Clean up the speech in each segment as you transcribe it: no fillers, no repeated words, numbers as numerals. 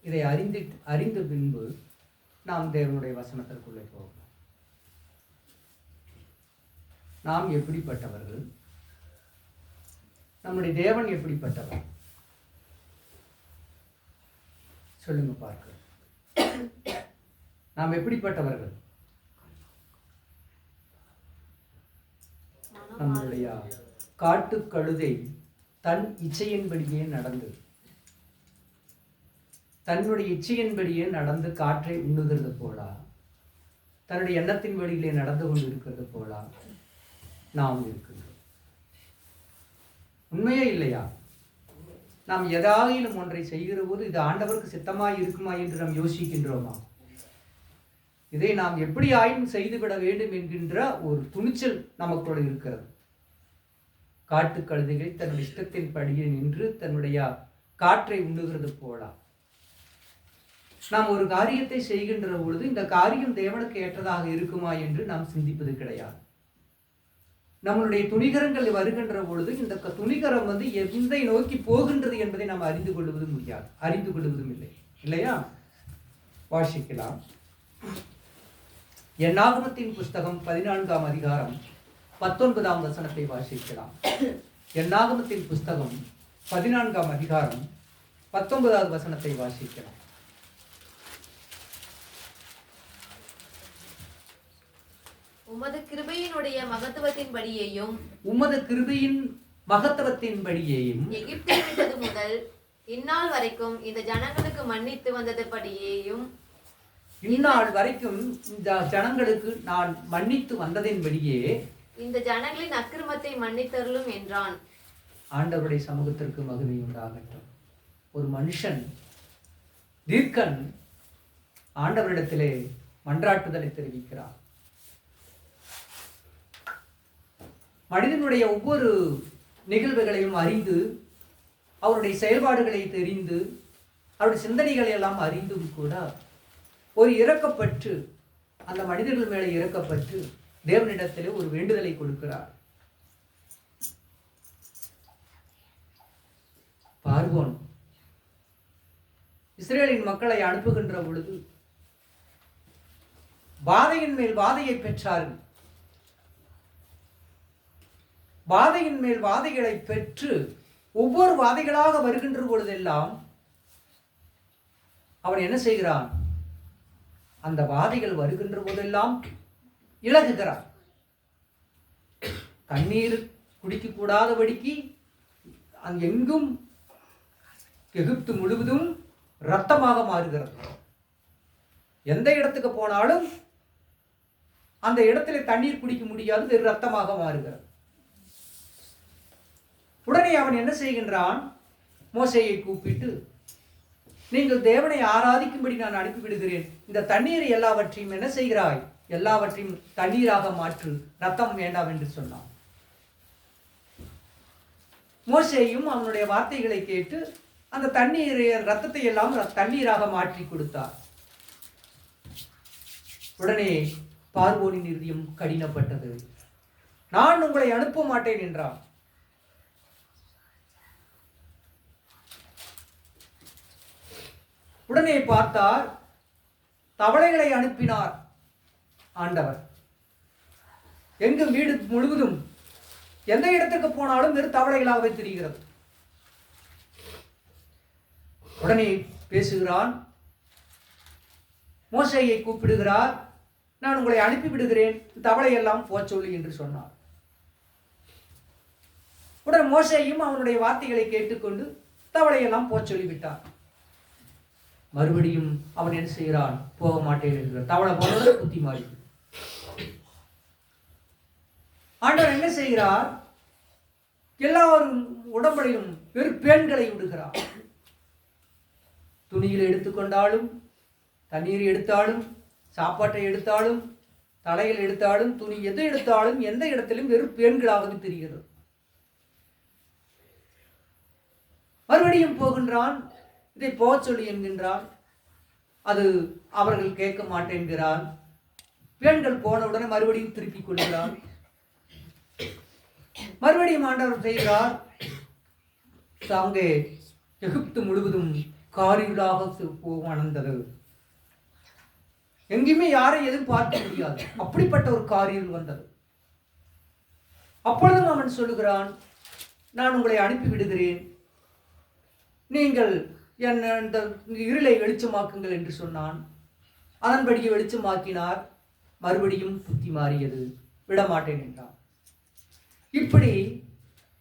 இதை அறிந்த பின்பு நாம் தேவனுடைய வசனத்திற்குள்ளே போகலாம். நாம் எப்படிப்பட்டவர்கள், நம்முடைய தேவன் எப்படிப்பட்டவர் சொல்லுங்க பார்க்க. நாம் எப்படிப்பட்டவர்கள்? நம்முடைய காட்டு கழுதை தன் இச்சையின்படியே நடந்து தன்னுடைய இச்சையின்படியே நடந்து காற்றை உண்ணுகிறது போல, தன்னுடைய எண்ணத்தின் வழியிலே நடந்து கொண்டு இருக்கிறது போல நாம் இருக்கின்றோம். உண்மையே இல்லையா? நாம் எதாயிலும் ஒன்றை செய்கிற போது இது ஆண்டவருக்கு சித்தமாய் இருக்குமா என்று நாம் யோசிக்கின்றோமா? இதை நாம் எப்படி ஆயும் செய்துவிட வேண்டும் என்கின்ற ஒரு துணிச்சல் நமக்குள்ள இருக்கிறது. காட்டு கழுதைகள் தன்னுடைய இஷ்டத்தின் படியே நின்று தன்னுடைய காற்றை உண்ணுகிறது போல நாம் ஒரு காரியத்தை செய்கின்ற பொழுது இந்த காரியம் தேவனுக்கு ஏற்றதாக இருக்குமா என்று நாம் சிந்திப்பது கிடையாது. நம்மளுடைய துணிகரங்கள் வருகின்ற பொழுது இந்த துணிகரம் எதை நோக்கி போகின்றது என்பதை நாம் அறிந்து கொள்வதும் முடியாது, அறிந்து கொள்வதும் இல்லை, இல்லையா? வாசிக்கலாம். என்னாகமத்தின் புஸ்தகம் 14ஆம் அதிகாரம் 19ஆம் வசனத்தை வாசிக்கலாம். என்னாகமத்தின் புஸ்தகம் 14ஆம் அதிகாரம் 19வது வசனத்தை வாசிக்கலாம். உமது கிருபையினுடைய மகத்துவத்தின்படியேயும் உமது கிருபையின் மகத்துவத்தின்படியேயும் எகிப்தை விட்டது முதல் இந்நாள் வரைக்கும் இந்த ஜனங்களுக்கு மன்னித்து வந்ததுபடியேயும் இந்நாள் வரைக்கும் இந்த ஜனங்களுக்கு நான் மன்னித்து வந்ததின்படியே இந்த ஜனங்களின் அக்கிரமத்தை மன்னித்தருளும் என்றான். ஆண்டவருடைய சமூகத்திற்கு மகிமை உண்டாகட்டும். ஒரு மனுஷன் தீர்க்கன் ஆண்டவரிடத்திலே மன்றாட்டுதலை தெரிவிக்கிறார். மனிதனுடைய ஒவ்வொரு நிகழ்வுகளையும் அறிந்து அவருடைய செயல்பாடுகளை தெரிந்து அவருடைய சிந்தனைகளை எல்லாம் அறிந்தும் கூட ஒரு இரக்கப்பட்டு அந்த மனிதர்கள் மேலே இரக்கப்பட்டு தேவனிடத்திலே ஒரு வேண்டுதலை கொடுக்கிறார். பார்வோன் இஸ்ரேலின் மக்களை அனுப்புகின்ற பொழுது வாதையின் மேல் வாதையை பெற்றார்கள். வாதையின் மேல் வாதைகளை பெற்று ஒவ்வொரு வாதைகளாக வருகின்ற பொழுதெல்லாம் அவன் என்ன செய்கிறான்? அந்த வாதைகள் வருகின்ற போதெல்லாம் இலகுகிறான். தண்ணீர் குடிக்க கூடாதபடிக்கு எங்கும் எகிப்து முழுவதும் இரத்தமாக மாறுகிறது. எந்த இடத்துக்கு போனாலும் அந்த இடத்துல தண்ணீர் குடிக்க முடியாது, வெறும் இரத்தமாக மாறுகிறது. உடனே அவன் என்ன செய்கின்றான்? மோசேயை கூப்பிட்டு, நீங்கள் தேவனை ஆராதிக்கும்படி நான் அனுப்பிவிடுகிறேன், இந்த தண்ணீரை எல்லாவற்றையும் என்ன செய்கிறாய்? எல்லாவற்றையும் தண்ணீராக மாற்று, ரத்தம் வேண்டாம் என்று சொன்னான். மோசேயும் அவனுடைய வார்த்தைகளை கேட்டு அந்த தண்ணீரை ரத்தத்தை எல்லாம் தண்ணீராக மாற்றி கொடுத்தார். உடனே பார்வோனின் இருதயம் கடினப்பட்டது. நான் உங்களை அனுப்ப மாட்டேன் என்றான். உடனே பார்த்தார், தவளைகளை அனுப்பினார் ஆண்டவர். எங்கும் வீடு முழுவதும் எந்த இடத்துக்கு போனாலும் வெறும் தவளைகளாகவே தெரிகிறது. உடனே பேசுகிறான், மோசேயை கூப்பிடுகிறார், நான் உங்களை அனுப்பிவிடுகிறேன், தவளை எல்லாம் போச்சொல்லி என்று சொன்னார். உடனே மோசேயும் அவனுடைய வார்த்தைகளை கேட்டுக்கொண்டு தவளையெல்லாம் போச்சொல்லி விட்டார். மறுபடியும் அவன் என்ன செய்கிறான்? போக மாட்டேன் என்கிறார். தவளை போனது புத்தி மாறி. ஆண்டவர் என்ன செய்கிறார்? எல்லாரும் உடம்படையும் வெறும் பேன்களை விடுகிறார். துணியில் எடுத்துக்கொண்டாலும், தண்ணீர் எடுத்தாலும், சாப்பாட்டை எடுத்தாலும், தலையில் எடுத்தாலும், துணி எது எடுத்தாலும் எந்த இடத்திலும் வெறும் பேன்களாகவே தெரிகிறது. மறுபடியும் போகின்றான், இதை போக சொல்லி என்கின்றான். அது அவர்கள் கேட்க மாட்டேன்கிறான். பெண்கள் போனவுடனே மறுபடியும் திருப்பிக் கொள்கிறான். மறுபடியும் ஆண்டவர் செய்கிறார். அங்கே எகிப்து முழுவதும் காரிருளாக அணர்ந்தது. எங்கேயுமே யாரை எதுவும் பார்க்க முடியாது. அப்படிப்பட்ட ஒரு காரிருள் வந்தது. அப்பொழுதும் அவன் சொல்லுகிறான், நான் உங்களை அனுப்பி விடுகிறேன், நீங்கள் இந்த இருளை வெளிச்சமாக்குங்கள் என்று சொன்னான். அதன்படியே வெளிச்சமாக்கினார். மறுபடியும் புத்தி மாறியது, விடமாட்டேன் என்றார். இப்படி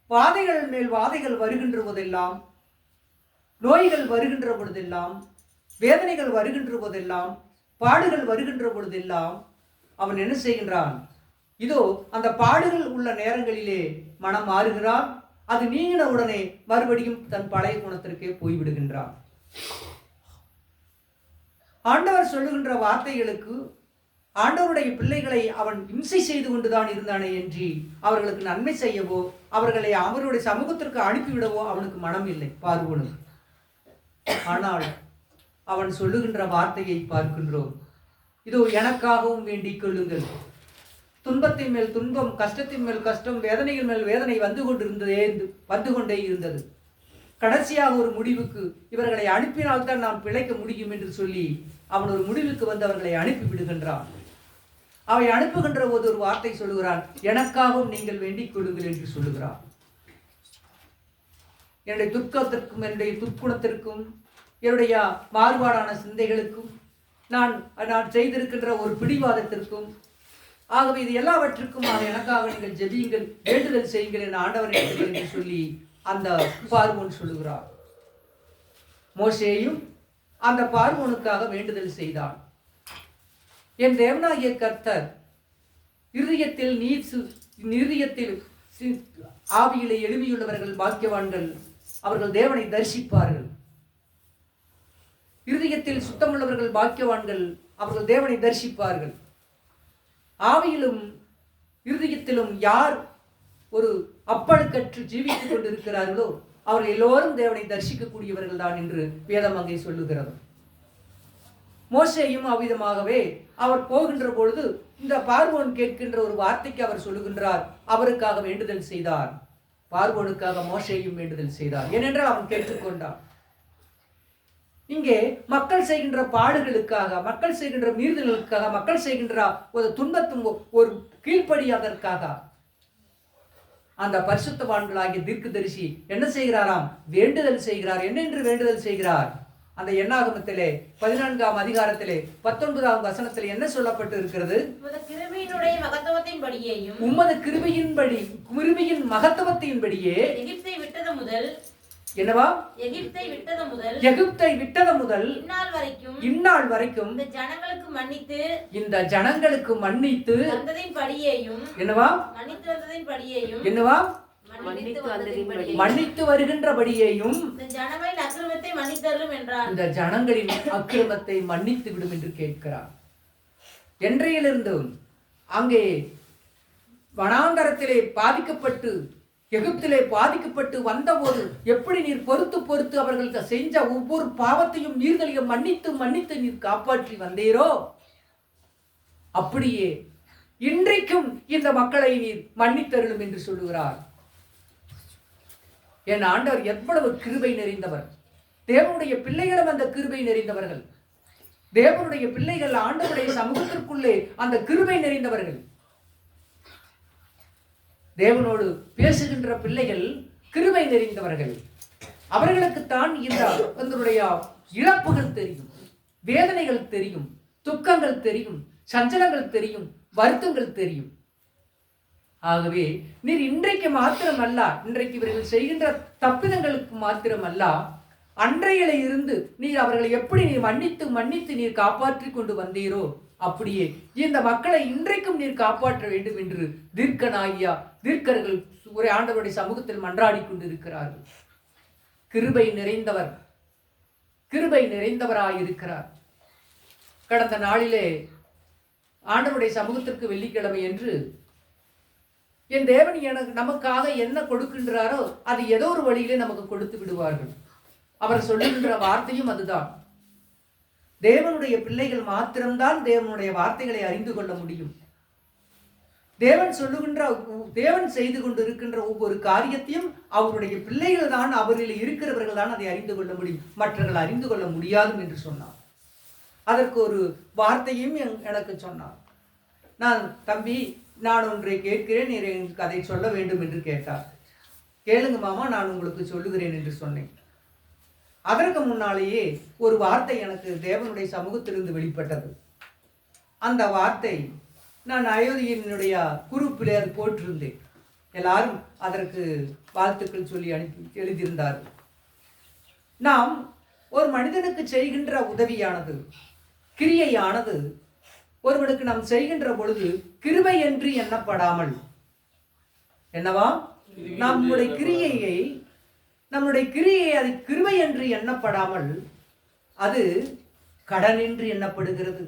வாதைகள் மேல் வாதைகள் வருகின்ற போதெல்லாம், நோய்கள் வருகின்ற பொழுதெல்லாம், வேதனைகள் வருகின்ற போதெல்லாம், பாடுகள் வருகின்ற பொழுதெல்லாம் அவன் என்ன செய்கின்றான்? இதோ அந்த பாடுகள் உள்ள நேரங்களிலே மனம் மாறுகிறான். அது நீங்கின உடனே மறுபடியும் தன் பழைய குணத்திற்கே போய்விடுகின்றான். ஆண்டவர் சொல்லுகின்ற வார்த்தைகளுக்கு ஆண்டவருடைய பிள்ளைகளை அவன் இம்சை செய்து கொண்டுதான் இருந்தானே என்று அவர்களுக்கு நன்மை செய்யவோ அவர்களை அவருடைய சமூகத்திற்கு அனுப்பிவிடவோ அவனுக்கு மனம் இல்லை பார்வோனுக்கு. ஆனால் அவன் சொல்லுகின்ற வார்த்தையை பார்க்கின்றோம். இதோ எனக்காகவும் வேண்டிக் கொள்ளுங்கள். துன்பத்தின் மேல் துன்பம், கஷ்டத்தின் மேல் கஷ்டம், வேதனையின் மேல் வேதனை வந்து கொண்டே இருந்தது. கடைசியாக ஒரு முடிவுக்கு இவர்களை அனுப்பினால்தான் நாம் பிழைக்க முடியும் என்று சொல்லி அவன் ஒரு முடிவுக்கு வந்து அவர்களை அனுப்பி விடுகின்றான். அவை அனுப்புகின்ற போது ஒரு வார்த்தை சொல்லுகிறான், எனக்காகவும் நீங்கள் வேண்டிக் கொள்ளுங்கள் என்று சொல்லுகிறான். என்னுடைய துர்க்கத்திற்கும் என்னுடைய துர்க்குணத்திற்கும் என்னுடைய மாறுபாடான சிந்தைகளுக்கும் நான் செய்திருக்கின்ற ஒரு பிடிவாதத்திற்கும், ஆகவே இது எல்லாவற்றுக்கும் எனக்காக நீங்கள் ஜெபியுங்கள், வேண்டுதல் செய்யுங்கள் என ஆண்டவர் என்று சொல்லி அந்த பார்வோன் சொல்லுகிறார். மோசேயும் அந்த பார்வோனுக்காக வேண்டுதல் செய்தான். என் தேவனாகிய கர்த்தர் இருதயத்தில் ஆவியிலே எழுதியுள்ளவர்கள் பாக்கியவான்கள், அவர்கள் தேவனை தரிசிப்பார்கள். இருதயத்தில் சுத்தமுள்ளவர்கள் பாக்கியவான்கள், அவர்கள் தேவனை தரிசிப்பார்கள். ஆவியிலும் இருதயத்திலும் யார் ஒரு அப்பழுக்கற்று ஜீவித்துக் கொண்டிருக்கிறார்களோ அவர்கள் எல்லோரும் தேவனை தரிசிக்கக்கூடியவர்கள் தான் என்று வேதம் அங்கே சொல்லுகிறது. மோசேயும் அவ்விதமாகவே அவர் போகின்ற பொழுது இந்த பார்வோன் கேட்கின்ற ஒரு வார்த்தைக்கு அவர் சொல்லுகின்றார், அவருக்காக வேண்டுதல் செய்தார். பார்வோனுக்காக மோசேயும் வேண்டுதல் செய்தார். ஏனென்றால் அவன் கேட்டுக்கொண்டான். இங்கே மக்கள் செய்கின்ற பாடுகளுக்காக, மக்கள் செய்கின்ற மீறுதலுக்காக, மக்கள் செய்கின்ற ஒரு துன்பத்தும் ஒரு கீழ்ப்படியாதற்காக அந்த பரிசுத்தவான்களாகிய தீர்க்கதரிசி என்ன செய்கிறாராம்? வேண்டுதல் செய்கிறார். என்னென்று வேண்டுதல் செய்கிறார்? அந்த எண்ணாகமத்திலே 14ஆம் அதிகாரத்திலே 19ஆம் வசனத்திலே என்ன சொல்லப்பட்டு இருக்கிறது? உமது கிருபையின் மகத்துவத்தின்படியே எகிப்தை விட்டது முதல் என்னவா? எகிப்தை விட்டது முதல் இந்நாள் வரைக்கும் இந்த ஜனங்களுக்கு மன்னித்து வந்ததின் படியேயும் என்னவா? மன்னித்து வந்ததின் படியேயும் என்னவா? மன்னித்து வருகின்றபடியேயும் இந்த ஜனங்களின் அக்கிரமத்தை மன்னித்தருளும் என்றார். இந்த ஜனங்களின் அக்கிரமத்தை மன்னித்து விடும் என்று கேட்கிறார். என்றையிலிருந்து அங்கே வனாந்தரத்திலே பாதிக்கப்பட்டு, எகிப்திலே பாதிக்கப்பட்டு வந்தபோது எப்படி நீர் பொறுத்து அவர்கள் செஞ்ச ஒவ்வொரு பாவத்தையும் நீர்களையும் மன்னித்து நீர் காப்பாற்றி வந்தீரோ, அப்படியே இன்றைக்கும் இந்த மக்களை நீர் மன்னித்தருளும் என்று சொல்லுகிறார். என் ஆண்டவர் எவ்வளவு கிருபை நிறைந்தவர்! தேவனுடைய பிள்ளைகளும் அந்த கிருபை நிறைந்தவர்கள். தேவனுடைய பிள்ளைகள் ஆண்டவருடைய சமூகத்திற்குள்ளே அந்த கிருபை நிறைந்தவர்கள். தேவனோடு பேசுகின்ற பிள்ளைகள் கிருபை நிறைந்தவர்கள். அவர்களுக்குத்தான் இந்த இழப்புகள் தெரியும், வேதனைகள் தெரியும், துக்கங்கள் தெரியும், சஞ்சலங்கள் தெரியும், வருத்தங்கள் தெரியும். ஆகவே நீர் இன்றைக்கு மாத்திரமல்ல, இன்றைக்கு இவர்கள் செய்கின்ற தப்பிதங்களுக்கு மாத்திரமல்ல, அன்றையில இருந்து நீர் அவர்களை எப்படி நீர் மன்னித்து நீர் காப்பாற்றி கொண்டு வந்தீரோ அப்படியே இந்த மக்களை இன்றைக்கும் நீர் காப்பாற்ற வேண்டும் என்று தீர்க்கர்கள் ஒரு ஆண்டவருடைய சமூகத்தில் மன்றாடி கொண்டிருக்கிறார்கள். கிருபை நிறைந்தவராயிருக்கிறார். கடந்த நாளிலே ஆண்டவருடைய சமூகத்திற்கு வெள்ளிக்கிழமை என்று என் தேவன் நமக்காக என்ன கொடுக்கின்றாரோ அது ஏதோ ஒரு வழியிலே நமக்கு கொடுத்து விடுவார்கள். அவர் சொல்லுகின்ற வார்த்தையும் அதுதான். தேவனுடைய பிள்ளைகள் மாத்திரம்தான் தேவனுடைய வார்த்தைகளை அறிந்து கொள்ள முடியும். தேவன் செய்து கொண்டு இருக்கின்ற ஒவ்வொரு காரியத்தையும் அவருடைய பிள்ளைகள் தான், அவரில் இருக்கிறவர்கள் தான் அதை அறிந்து கொள்ள முடியும், மற்றவர்கள் அறிந்து கொள்ள முடியாது என்று சொன்னார். அதற்கு ஒரு வார்த்தையும் எனக்கு சொன்னார். நான், தம்பி, நான் ஒன்றை கேட்கிறேன், நீர் எனக்கு அதை சொல்ல வேண்டும் என்று கேட்டார். கேளுங்க மாமா, நான் உங்களுக்கு சொல்லுகிறேன் என்று சொன்னேன். அதற்கு முன்னாலேயே ஒரு வார்த்தை எனக்கு தேவனுடைய சமூகத்திலிருந்து வெளிப்பட்டது. அந்த வார்த்தை நான் அயோத்தியினுடைய குரூப்பிலே அது போட்டிருந்தேன். எல்லாரும் அதற்கு வாழ்த்துக்கள் சொல்லி எழுதியிருந்தார்கள். நாம் ஒரு மனிதனுக்கு செய்கின்ற உதவியானது, கிரியையானது, ஒருவனுக்கு நாம் செய்கின்ற பொழுது கிருபை என்று எண்ணப்படாமல், என்னவா, நம்முடைய கிரியையை அது கிருபை என்று எண்ணப்படாமல் அது கடன் என்று எண்ணப்படுகிறது.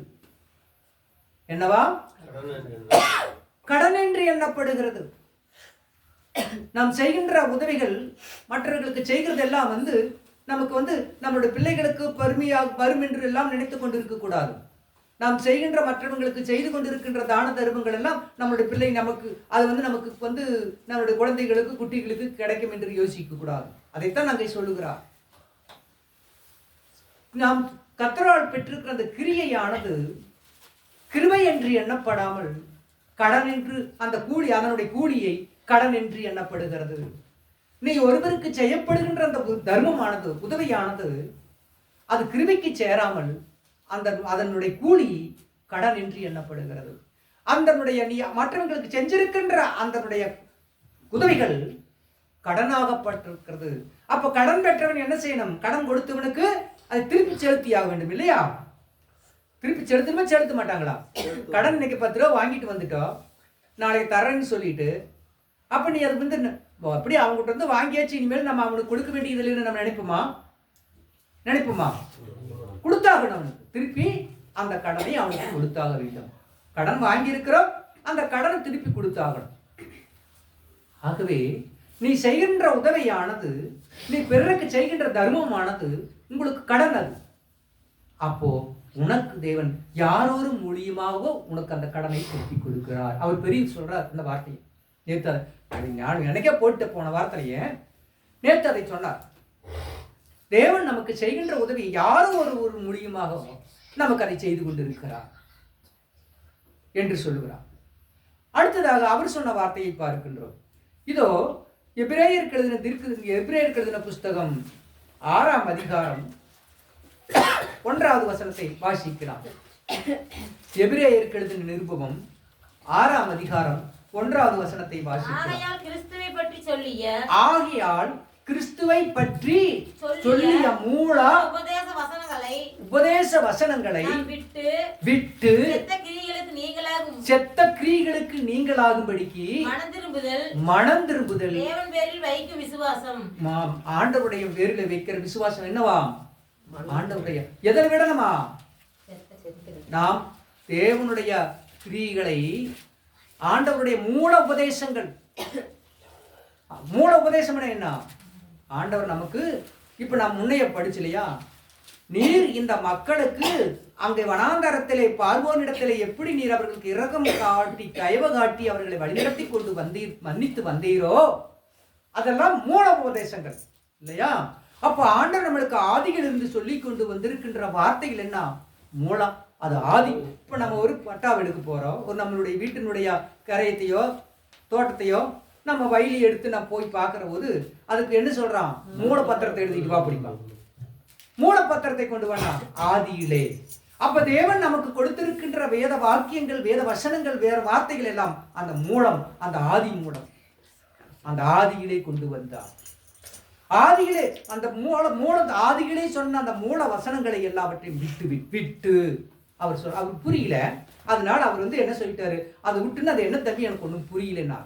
என்னவா, கடன் என்று எண்ணப்படுகிறது. நாம் செய்கின்ற உதவிகள் மற்றவர்களுக்கு செய்கிறதெல்லாம் நமக்கு நம்முடைய பிள்ளைகளுக்கு வரும் என்று எல்லாம் நினைத்து கொண்டிருக்க கூடாது. நாம் செய்கின்ற மற்றவங்களுக்கு செய்து கொண்டிருக்கின்ற தான தர்மங்கள் எல்லாம் நம்முடைய பிள்ளை நமக்கு அது நமக்கு நம்முடைய குழந்தைகளுக்கு, குட்டிகளுக்கு கிடைக்கும் என்று யோசிக்க கூடாது. அதைத்தான் நாங்கள் சொல்லுகிறார். நாம் கர்த்தரால் பெற்றிருக்கிற அந்த கிரியையானது கிருபை என்று எண்ணப்படாமல் கடன் என்று, அந்த அதனுடைய கூலியை கடன் என்று எண்ணப்படுகிறது. நீ ஒருவருக்கு செய்யப்படுகின்ற அந்த தர்மமானது, உதவியானது, அது கிருபைக்கு சேராமல் அதனுடைய கூலி கடன் என்று எண்ணப்படுகிறது. நீ மற்றவர்களுக்கு செஞ்சிருக்கின்ற அந்த உதவிகள் கடனாகப்பட்டிருக்கிறது. அப்ப கடன் பெற்றவன் என்ன செய்யணும்? கடன் கொடுத்தவனுக்கு அதை திருப்பி செலுத்தியாக வேண்டும், இல்லையா? திருப்பி செலுத்த மாட்டாங்களா? கடன் இன்னைக்கு 10 ரூபா வாங்கிட்டு வந்துட்டோம், நாளைக்கு தரேன்னு சொல்லிட்டு, அப்ப நீ அது அப்படி அவங்ககிட்ட வாங்கியாச்சு, இனிமேல் நம்ம அவனுக்கு கொடுக்க வேண்டியதில்லைன்னு நம்ம நினைப்போமா? கொடுத்தாகணும். அவனுக்கு திருப்பி அந்த கடனை அவனுக்கு கொடுத்தாக வேண்டும். கடன் வாங்கியிருக்கிறோம், அந்த கடனை திருப்பி கொடுத்தாகணும். ஆகவே நீ செய்கின்ற உதவியானது, நீ பிறருக்கு செய்கின்ற தர்மமானது உங்களுக்கு கடன். அது அப்போ உனக்கு தேவன் யாரொரு மூலியமாகவோ உனக்கு அந்த கடனை திருப்பி கொடுக்கிறார். அவர் பெரிய சொல்றார் அந்த வார்த்தையை. நேற்று நான் எனக்கே போட்டு போன வார்த்தையே நேற்று அதை சொன்னார். தேவன் நமக்கு செய்கின்ற உதவி யாரோ ஒரு மூலியமாகவோ நமக்கு அதை செய்து கொண்டிருக்கிறார் என்று சொல்லுகிறார். அடுத்ததாக அவர் சொன்ன வார்த்தையை பார்க்கின்றோம். இதோ எபிரேயருக்கு எழுதின புஸ்தகம் 6ஆம் அதிகாரம் 1வது வசனத்தை வாசிக்கலாம். எபிரேயருக்கு எழுதின நிருபம் 6ஆம் அதிகாரம் 1வது வசனத்தை வாசிக்கலாம். ஆகையால் கிறிஸ்துவை பற்றி சொல்லிய மூல உபதேச வசனங்களை விட்டு செத்த கிரியைகளுக்கு நீங்களாகும்படிக்கு மனம் திரும்புதல் ஆண்டவருடைய பேரில் வைக்கிற விசுவாசம் என்னவா? ஆண்டவருடைய எதை விடணுமா? நாம் தேவனுடைய கிரியைகளை, ஆண்டவருடைய மூல உபதேசங்கள். மூல உபதேசம் என்ன? ஆண்டவர் நமக்கு, இப்ப நாம் முன்னைய படிச்சலையா, நீர் இந்த மக்களுக்கு அங்கே வனாந்தரத்திலே பார்வோனிடத்திலே எப்படி நீர் அவர்களுக்கு இரக்கம் காட்டி தயவு காட்டி அவர்களை வழிநடத்தி கொண்டு மன்னித்து வந்தீரோ, அதெல்லாம் மூல உபதேசங்கள் இல்லையா? அப்ப ஆண்டவர் நம்மளுக்கு ஆதிகள் இருந்து சொல்லி கொண்டு வந்திருக்கின்ற வார்த்தைகள் என்ன? மூலம். அது ஆதி. இப்ப நம்ம ஒரு பட்டாவை எடுக்க போறோம், ஒரு நம்மளுடைய வீட்டினுடைய கரையத்தையோ தோட்டத்தையோ நம்ம வயலி எடுத்து நம்ம போய் பார்க்கிற போது அதுக்கு என்ன சொல்றான்? மூல பத்திரத்தை எழுதிட்டு வா அப்படிமா. மூல பத்திரத்தை கொண்டு வேணாம் ஆதியிலே. அப்ப தேவன் நமக்கு கொடுத்திருக்கின்ற வேத வாக்கியங்கள், வேத வசனங்கள், வேற வார்த்தைகள் எல்லாம் அந்த மூலம், அந்த ஆதி மூலம், அந்த ஆதியிலே கொண்டு வந்தார். ஆதியிலே அந்த மூல ஆதியிலே சொன்ன அந்த மூல வசனங்களை எல்லாவற்றையும் விட்டு அவர் புரியல. அதனால அவர் என்ன சொல்லிட்டாரு? அதை விட்டுன்னு அது என்ன தம்பி எனக்கு ஒன்றும் புரியலன்னா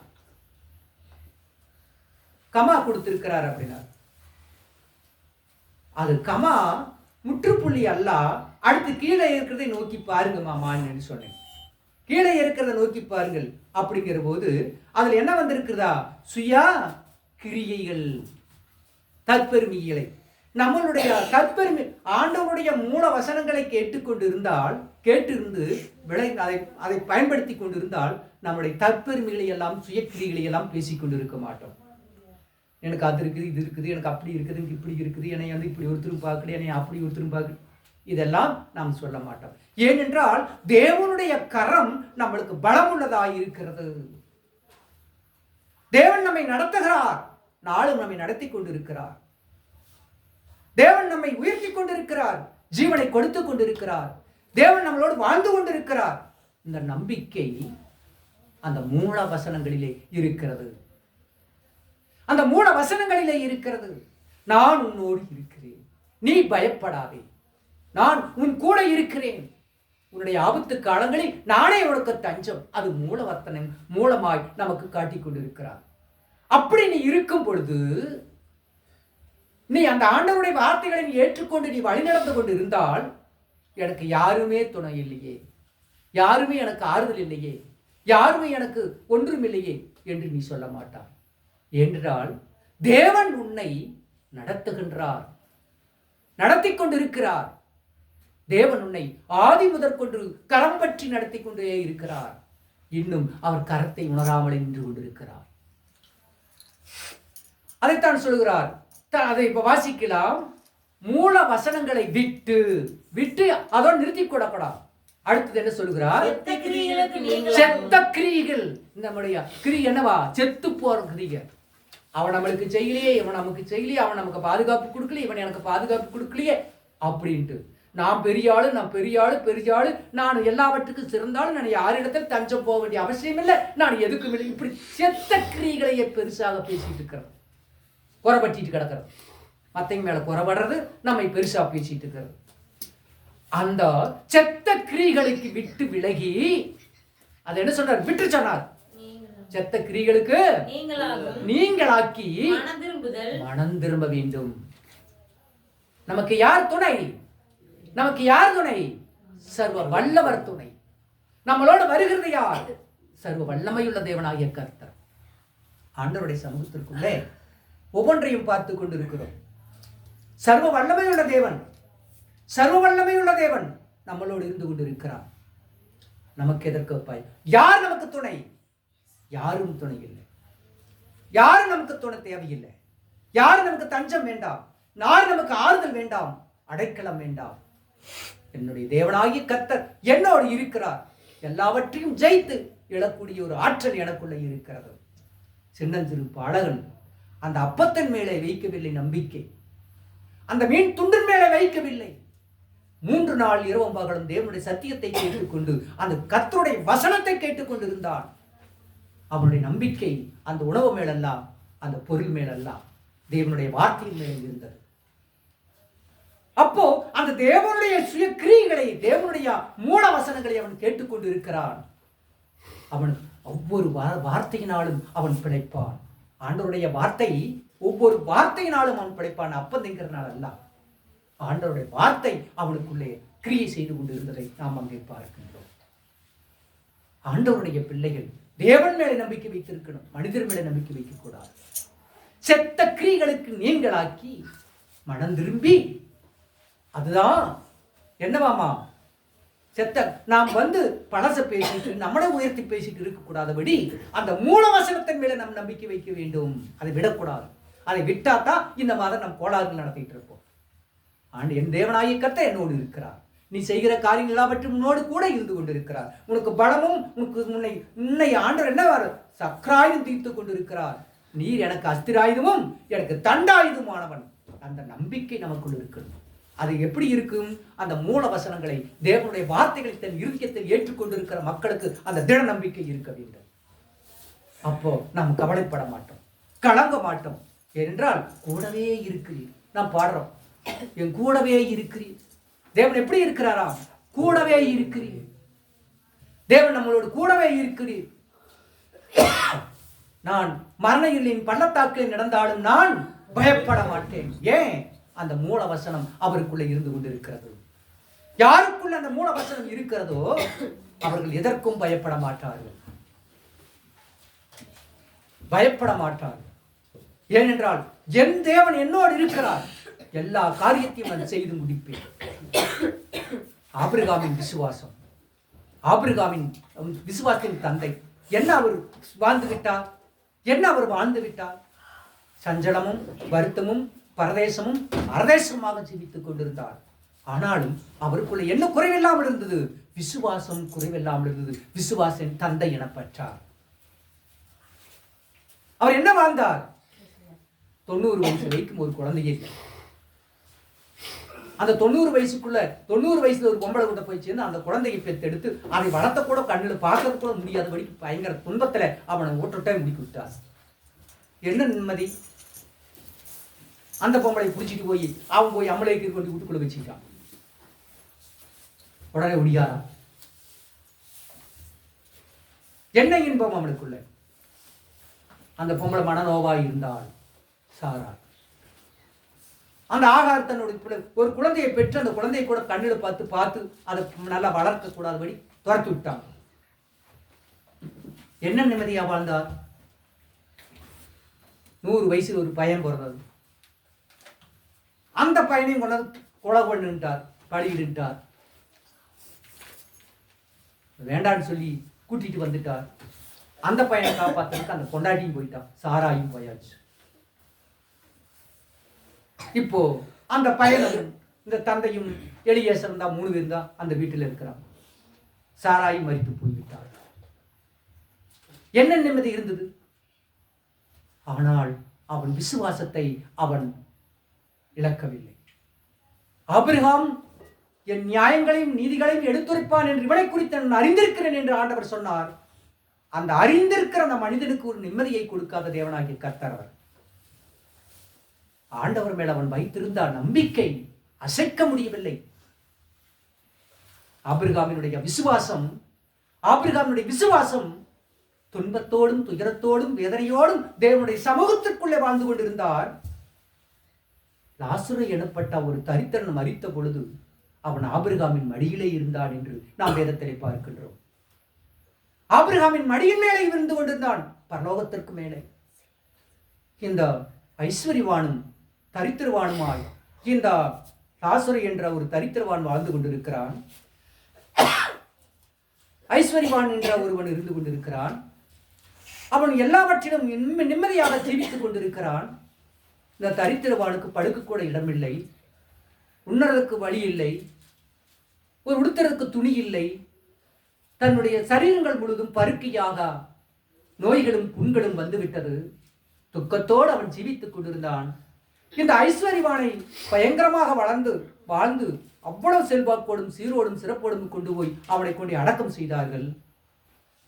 கமா கொடுத்திருக்கிறார் அப்படின்னா, அது கமா முற்றுப்புள்ளி அல்ல. அடுத்து கீழே இருக்கிறதை நோக்கி பாருங்க மாமான்னு சொன்னேன். கீழே இருக்கிறத நோக்கி பாருங்கள் அப்படிங்கிற போது அதுல என்ன வந்திருக்கிறதா? சுயா கிரியைகள், தற்பெருமைகளை. நம்மளுடைய தற்பெருமை ஆண்டவருடைய மூல வசனங்களை கேட்டிருந்து அதை பயன்படுத்தி கொண்டிருந்தால் நம்முடைய தற்பெருமைகளை எல்லாம் சுயக்கிரிகளை எல்லாம் பேசிக்கொண்டிருக்க மாட்டோம். எனக்கு அது இருக்குது, இது இருக்குது, எனக்கு அப்படி இருக்குது, எனக்கு இப்படி இருக்குது, என்னை வந்து இப்படி ஒருத்தரும் பார்க்கல, என்னை அப்படி ஒருத்தரும் பார்க்கல, இதெல்லாம் நாம் சொல்ல மாட்டோம். ஏனென்றால் தேவனுடைய கரம் நம்மளுக்கு பலமுள்ளதாக இருக்கிறது. தேவன் நம்மை நடத்துகிறார், நாளும் நம்மை நடத்தி கொண்டிருக்கிறார். தேவன் நம்மை உயர்த்தி கொண்டிருக்கிறார், ஜீவனை கொடுத்து கொண்டிருக்கிறார். தேவன் நம்மளோடு வாழ்ந்து கொண்டிருக்கிறார். இந்த நம்பிக்கை அந்த மூல வசனங்களிலே இருக்கிறது. அந்த மூல வசனங்களிலே இருக்கிறது. நான் உன்னோடு இருக்கிறேன், நீ பயப்படாதே, நான் உன் கூட இருக்கிறேன், உன்னுடைய ஆபத்து காலங்களில் நானே உனக்கு தஞ்சம். அது மூலவத்தனம் மூலமாய் நமக்கு காட்டிக் கொண்டிருக்கிறார். அப்படி நீ இருக்கும் பொழுது, நீ அந்த ஆண்டவருடைய வார்த்தைகளை நீ ஏற்றுக்கொண்டு நீ வழிநடந்து கொண்டு இருந்தால், எனக்கு யாருமே துணை இல்லையே, யாருமே எனக்கு ஆறுதல் இல்லையே, யாருமே எனக்கு ஒன்றும் இல்லையே என்று நீ சொல்ல மாட்டாய். என்றால் தேவன் உன்னை நடத்துகின்றார், நடத்தி கொண்டிருக்கிறார். தேவன் உன்னை ஆதி முதற்கொண்டு கரம் பற்றி நடத்தி கொண்டே இருக்கிறார். இன்னும் அவர் கரத்தை உணராமலே நின்று கொண்டிருக்கிறார். அதைத்தான் சொல்கிறார். அதை இப்ப வாசிக்கலாம். மூல வசனங்களை விட்டு அதோடு நிறுத்தி கூடக்கூடாது. அடுத்தது என்ன சொல்கிறார்? செத்த கிரியைகள். நம்முடைய கிரி என்னவா? செத்து போற கிரியை. அவன் நம்மளுக்கு செய்யலையே, இவன் நமக்கு செய்யலையே, அவன் நமக்கு பாதுகாப்பு கொடுக்கலையே, இவன் எனக்கு பாதுகாப்பு கொடுக்கலையே அப்படின்ட்டு நான் பெரிய ஆளு, நான் எல்லாவற்றுக்கும் சிறந்தாலும் நான் யாரிடத்தில் தஞ்சம் போக வேண்டிய அவசியம் இல்லை, நான் எதுக்கும் இல்லை, இப்படி செத்த கிரியைகளையே பெருசாக பேசிட்டு இருக்கிறோம், குறைபட்டிட்டு கிடக்கிறது. மத்தங்க மேல குறைபடுறது, நம்மை பெருசா பேசிட்டு இருக்கிறது. அந்த செத்த கிரியைகளுக்கு விட்டு விலகி, அது என்ன சொன்னார்? விட்டு சொன்னார். செத்த கிரியைகளுக்கு நீங்களாக்கி மனம் திரும்ப வேண்டும். நமக்கு யார் துணை? நமக்கு யார் துணை? சர்வ வல்லவர் துணை. நம்மளோட வருகிறது யார்? சர்வ வல்லமையுள்ள தேவனாகிய கர்த்தர். ஆண்டவருடைய சமூகத்திற்குள்ளே ஒவ்வொன்றையும் பார்த்து கொண்டிருக்கிறோம். சர்வ வல்லமையுள்ள தேவன், சர்வ வல்லமையுள்ள தேவன் நம்மளோடு இருந்து கொண்டிருக்கிறார். நமக்கு எதற்கு பாய்? யார் நமக்கு துணை? யாரும் துணை இல்லை. யாரும் நமக்கு துணை தேவையில்லை. யாரும் நமக்கு தஞ்சம் வேண்டாம், யாரும் நமக்கு ஆறுதல் வேண்டாம், அடைக்கலம் வேண்டாம். என்னுடைய தேவனாகிய கர்த்தர் என்னோடு இருக்கிறார். எல்லாவற்றையும் ஜெயித்து எழக்கூடிய ஒரு ஆற்றல் எனக்குள்ள இருக்கிறது. சின்னஞ்சிறு பாலகன் அந்த அப்பத்தின் மேலே வைக்கவில்லை நம்பிக்கை, அந்த மீன் துண்டின் மேலே வைக்கவில்லை. 3 நாள் இரவும் பகலும் தேவனுடைய சத்தியத்தை கேட்டுக்கொண்டு அந்த கர்த்தருடைய வசனத்தை கேட்டுக்கொண்டிருந்தான். அவனுடைய நம்பிக்கை அந்த உணவு மேலெல்லாம், அந்த பொருள் மேலெல்லாம், தேவனுடைய வார்த்தையின் மேல் இருந்தது. அப்போ அந்த தேவனுடைய சுய கிரியைகளை, தேவனுடைய மூல வசனங்களை அவன் கேட்டுக்கொண்டு இருக்கிறான். அவன் ஒவ்வொரு வார்த்தையினாலும் அவன் பிழைப்பான். ஆண்டவருடைய வார்த்தை ஒவ்வொரு வார்த்தையினாலும் அவன் பிழைப்பான். அப்பந்திங்கிறனால அல்ல, ஆண்டவருடைய வார்த்தை அவனுக்குள்ளே கிரியை செய்து கொண்டு இருந்ததை நாம் அங்கே பார்க்கின்றோம். ஆண்டவருடைய பிள்ளைகள் தேவன் மேலே நம்பிக்கை வைத்திருக்கணும், மனிதர் மேலே நம்பிக்கை வைக்க கூடாது. செத்த கிரியைகளுக்கு நீங்களாக்கி மனம் திரும்பி, அதுதான் என்னவாமா? செத்த நாம் வந்து பழச பேசிட்டு நம்மளை உயர்த்தி பேசிட்டு இருக்கக்கூடாதபடி அந்த மூல வசனத்தின் மேல நம் நம்பிக்கை வைக்க வேண்டும். அதை விடக்கூடாது. அதை விட்டாதான் இந்த மாதம் நம் கோளாறுகள் நடத்திட்டு இருப்போம். ஆண்டு என் தேவனாகிய கர்த்தர் என்னோடு இருக்கிறார். நீ செய்கிற காரியங்கள் எல்லாவற்றும் உன்னோடு கூட இருந்து கொண்டிருக்கிறார். உனக்கு பலமும் உனக்கு உன்னை ஆண்டவர் என்ன சக்கராயுதம் தீர்த்து கொண்டிருக்கிறார். நீர் எனக்கு அஸ்திராயுதமும் எனக்கு தண்டாயுதமானவன். அந்த நம்பிக்கை நமக்குள் இருக்கணும். அது எப்படி இருக்கும்? அந்த மூல வசனங்களை, தேவனுடைய வார்த்தைகளை தன் இருதயத்தில் ஏற்றுக்கொண்டிருக்கிற மக்களுக்கு அந்த திட நம்பிக்கை இருக்க வேண்டும். அப்போ நாம் கவலைப்பட மாட்டோம், கலங்க மாட்டோம். ஏனென்றால் கூடவே இருக்கிறீர். நாம் பாடுறோம், என் கூடவே இருக்கிறீர். தேவன் எப்படி இருக்கிறாராம்? கூடவே இருக்கிறீர். தேவன் நம்மளோடு கூடவே இருக்கிறீர். நான் மரண இருளின் பள்ளத்தாக்கில் நடந்தாலும் நான் பயப்பட மாட்டேன். ஏன்? அந்த மூல வசனம் அவருக்குள்ள இருந்து கொண்டிருக்கிறது. யாருக்குள்ள அந்த மூல வசனம் இருக்கிறதோ அவர்கள் எதற்கும் பயப்பட மாட்டார்கள், பயப்பட மாட்டார்கள். ஏனென்றால் என் தேவன் என்னோடு இருக்கிறார், எல்லா காரியத்தையும் நான் செய்து முடிப்பேன். ஆபிரகாமின் விசுவாசம், ஆபிரகாமின் விசுவாசத்தின் தந்தை. என்ன அவர் வாழ்ந்து விட்டார்? என்ன அவர் வாழ்ந்து விட்டார்? சஞ்சலமும் வருத்தமும் பரதேசமும் அரதேசமாக ஜீவித்துக் கொண்டிருந்தார். ஆனாலும் அவருக்குள்ள என்ன குறைவில்லாமல் இருந்தது? விசுவாசம் குறைவில்லாமல் இருந்தது. விசுவாசின் தந்தை எனப்பட்டார். அவர் என்ன வாழ்ந்தார்? 90 வயசு வைக்கும் ஒரு குழந்தையை, அந்த 90 வயசுக்குள்ள 90 வயசுல ஒரு பொம்பளை கூட போய் சேர்ந்து அந்த குழந்தையை பெற்றெடுத்து அதை வளர்த்த கூட கண்ணில் பார்க்கறது கூட முடியாதபடி பயங்கர துன்பத்துல அவனை ஓட்டுட்டே முடிக்க விட்டார். என்ன நிம்மதி? அந்த பொம்பளை பிடிச்சிட்டு போய் அவன் போய் அம்மளைக்கு கொண்டு வீட்டுக்குள்ள வச்சுக்கிட்டான். உடனே ஒடியாரா? என்ன இன்பம் அவனுக்குள்ள? அந்த பொம்பளை மனநோவாய் இருந்தாள் சாரா. அந்த ஆகார் தன்னுடைய ஒரு குழந்தையை பெற்று அந்த குழந்தையை கூட கண்ணில் பார்த்து அதை நல்லா வளர்க்க கூடாதபடி துரத்து விட்டான். என்ன நிம்மதியா வாழ்ந்தார்? 100 வயசுல ஒரு பையன் பிறந்தது. அந்த பையனையும் கொண்டாந்து கொலை பண்ணிட்டார், பழியிட்டார். வேண்டான்னு சொல்லி கூட்டிட்டு வந்துட்டார். அந்த பையனை காப்பாத்துறதுக்கு அந்த கொண்டாட்டியும் போயிட்டான், சாராயும் போயாச்சு. இப்போ அந்த பையனும் இந்த தந்தையும் எலியேசரும் தான் 3 பேர் தான் அந்த வீட்டில் இருக்கிறான். சாராயும் மரித்து போய்விட்டார். என்ன நிம்மதி இருந்தது? ஆனால் அவன் விசுவாசத்தை அவன் இழக்கவில்லை. ஆபிரகாம் என் நியாயங்களையும் நீதிகளையும் எடுத்துரைப்பான் என்று இவனை குறித்து நான் அறிந்திருக்கிறேன் என்று ஆண்டவர் சொன்னார். அந்த அறிந்திருக்கிற அந்த மனிதனுக்கு ஒரு நிம்மதியை கொடுக்காத தேவனாகிய கர்த்தர் அவர். ஆண்டவர் மேல் அவன் வைத்திருந்த நம்பிக்கை அசைக்க முடியவில்லை. ஆபிரகாமினுடைய விசுவாசம் துன்பத்தோடும் துயரத்தோடும் வேதனையோடும் தேவனுடைய சமூகத்திற்குள்ளே வாழ்ந்து கொண்டிருந்தார். லாசரு எனப்பட்ட ஒரு தரித்திரன் மரித்த பொழுது அவன் ஆபிரகாமின் மடியிலே இருந்தான் என்று நாம் வேதத்திலே பார்க்கின்றோம். ஆபிரகாமின் மடியின் மேலே இருந்து கொண்டிருந்தான், பரலோகத்திற்கு மேலே. இந்த ஐஸ்வரிவானும் தரித்திரவானுமாய் இந்த லாசரு என்ற ஒரு தரித்திரவான் வாழ்ந்து கொண்டிருக்கிறான். ஐஸ்வரிவான் என்ற ஒருவன் இருந்து கொண்டிருக்கிறான். அவன் எல்லாவற்றிலும் நிம்மதியாக ஜீவித்துக் கொண்டிருக்கிறான். இந்த தரித்திரவானுக்கு படுக்க கூட இடமில்லை, உண்ணறதுக்கு வழி இல்லை, ஒரு உடுத்துறதுக்கு துணி இல்லை. தன்னுடைய சரீரங்கள் முழுதும் பருக்கியாக நோய்களும் புண்களும் வந்துவிட்டது. துக்கத்தோடு அவன் ஜீவித்துக் கொண்டிருந்தான். இந்த ஐஸ்வரிவானை பயங்கரமாக வாழ்ந்து அவ்வளவு செல்வாக்கோடும் சீரோடும் சிறப்போடும் கொண்டு போய் அவனை கொண்டு அடக்கம் செய்தார்கள்.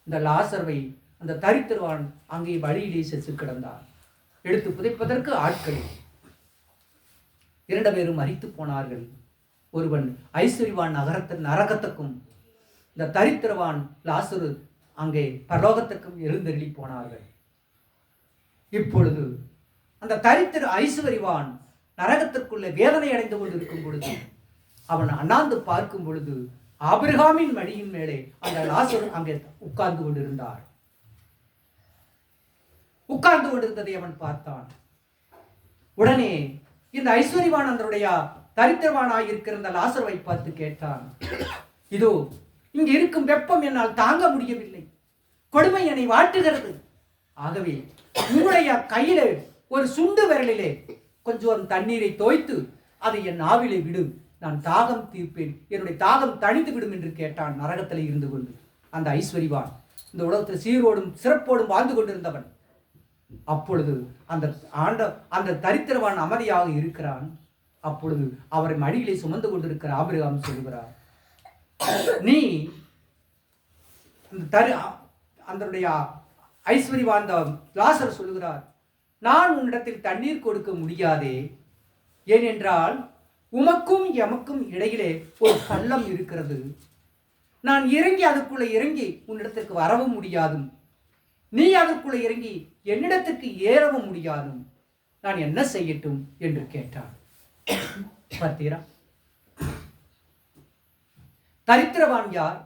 இந்த லாசர்வை அந்த தரித்திரவான் அங்கே வழியிலே செத்து கிடந்தான். எடுத்து புதைப்பதற்கு ஆட்கள் 2 பேரும் மரித்து போனார்கள். ஒருவன் ஐஸ்வரிவான் நரகத்துக்கும் இந்த தரித்திரவான் லாசரு அங்கே பரலோகத்துக்கும் எழுந்தருளி போனார்கள். இப்பொழுது அந்த ஐஸ்வரிவான் நரகத்திற்குள்ளே வேதனை அடைந்து கொண்டிருக்கும் பொழுது அவன் அண்ணாந்து பார்க்கும் பொழுது ஆபிரகாமின் மடியின் மேலே அந்த லாசரு அங்கே உட்கார்ந்து கொண்டிருந்தார். உட்கார்ந்து கொண்டிருந்ததை அவன் பார்த்தான். உடனே இந்த ஐஸ்வரிவான் அதனுடைய தரித்திரவானாய் இருக்கிற இந்த லாசருவை பார்த்து கேட்டான், இதோ இங்கு இருக்கும் வெப்பம் என்னால் தாங்க முடியவில்லை, கொடுமை என்னை வாட்டுகிறது. ஆகவே உங்களுடைய கையிலே ஒரு சுண்டு விரலிலே கொஞ்சம் தண்ணீரை தோய்த்து அதை என் நாவிலே விடு, நான் தாகம் தீர்ப்பேன், என்னுடைய தாகம் தணிந்து விடும் என்று கேட்டான். நரகத்தில் இருந்து கொண்டு அந்த ஐஸ்வரிவான் இந்த உலகத்தில் சீரோடும் சிறப்போடும் வாழ்ந்து கொண்டிருந்தவன். அப்பொழுது அந்த தரித்திரவான் அமைதியாக இருக்கிறான். அப்பொழுது அவரை மடியிலே சுமந்து கொண்டிருக்கிற ஆபிரகாம் சொல்கிறார், நீ அந்த ஐஸ்வரிவான் லாசர் சொல்லுகிறார், நான் உன்னிடத்தில் தண்ணீர் கொடுக்க முடியாதே, ஏனென்றால் உமக்கும் எமக்கும் இடையிலே ஒரு பள்ளம் இருக்கிறது. நான் அதுக்குள்ள இறங்கி உன்னிடத்திற்கு வரவும் முடியாதும், நீ அதற்குள்ள இறங்கி என்னிடத்திற்கு ஏறவும் முடியாதும். நான் என்ன செய்யட்டும் என்று கேட்டான். பார்த்தீரா, தரித்திரவான் யார்,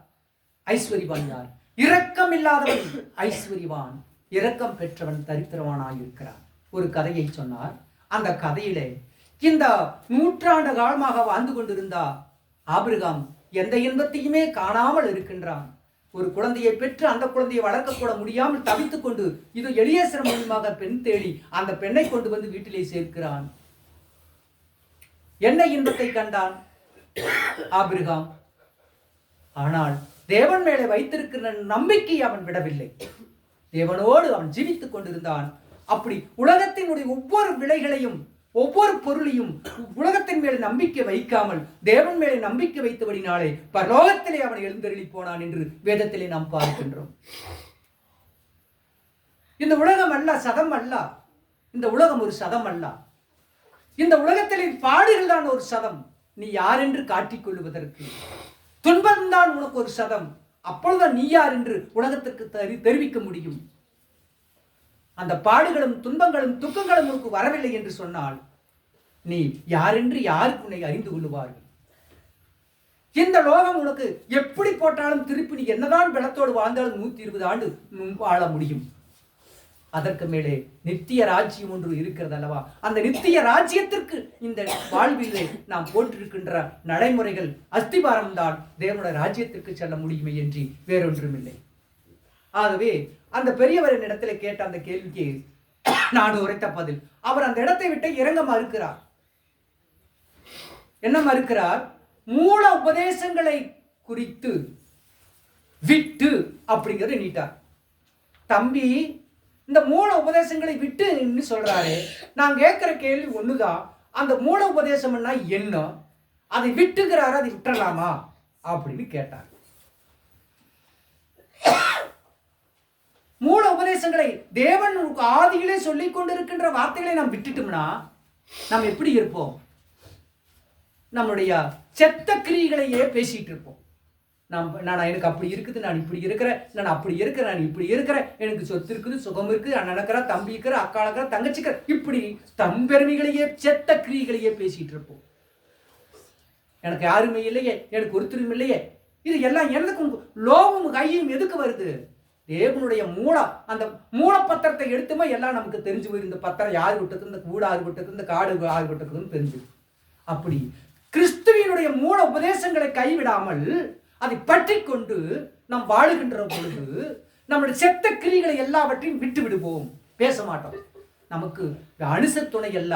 ஐஸ்வரிவான் யார்? இரக்கம் இல்லாதவன் ஐஸ்வரிவான், இரக்கம் பெற்றவன் தரித்திரவானாய் இருக்கிறான். ஒரு கதையை சொன்னார். அந்த கதையிலே இந்த நூற்றாண்டு காலமாக வாழ்ந்து கொண்டிருந்தா ஆபிரகாம் எந்த இன்பத்தையுமே காணாமல் இருக்கின்றான். ஒரு குழந்தையை பெற்று அந்த குழந்தையை வளர்க்கக்கூட முடியாமல் தவித்துக் கொண்டு இது எலியேசர் மூலமாக பெண் தேடி அந்த பெண்ணை கொண்டு வந்து வீட்டிலே சேர்க்கிறான். என்ன இன்பத்தை கண்டான் ஆபிரகாம்? ஆனால் தேவன் மேலே வைத்திருக்கிற நம்பிக்கை அவன் விடவில்லை. தேவனோடு அவன் ஜீவித்துக் கொண்டிருந்தான். அப்படி உலகத்தினுடைய ஒவ்வொரு விலைகளையும் ஒவ்வொரு பொருளையும் உலகத்தின் மேல் நம்பிக்கை வைக்காமல் தேவன் மேலே நம்பிக்கை வைத்தபடினாலே பரலோகத்திலே அவன் எழுந்தருளி போனான் என்று வேதத்திலே நாம் பார்க்கின்றோம். இந்த உலகம் அல்ல சதம் அல்ல. இந்த உலகம் ஒரு சதம் அல்ல. இந்த உலகத்திலே பாடுகள் தான் ஒரு சதம். நீ யார் என்று காட்டிக் கொள்வதற்கு துன்பம்தான் உனக்கு ஒரு சதம். அப்பொழுதுதான் நீ யார் என்று உலகத்துக்கு தெரிவிக்க முடியும். அந்த பாடுகளும் துன்பங்களும் துக்கங்களும் உனக்கு வரவில்லை என்று சொன்னால் நீ யாரென்று யாருக்கு உன்னை அறிந்து கொள்ளுவார்கள்? இந்த லோகம் உனக்கு எப்படி போட்டாலும் திருப்பி நீ என்னதான் பலத்தோடு வாழ்ந்தாலும் 120 ஆண்டு வாழ முடியும். அதற்கு மேலே நித்திய ராஜ்யம் ஒன்று இருக்கிறது அல்லவா? அந்த நித்திய ராஜ்யத்திற்கு இந்த வாழ்விலே நாம் போட்டிருக்கின்ற நடைமுறைகள் அஸ்திபாரம் தான் தேவனுடைய ராஜ்யத்திற்கு செல்ல முடியுமே என்று வேறொன்றுமில்லை. ஆகவே அந்த பெரியவரின் இடத்துல கேட்ட அந்த கேள்விக்கு நான் உரைத்த பதில், அவர் அந்த இடத்தை விட்டு இறங்க மறுக்கிறார். என்ன மறுக்கிறார்? மூல உபதேசங்களை குறித்து விட்டு அப்படிங்கிறது நீட்டார். தம்பி, இந்த மூல உபதேசங்களை விட்டு சொல்றாரு. நான் கேட்கிற கேள்வி ஒண்ணுதான், அந்த மூல உபதேசம்னா என்ன? அதை விட்டுக்கிறாரு, அதை விட்டுறலாமா அப்படின்னு கேட்டார். மூல உபதேசங்களை தேவன் ஆதியிலே சொல்லிக் கொண்டிருக்கின்ற வார்த்தைகளை நாம் விட்டுட்டோம்னா நாம் எப்படி இருப்போம்? நம்முடைய செத்த கிரியைகளையே பேசிட்டு இருப்போம். நான் எனக்கு அப்படி இருக்குது, நான் இப்படி இருக்கிறேன், நான் அப்படி இருக்கிறேன், நான் இப்படி இருக்கிறேன், எனக்கு சொத்து இருக்குது, சுகம் இருக்குது, அண்ணன் இருக்கிற, தம்பி இருக்கிற, அக்கா இருக்கிற, தங்கச்சிக்கிற, இப்படி தம்பெருமைகளையே செத்த கிரியைகளையே பேசிட்டு இருப்போம். எனக்கு யாருமே இல்லையே, எனக்கு ஒருத்தரும் இல்லையே. இது எல்லாம் எனக்கும் லோகம் கையும் எதுக்கு வருது? தேவனுடைய அந்த மூலப்பத்திரத்தை எடுத்துமே எல்லாம் நமக்கு தெரிஞ்சு போயிரு. இந்த பத்திரம் யார் விட்டது, இந்த கூடு யார் விட்டது, இந்த காடு யார் விட்டதுன்னு தெரிஞ்சு. அப்படி கிறிஸ்துவினுடைய மூல உபதேசங்களை கைவிடாமல் அதை பற்றி கொண்டு நாம் வாழுகின்ற பொழுது நம்முடைய செத்த கிரிகளை எல்லாவற்றையும் விட்டு விடுவோம், பேச மாட்டோம். நமக்கு அனுச துணை அல்ல,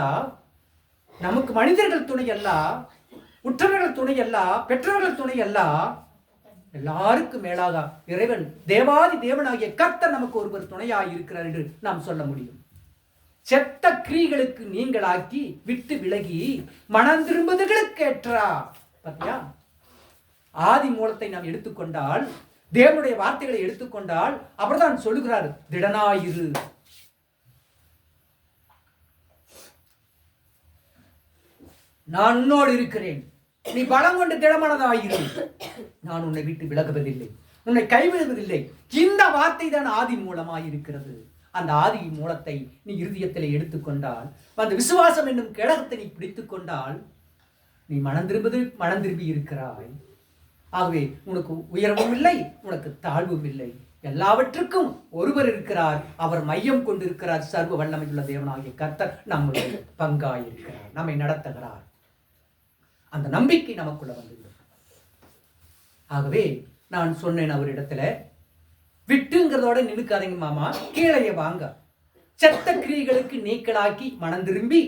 நமக்கு மனிதர்கள் துணை அல்ல, உற்றவர்கள் துணை அல்ல, பெற்றவர்கள் துணை அல்ல, எல்லாருக்கும் மேலாக இறைவன் தேவாதி தேவனாகிய கர்த்தர் நமக்கு ஒருவர் துணையாக இருக்கிறார் என்று நாம் சொல்ல முடியும். செத்த கிரிகளுக்கு நீங்களாக்கி விட்டு விலகி மனம் திரும்புதலுக்கு ஏற்றா. பாத்தியா, ஆதி மூலத்தை நாம் எடுத்துக்கொண்டால், தேவனுடைய வார்த்தைகளை எடுத்துக்கொண்டால் அவர்தான் சொல்லுகிறார், திடனாயிரு. நான் உன்னோடு இருக்கிறேன், நீ பலம் கொண்டு திடமானதாயிரு, நான் உன்னை விட்டு விலகுவதில்லை, உன்னை கைவிடுவதில்லை. இந்த வார்த்தை தான் ஆதி மூலமாய் இருக்கிறது. அந்த ஆதி மூலத்தை நீ இருதயத்தில் எடுத்துக்கொண்டால், அந்த விசுவாசம் என்னும் கிழகத்தை நீ பிடித்துக் கொண்டால், நீ மனம் திரும்பி இருக்கிறாய். ஆகவே உனக்கு உயர்வும் இல்லை, உனக்கு தாழ்வும் இல்லை. எல்லாவற்றுக்கும் ஒருவர் இருக்கிறார், அவர் மையம் கொண்டிருக்கிறார். சர்வ வல்லமையுள்ள தேவனாகிய கர்த்தர் நம்முடைய பங்காயிருக்கிறார், நம்மை நடத்துகிறார். அந்த நம்பிக்கை நமக்குள்ள வந்துவிடும். ஆகவே நான் சொன்னேன் அவரிடத்துல, விட்டுங்கிறதோட நினைக்காதீங்க மாமா, கீழே வாங்க. செத்த கிரியைகளுக்கு நீக்கலாக்கி மனம் திரும்பி,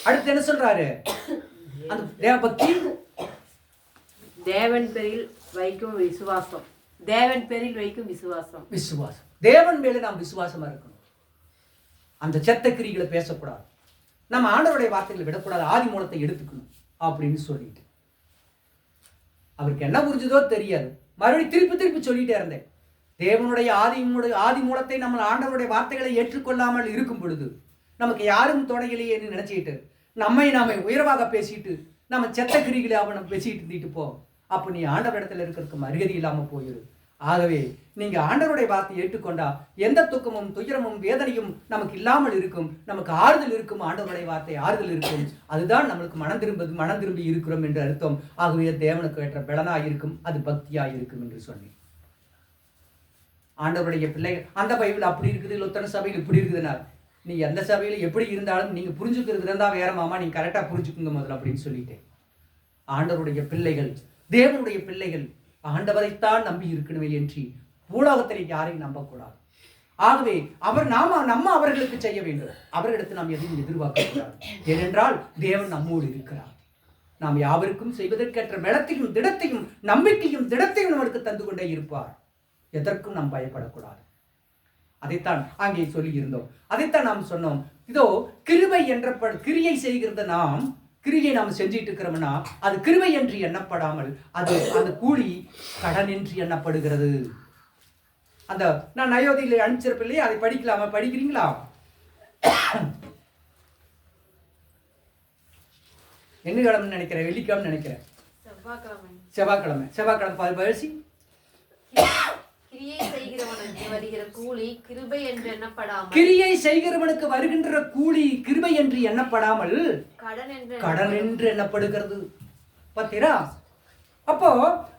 அடுத்து என்ன சொல்றாரு? அந்த தேவபக்தி, தேவன் பேரில் வைக்கும் விசுவாசம். தேவன் பேரில் வைக்கும் விசுவாசம். விசுவாசம், தேவன் மேல நாம் விசுவாசமா இருக்கணும். அந்த செத்த கிரிகளை பேசக்கூடாது, நம்ம ஆண்டவருடைய வார்த்தைகளை விடக்கூடாது, ஆதி மூலத்தை எடுத்துக்கணும் அப்படின்னு சொல்லிட்டு அவருக்கு என்ன புரிஞ்சதோ தெரியாது. மறுபடியும் திருப்பி சொல்லிட்டே இருந்தேன். தேவனுடைய ஆதி மூலத்தை நம்ம ஆண்டவருடைய வார்த்தைகளை ஏற்றுக்கொள்ளாமல் இருக்கும் பொழுது நமக்கு யாரும் துணையிலேயே நினைச்சிட்டு நாம உயர்வாக பேசிட்டு நம்ம செத்த கிரிகளை அவனை பேசிட்டு இருந்துட்டு போ. அப்போ நீ ஆண்டவர் இடத்துல இருக்கிறதுக்கு மரியாதை இல்லாம போயிரு. ஆகவே நீங்க ஆண்டவருடைய வார்த்தையை ஏற்றுக்கொண்டா எந்த துக்கமும் துயரமும் வேதனையும் நமக்கு இல்லாமல் இருக்கும், நமக்கு ஆறுதல் இருக்கும். ஆண்டவருடைய வார்த்தை ஆறுதல் இருக்கும். அதுதான் நம்மளுக்கு மனம் திரும்பி இருக்கிறோம் என்று அர்த்தம். ஆகவே தேவனுக்கு ஏற்ற பலனாய் இருக்கும், அது பக்தியாய் இருக்கும் என்று சொன்னேன். ஆண்டவருடைய பிள்ளைகள் அந்த பைபிள் அப்படி இருக்குது, லொத்தன சபையில் இப்படி இருக்குதுன்னா நீ எந்த சபையில் எப்படி இருந்தாலும் நீங்கள் புரிஞ்சுக்கிறது இருந்தால் வேற மாமா, நீங்கள் கரெக்டாக புரிஞ்சுக்குங்க முதல்ல அப்படின்னு சொல்லிட்டேன். ஆண்டவருடைய பிள்ளைகள், தேவனுடைய பிள்ளைகள் ஆண்டவரைத்தான் நம்பி இருக்கணுமே என்று பூலோகத்தில் யாரையும் நம்பக்கூடாது. ஆகவே நம்ம அவர்களுக்கு செய்ய வேண்டும். அவர்களிடத்தில் நாம் எதையும் எதிர்பார்க்கக்கூடாது. ஏனென்றால் தேவன் நம்மோடு இருக்கிறார். நாம் யாவருக்கும் செய்வதற்கேற்ற பலத்தையும் திடத்தையும் நம்பிக்கையும் திடத்தையும் நம்மளுக்கு தந்து கொண்டே இருப்பார். எதற்கும் நாம் பயப்படக்கூடாது. அதைத்தான் அங்கே சொல்லி இருந்தோம். அதைத்தான் நாம் சொன்னோம். இதோ கிருபை என்ற கிரியை செய்கிறது கிரியை நாம் செஞ்சிட்டு இருக்கிறோம்னா அது கிருபை என்று எண்ணப்படாமல் அந்த கூலி கடன் என்று எண்ணப்படுகிறது. அந்த நான் நயோதியில அனுப்பிச்சிருப்பேன் இல்லையா, அதை படிக்கலாமா? படிக்கிறீங்களா? என்ன கிழமை நினைக்கிறேன்? வெள்ளிக்கிழமை நினைக்கிறேன். செவ்வாய்க்கிழமை பரிசி. கிரியை செய்கிறவனுக்கு வருகிற கூலி கிருபை என்று எண்ணப்படாமல், கிரியை செய்கிறவனுக்கு வருகின்ற கூலி கிருபை என்று எண்ணப்படாமல் கடன் என்று எண்ணப்படுகிறது. பார்த்தீரா? அப்போ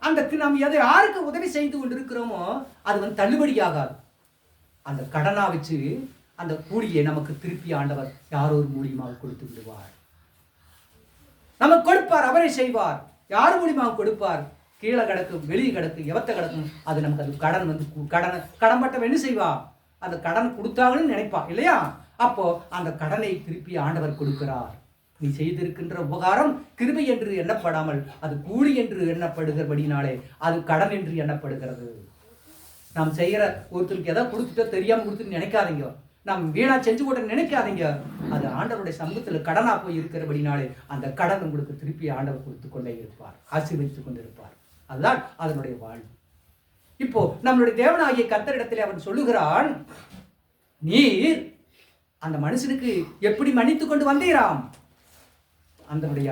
அந்த நாம் எதை யாருக்கு உதவி செய்து கொண்டிருக்கிறோமோ அது தள்ளுபடியாகாது. அந்த கடனா வச்சு அந்த கூலியை நமக்கு திருப்பி ஆண்டவர் யாரோ ஒரு மூலியமாக கொடுத்து விடுவார். நமக்கு கொடுப்பார், அவரை செய்வார். யார் மூலியமாக கொடுப்பார்? கீழே கிடக்கும், வெளியே கிடக்கும், எவத்த கிடக்கும், அது நமக்கு அது கடன் பட்டவன் என்ன செய்வா? அந்த கடன் கொடுத்தாங்கன்னு நினைப்பா இல்லையா? அப்போ அந்த கடனை திருப்பி ஆண்டவர் கொடுக்கிறார். நீ செய்திருக்கின்ற உபகாரம் கிருபை என்று எண்ணப்படாமல் அது கூலி என்று எண்ணப்படுகிறபடினாலே அது கடன் என்று எண்ணப்படுகிறது. நாம் செய்கிற ஒருத்தருக்கு எதாவது கொடுத்துட்டோ தெரியாம கொடுத்துட்டு நினைக்காதீங்க. நாம் வீணா செஞ்சு கூட நினைக்காதீங்க. அது ஆண்டவருடைய சமூகத்தில் கடனா போய் இருக்கிறபடினாலே அந்த கடன் உங்களுக்கு திருப்பி ஆண்டவர் கொடுத்து கொண்டே இருப்பார், ஆசீர்வதித்துக் கொண்டிருப்பார். அதுதான் அதனுடைய வாழ்வு. இப்போ நம்மளுடைய தேவனாகிய கர்த்தரிடத்திலே அவன் சொல்லுகிறான், நீர் அந்த மனுஷனுக்கு எப்படி மன்னித்து கொண்டு வந்தீராம்? அந்தனுடைய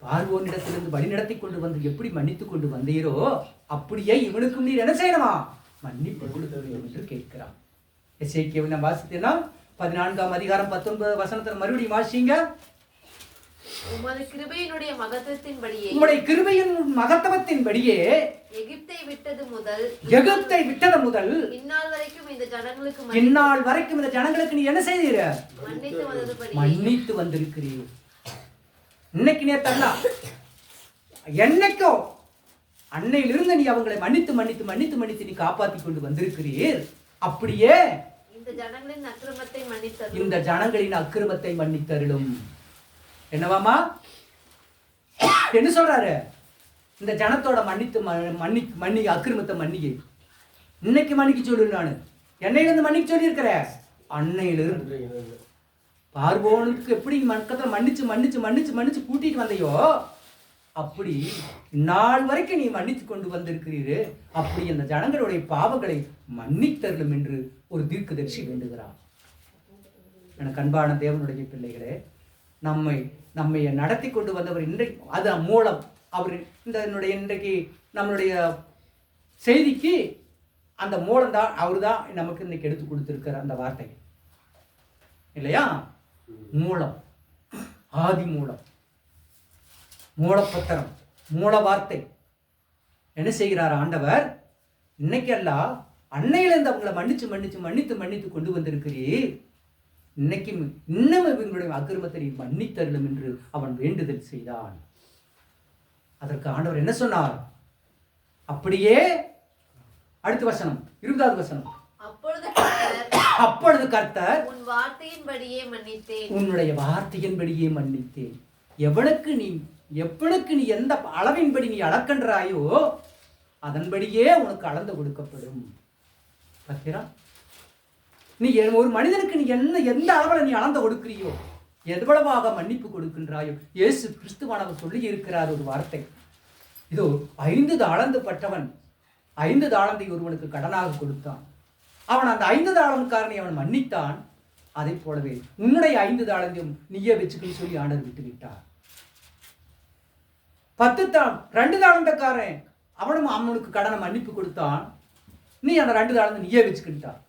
பார்வோனிடத்திலிருந்து வழிநடத்தி கொண்டு வந்து எப்படி மன்னித்து கொண்டு வந்தீரோ அப்படியே இவனுக்கும் நீர் என்ன செய்யணுமா? மன்னிப்பு கொடுக்க வேண்டும் என்று கேட்கிறான். எசேக்கியேல் நான் வாசித்தேன்னா 14ஆம் அதிகாரம் 19 வசனத்துல மறுபடியும் வாசிங்க. உமது கிருபையினுடைய மகத்துவத்தின்படியே, உம்முடைய கிருபையின் மகத்துவத்தின்படியே எகிப்தை விட்டது முதல் இந்நாள் வரைக்கும் இந்த ஜனங்களுக்கு நீ என்ன செய்தீர? மன்னித்து வந்திருக்கிறீர். இன்னைக்கு நேத்தல்ல, என்னைக்கோ அன்னையிலிருந்து நீ அவங்களை மன்னித்து மன்னித்து மன்னித்து மன்னித்து நீ காப்பாற்றி கொண்டு வந்திருக்கிறீர். அப்படியே இந்த ஜனங்களின் அக்கிரமத்தை மன்னித்தருளும். என்னவாமா என்ன சொல்றாரு? இந்த ஜனத்தோட மன்னி அக்கிரமத்தை மன்னிக்க இன்னைக்கு மன்னிக்க சொல்லு. நான் என்னையிலிருந்து மன்னிக்க சொல்லி இருக்கிறேன். அன்னையிலிருந்து பார்வோனுக்கு எப்படி மக்கத்தில் மன்னிச்சு மன்னிச்சு மன்னிச்சு மன்னிச்சு கூட்டிட்டு வந்தையோ அப்படி நாள் வரைக்கும் நீ மன்னித்து கொண்டு வந்திருக்கிறீரு. அப்படி அந்த ஜனங்களுடைய பாவங்களை மன்னித்தருளும் என்று ஒரு தீர்க்கதரிசி வேண்டுகிறார். எனக்கு அன்பான தேவனுடைய பிள்ளைகளே, நம்மை நடத்தி கொண்டு வந்தவர் இன்றைக்கு அது மூலம் அவர் இன்றைக்கு நம்மளுடைய செய்திக்கு அந்த மூலம் தான், அவர் தான் நமக்கு இன்னைக்கு எடுத்து கொடுத்திருக்கிற அந்த வார்த்தை இல்லையா? மூலம், ஆதி மூலம், மூலப்பத்திரம், மூல வார்த்தை. என்ன செய்கிறார் ஆண்டவர்? இன்னைக்கெல்லாம் அன்னையிலிருந்து அவங்களை மன்னிச்சு மன்னிச்சு மன்னித்து மன்னித்து கொண்டு வந்திருக்கிறீர். இன்னைக்கு இன்னும் இவங்களுடைய அக்கிரமத்தை மன்னித்தருளும் என்று அவன் வேண்டுதல் செய்தான். அதற்கு ஆண்டவர் என்ன சொன்னார்? அப்படியே அடுத்த வசனம் 20வது வசனம். அப்பொழுது கர்த்தர் உன்னுடைய வார்த்தையின்படியே மன்னித்தேன். எவனுக்கு நீ எந்த அளவின்படி நீ அளக்கின்றாயோ அதன்படியே உனக்கு அளந்து கொடுக்கப்படும். பார்த்தீரா? நீ ஒரு மனிதனுக்கு நீ எந்த அளவில் நீ அளந்து கொடுக்கிறியோ, எவ்வளவாக மன்னிப்பு கொடுக்கின்றாயோ, இயேசு கிறிஸ்துவானவர் சொல்லி இருக்கிறார் ஒரு வார்த்தை. இதோ 5 தாளந்து பட்டவன் 5 தாளந்தை ஒருவனுக்கு கடனாக கொடுத்தான். அவன் அந்த 5 தாளந்துக்காரனை அவன் மன்னித்தான். அதை போலவே உன்னுடைய 5 தாளந்தையும் நீயே வச்சுக்கன்னு சொல்லி ஆண்டவர் விட்டு விட்டார். 2 தாளந்தக்காரன் அவனுக்கு கடனை மன்னிப்பு கொடுத்தான். நீ அந்த 2 தாளந்து நீயே வச்சுக்கிட்டான்.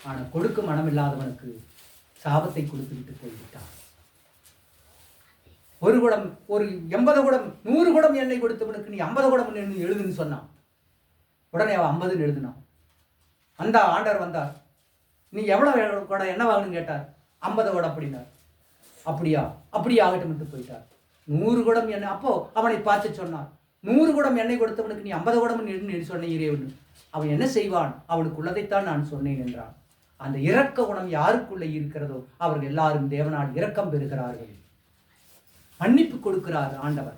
ஆனா கொடுக்க மனம் இல்லாதவனுக்கு சாபத்தை கொடுத்து விட்டு போய்விட்டான். ஒரு குடம், ஒரு 80 குடம், 100 குடம் எண்ணெய் கொடுத்தவனுக்கு நீ 50 குடம் எழுதுன்னு சொன்னான். உடனே அவன் 50 எழுதினான். அந்த ஆண்டவர் வந்தார். நீ எவ்வளோ குடம் என்ன வாங்கணும்னு கேட்டார். 50 குடம் அப்படின்னார். அப்படியா, அப்படி ஆகட்டும் என்று போயிட்டார். 100 குடம் எண்ணெய். அப்போ அவனை பார்த்து சொன்னார், 100 குடம் எண்ணெய் கொடுத்தவனுக்கு நீ 50 குடம் சொன்ன இறைவன் அவன் என்ன செய்வான்? அவனுக்கு உள்ளதைத்தான் நான் சொன்னேன் என்றான். அந்த இரக்க குணம் யாருக்குள்ளே இருக்கிறதோ அவர்கள் எல்லாரும் தேவனால் இரக்கம் பெறுகிறார்கள். மன்னிப்பு கொடுக்கிறார் ஆண்டவர்.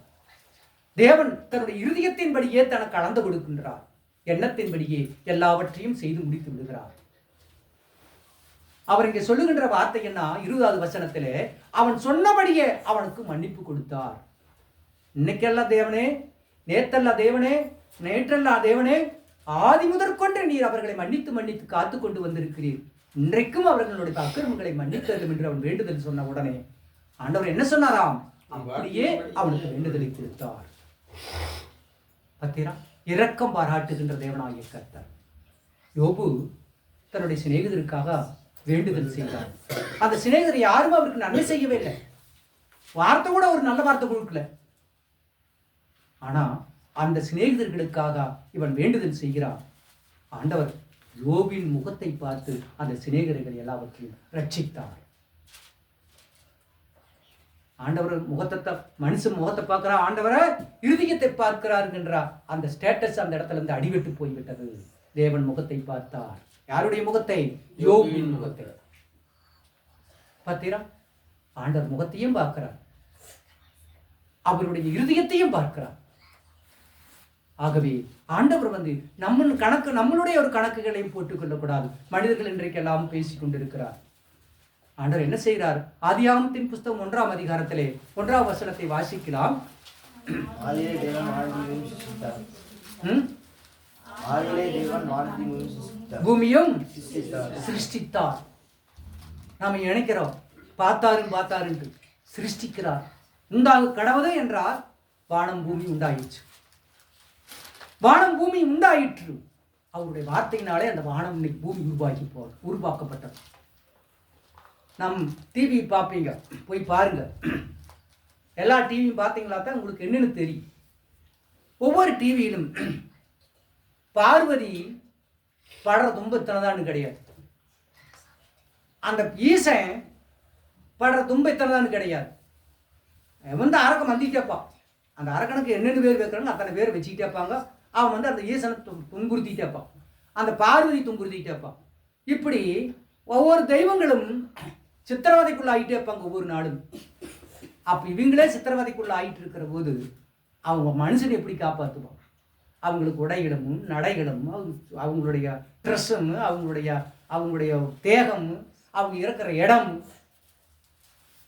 தேவன் தன்னுடைய இருதயத்தின்படியே தனக்கு அளந்து கொடுக்கின்றார். எண்ணத்தின்படியே எல்லாவற்றையும் செய்து முடித்து விடுகிறார். அவர் இங்கே சொல்லுகின்ற வார்த்தை என்ன? 20வது வசனத்திலே அவன் சொன்னபடியே அவனுக்கு மன்னிப்பு கொடுத்தார். இன்னைக்கெல்லாம் தேவனே, நேத்தல்ல தேவனே, நேற்றல்ல தேவனே, ஆதி முதற்கொண்டு நீர் அவர்களை மன்னித்து மன்னித்து காத்து கொண்டு வந்திருக்கிறீர். இன்றைக்கும் அவர்களுடைய அக்கிரமங்களை மன்னித்தரும் என்று அவன் வேண்டுதல் சொன்ன உடனே ஆண்டவர் என்ன சொன்னாராம்? அப்படியே அவனுக்கு வேண்டுதலை கொடுத்தார். பத்திரா, இரக்கம் பாராட்டுகின்ற தேவனாகிய கர்த்தர். யோபு தன்னுடைய சிநேகிதருக்காக வேண்டுதல் செய்தார். அந்த சிநேகிதர் யாரும் அவருக்கு நன்மை செய்யவே இல்லை. வார்த்தை கூட ஒரு நல்ல வார்த்தை கொடுக்கல. ஆனா அந்த சிநேகிதர்களுக்காக இவன் வேண்டுதல் செய்கிறான். ஆண்டவர் யோபின் முகத்தை பார்த்து அந்த சிநேகிதர்கள் எல்லாவற்றையும் ரட்சித்தார். ஆண்டவர் முகத்தை, மனுஷன் முகத்தை பார்க்கிறா, ஆண்டவரை இருதயத்தை பார்க்கிறாருங்கன்றா. அந்த ஸ்டேட்டஸ் அந்த இடத்துல இருந்து அடிவிட்டு போய்விட்டது. தேவன் முகத்தை பார்த்தார். யாருடைய முகத்தை? யோபின் முகத்தை. பார்த்தீரா, ஆண்டவர் முகத்தையும் பார்க்கிறார், அவருடைய இருதயத்தையும் பார்க்கிறார். ஆகவே ஆண்டவர் நம்மளுடைய ஒரு கணக்குகளையும் போட்டுக் கொள்ளக்கூடாது. மனிதர்கள் இன்றைக்கெல்லாம் பேசிக் கொண்டிருக்கிறார். ஆண்டவர் என்ன செய்கிறார்? ஆதியாகமத்தின் புஸ்தகம் 1ஆம் அதிகாரத்திலே 1ஆம் வசனத்தை வாசிக்கலாம். பூமியும் சிருஷ்டித்தார். நாம நினைக்கிறோம் பார்த்தாரு சிருஷ்டிக்கிறார். உண்டாக கடவுது என்றார். வானம் பூமி உண்டாயிற்று. வானம் பூமி உண்டாயிற்று. அவருடைய வார்த்தையினாலே அந்த வானம் இன்னைக்கு பூமி உருவாக்கப்பட்டது. நம் டிவி பார்ப்பீங்க, போய் பாருங்க. எல்லா டிவியும் பார்த்தீங்களா தான் உங்களுக்கு என்னன்னு தெரியும். ஒவ்வொரு டிவியிலும் பார்வதி படுற துன்பத்தினதான்னு கிடையாது, அந்த ஈசன் படுற துன்பத்தினதான்னு கிடையாது. அரக்கம் வந்துட்டேப்பான். அந்த அரக்கனுக்கு என்னென்ன பேர் வைக்கிறாங்க அத்தனை பேர் வச்சுக்கிட்டே இருப்பாங்க. அவன் அந்த ஈசனை துன்புறுத்திட்டே இருப்பான். அந்த பார்வதி துன்புறுத்திட்டே இருப்பான். இப்படி ஒவ்வொரு தெய்வங்களும் சித்திரவதைக்குள்ள ஆகிட்டே இருப்பாங்க ஒவ்வொரு நாடும். அப்போ இவங்களே சித்திரவதைக்குள்ள ஆகிட்டு இருக்கிற போது அவங்க மனுஷனை எப்படி காப்பாற்றுவாங்க? அவங்களுக்கு உடைகளும் நடைகளும் அவங்களுடைய ட்ரெஸ்ஸும் அவங்களுடைய தேகமும் அவங்க இருக்கிற இடமும்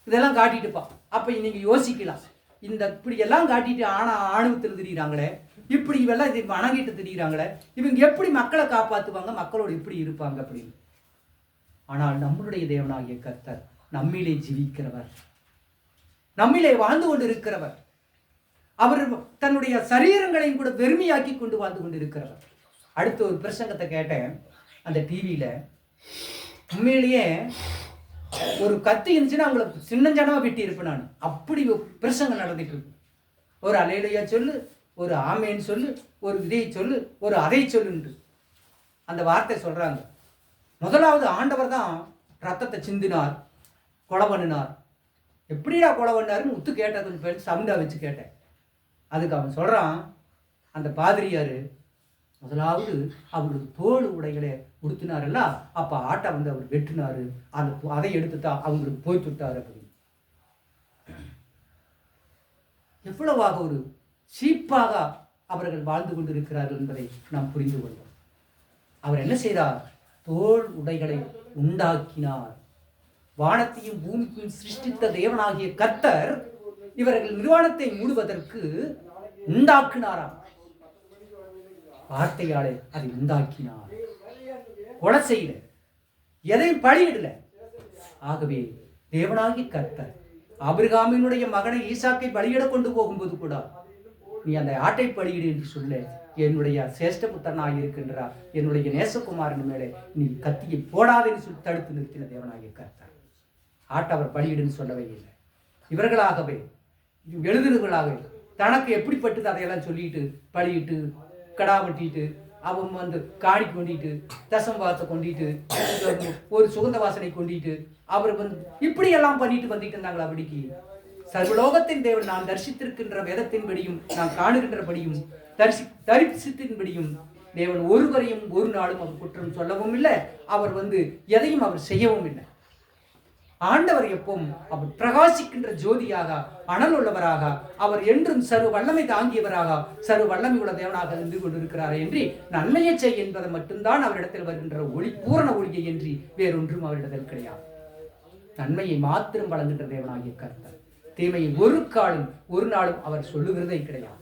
இதெல்லாம் காட்டிட்டுப்பா. அப்போ நீங்கள் யோசிக்கலாம், இந்த இப்படி எல்லாம் காட்டிட்டு ஆணவத்தில் திரிகிறாங்களே, இப்படி இவெல்லாம் இது வணங்கிட்டு திரிகிறாங்களே, இவங்க எப்படி மக்களை காப்பாற்றுவாங்க, மக்களோடு எப்படி இருப்பாங்க அப்படின்னு. ஆனால் நம்மளுடைய தேவனாகிய கர்த்தர் நம்மிலே ஜீவிக்கிறவர், நம்மிலே வாழ்ந்து கொண்டு இருக்கிறவர். அவர் தன்னுடைய சரீரங்களையும் கூட வெறுமையாக்கி கொண்டு வாழ்ந்து கொண்டு இருக்கிறவர். அடுத்த ஒரு பிரசங்கத்தை கேட்டேன் அந்த டிவியில. உண்மையிலேயே ஒரு கத்தி இருந்துச்சுன்னா அவங்கள சின்னஞ்சனமா வெட்டி இருப்பேன் நான். அப்படி பிரசங்கம் நடந்துட்டு இருக்கு. ஒரு அலையிலையா சொல்லு, ஒரு ஆமேன்னு சொல்லு, ஒரு இதை சொல்லு, ஒரு அதை சொல்லுன்று அந்த வார்த்தை சொல்றாங்க. முதலாவது ஆண்டவர் தான் ரத்தத்தை சிந்தினார், கொலை பண்ணினார். எப்படிடா கொலை பண்ணாருன்னு உத்து கேட்டேன், கொஞ்சம் பேர் சவுண்டா வச்சு கேட்டேன். அதுக்கு அவன் சொல்றான், அந்த பாதிரியாரு முதலாவது அவங்களுக்கு தோல் உடைகளை உடுத்தினாருல்ல, அப்ப ஆட்டை அவர் வெட்டினாரு, அதை எடுத்துதான் அவங்களுக்கு போய் விட்டாரு அப்படின்னு. எவ்வளவாக ஒரு சீப்பாக அவர்கள் வாழ்ந்து கொண்டிருக்கிறார்கள் என்பதை நாம் புரிந்து கொள்வோம். அவர் என்ன செய்தார்? தோல் உடைகளை உண்டாக்கினார். வானத்தையும் பூமிக்கும் சிருஷ்டித்த தேவனாகிய கர்த்தர் இவர்கள் நிர்வாணத்தை மூடுவதற்கு உண்டாக்கினாராம். வார்த்தையாலே அதை உண்டாக்கினார். கொலை செய்யல, எதையும் பழியிடல. ஆகவே தேவனாகிய கர்த்தர் ஆபிரகாமினுடைய மகனை ஈசாக்கை பலியிட கொண்டு போகும்போது கூட நீ அந்த ஆட்டை பலியிடு என்று சொல்ல, என்னுடைய சேஷ்ட புத்திரனாக இருக்கின்றார், என்னுடைய நேசகுமாரன் மேலே நீ கத்தியை போடாதேன்னு சொல்லி தடுத்து நிறுத்தின தேவனாகிய கர்த்தர். ஆட்டை அவர் பலியிடுன்னு சொல்லவே இல்லை. இவர்களாகவே எழுதுறவர்களாகவே தனக்கு எப்படிப்பட்டது அதையெல்லாம் சொல்லிட்டு பலியிட்டு கடா வெட்டிட்டு அவன் வந்து காணி கொண்டிட்டு தசம்பாத்தை கொண்டிட்டு ஒரு சுகந்த வாசனை கொண்டிட்டு அவர் வந்து இப்படி எல்லாம் பண்ணிட்டு வந்துட்டு இருந்தாங்களா? அப்படிக்கு சர்வலோகத்தின் தேவன் நான் தரிசித்திருக்கின்ற வேதத்தின்படியும் நான் காணுகின்றபடியும் தரிசித்தின்படியும் தேவன் ஒருவரையும் ஒரு நாளும் அவர் குற்றம் சொல்லவும் இல்லை. அவர் வந்து எதையும் அவர் செய்யவும் இல்லை. ஆண்டவர் எப்பவும் அவர் பிரகாசிக்கின்ற ஜோதியாக, அனல் உள்ளவராக, அவர் என்றும் சர்வ வல்லமை தாங்கியவராக, சர்வ வல்லமை உள்ள தேவனாக இருந்து கொண்டிருக்கிறார் என்று நன்மையை செய் என்பதை மட்டும்தான் அவரிடத்தில் வருகின்ற ஒளி, பூரண ஒளியை என்று வேறொன்றும் அவரிடத்தில் கிடையாது. நன்மையை மாத்திரம் வழங்குகின்ற தேவனாகிய கர்த்தர். தீமையை ஒரு நாளும் அவர் சொல்லுகிறதே கிடையாது.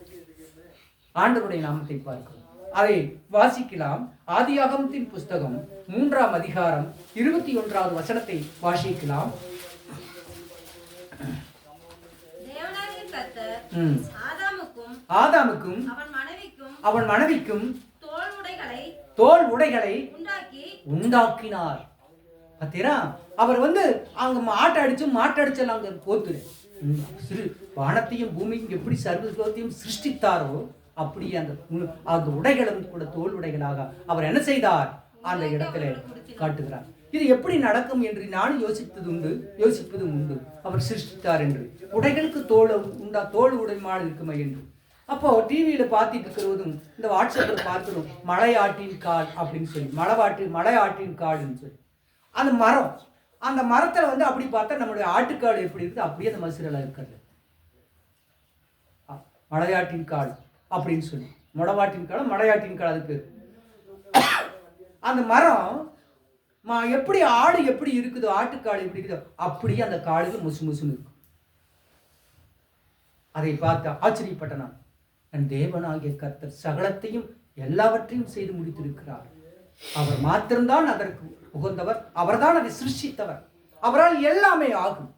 ஆண்டவருடைய நாமத்தை பார்க்கிறோம். அதை வாசிக்கலாம். ஆதியாகமத்தின் புஸ்தகம் 3ஆம் அதிகாரம் 21வது வசனத்தை வாசிக்கலாம். தேவனாகிய கர்த்தர் ஆதாமுக்கும் அவன் மனைவிக்கும் தோல் உடைகளை உண்டாக்கினார். பார்த்தீரா? அவர் வந்து அங்க மாட்டடிச்செல்லாம் அங்க போத்துரு சிறு வானத்தையும் பூமியும் எப்படி சர்வத்தையும் சிருஷ்டித்தாரோ அப்படி அந்த உடைகளும் கூட தோல் உடைகளாக அவர் என்ன செய்தார்? அந்த இடத்துல காட்டுகிறார். இது எப்படி நடக்கும் என்று நானும் யோசிப்பதும் உண்டு. அவர் சிருஷ்டித்தார் என்று. உடைகளுக்கு தோல் உடைமாடு இருக்குமா என்று. அப்போ டிவியில பார்த்துட்டு இருக்கிறதும் இந்த வாட்ஸ்அப்பில் பார்க்கணும் மலையாட்டின் கால் அப்படின்னு சொல்லி மலையாட்டின் காடுன்னு சொல்லி அந்த மரத்துல வந்து அப்படி பார்த்தா நம்மளுடைய ஆட்டுக்காடு எப்படி இருக்குது அப்படியே அந்த மசுரலா இருக்கிறது. மலையாட்டின் காடு அப்படின்னு சொல்லி மலையாட்டின் காடு அதுக்கு அந்த மரம் எப்படி ஆடு எப்படி இருக்குதோ, ஆட்டுக்காடு எப்படி இருக்குதோ அப்படியே அந்த காடுகள் முசுமுசுன்னு இருக்கும். அதை பார்த்து ஆச்சரியப்பட்ட நான் தேவனாகிய கர்த்தர் சகலத்தையும் எல்லாவற்றையும் செய்து முடித்திருக்கிறார். அவர் மாத்திரம்தான் அதற்கு உகந்தவர். அவர்தான் அதை சிருஷ்டித்தவர். அவரால் எல்லாமே ஆகும்.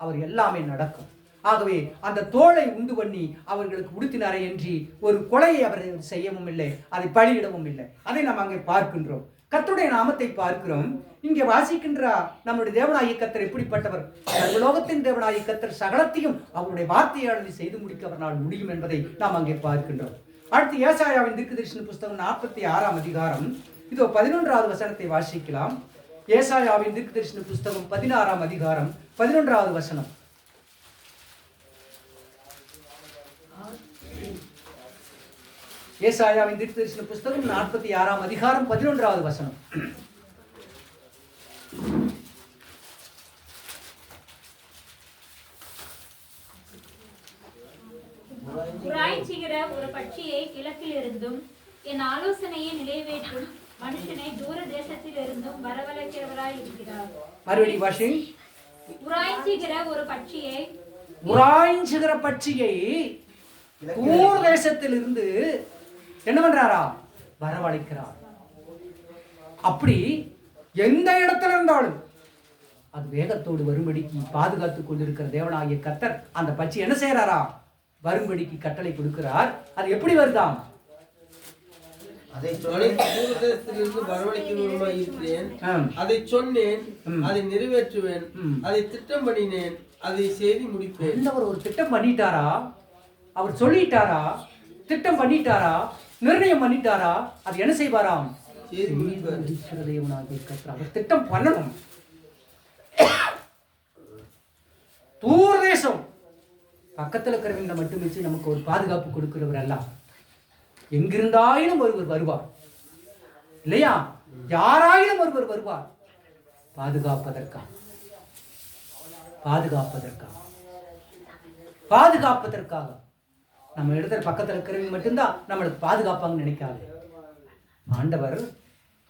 அவர் எல்லாமே நடக்கும். ஆகவே அந்த தோளை உண்டு பண்ணி அவர்களுக்கு உடுத்தினாரே என்று ஒரு கொலையை அவர் செய்யவும் இல்லை, அதை பலியிடவும் இல்லை. அதை நாம் அங்கே பார்க்கின்றோம். கர்த்தருடைய நாமத்தை பார்க்கிறோம். இங்கே வாசிக்கின்ற நம்முடைய தேவனாகிய கர்த்தர் எப்படிப்பட்டவர்? சர்வலோகத்தின் தேவனாகிய கர்த்தர் சகலத்தையும் அவருடைய வார்த்தையாளரை செய்து முடிக்க அவரால் முடியும் என்பதை நாம் அங்கே பார்க்கின்றோம். அடுத்து ஏசாயாவின் தீர்க்கதரிசன புஸ்தகம் 46ஆம் அதிகாரம் 11வது வசனத்தை வாசிக்கலாம். ஏசாயாவின் தீர்க்கதரிசன புஸ்தகம் 16ஆம் அதிகாரம் 11வது வசனம். ஏசாயாவின் தீர்க்கதரிசன புஸ்தகம் 46ஆம் அதிகாரம் 11வது வசனம். உராய்ச்சிகிற ஒரு பட்சியை கிழக்கில் இருந்தும் என் ஆலோசனையை நிறைவேற்றும் மனுஷனை தூர தேசத்தில் இருந்தும் வரவழைக்கிறவராய் இருக்கிறார். மறுபடி வாசி. உராய்ச்சிகிற பட்சியை தூர தேசத்தில் இருந்து என்ன பண்றாரா? வரவழைக்கிறார். அப்படி எந்த இடத்துல இருந்தாலும் அது வேகத்தோடு வரும்படிக்கு பாதுகாத்துக் கொண்டிருக்கிற தேவனாகிய கர்த்தர் அந்த பட்சி என்ன செய்யறாரா? வரும்படிக்கு கட்டளை கொடுக்கிறார். அது எப்படி வருதாம்? அதை சொன்னேன், அதை நிறைவேற்றுவேன், அதை திட்டம் பண்ணினேன், அதை செய்து முடிப்பேன். ஒரு திட்டம் பண்ணிட்டாரா? அவர் சொல்லிட்டாரா? திட்டம் பண்ணிட்டாரா? நிர்ணயம் பண்ணிட்டாரா? அது என்ன செய்வாராம்? அவர் திட்டம் பண்ணணும். தூரதேசம் பக்கத்துல இருக்கிறவங்க மட்டும் வச்சு நமக்கு ஒரு பாதுகாப்பு கொடுக்கிறவர் அல்ல. எங்கிருந்தாயிலும் ஒருவர் வருவார் இல்லையா? யாராயிலும் ஒருவர் வருவார். பாதுகாப்பதற்காக நம்ம இடத்துல பக்கத்துல இருக்கிறவங்க மட்டும்தான் நம்மளுக்கு பாதுகாப்பாங்கன்னு நினைக்காது. ஆண்டவர்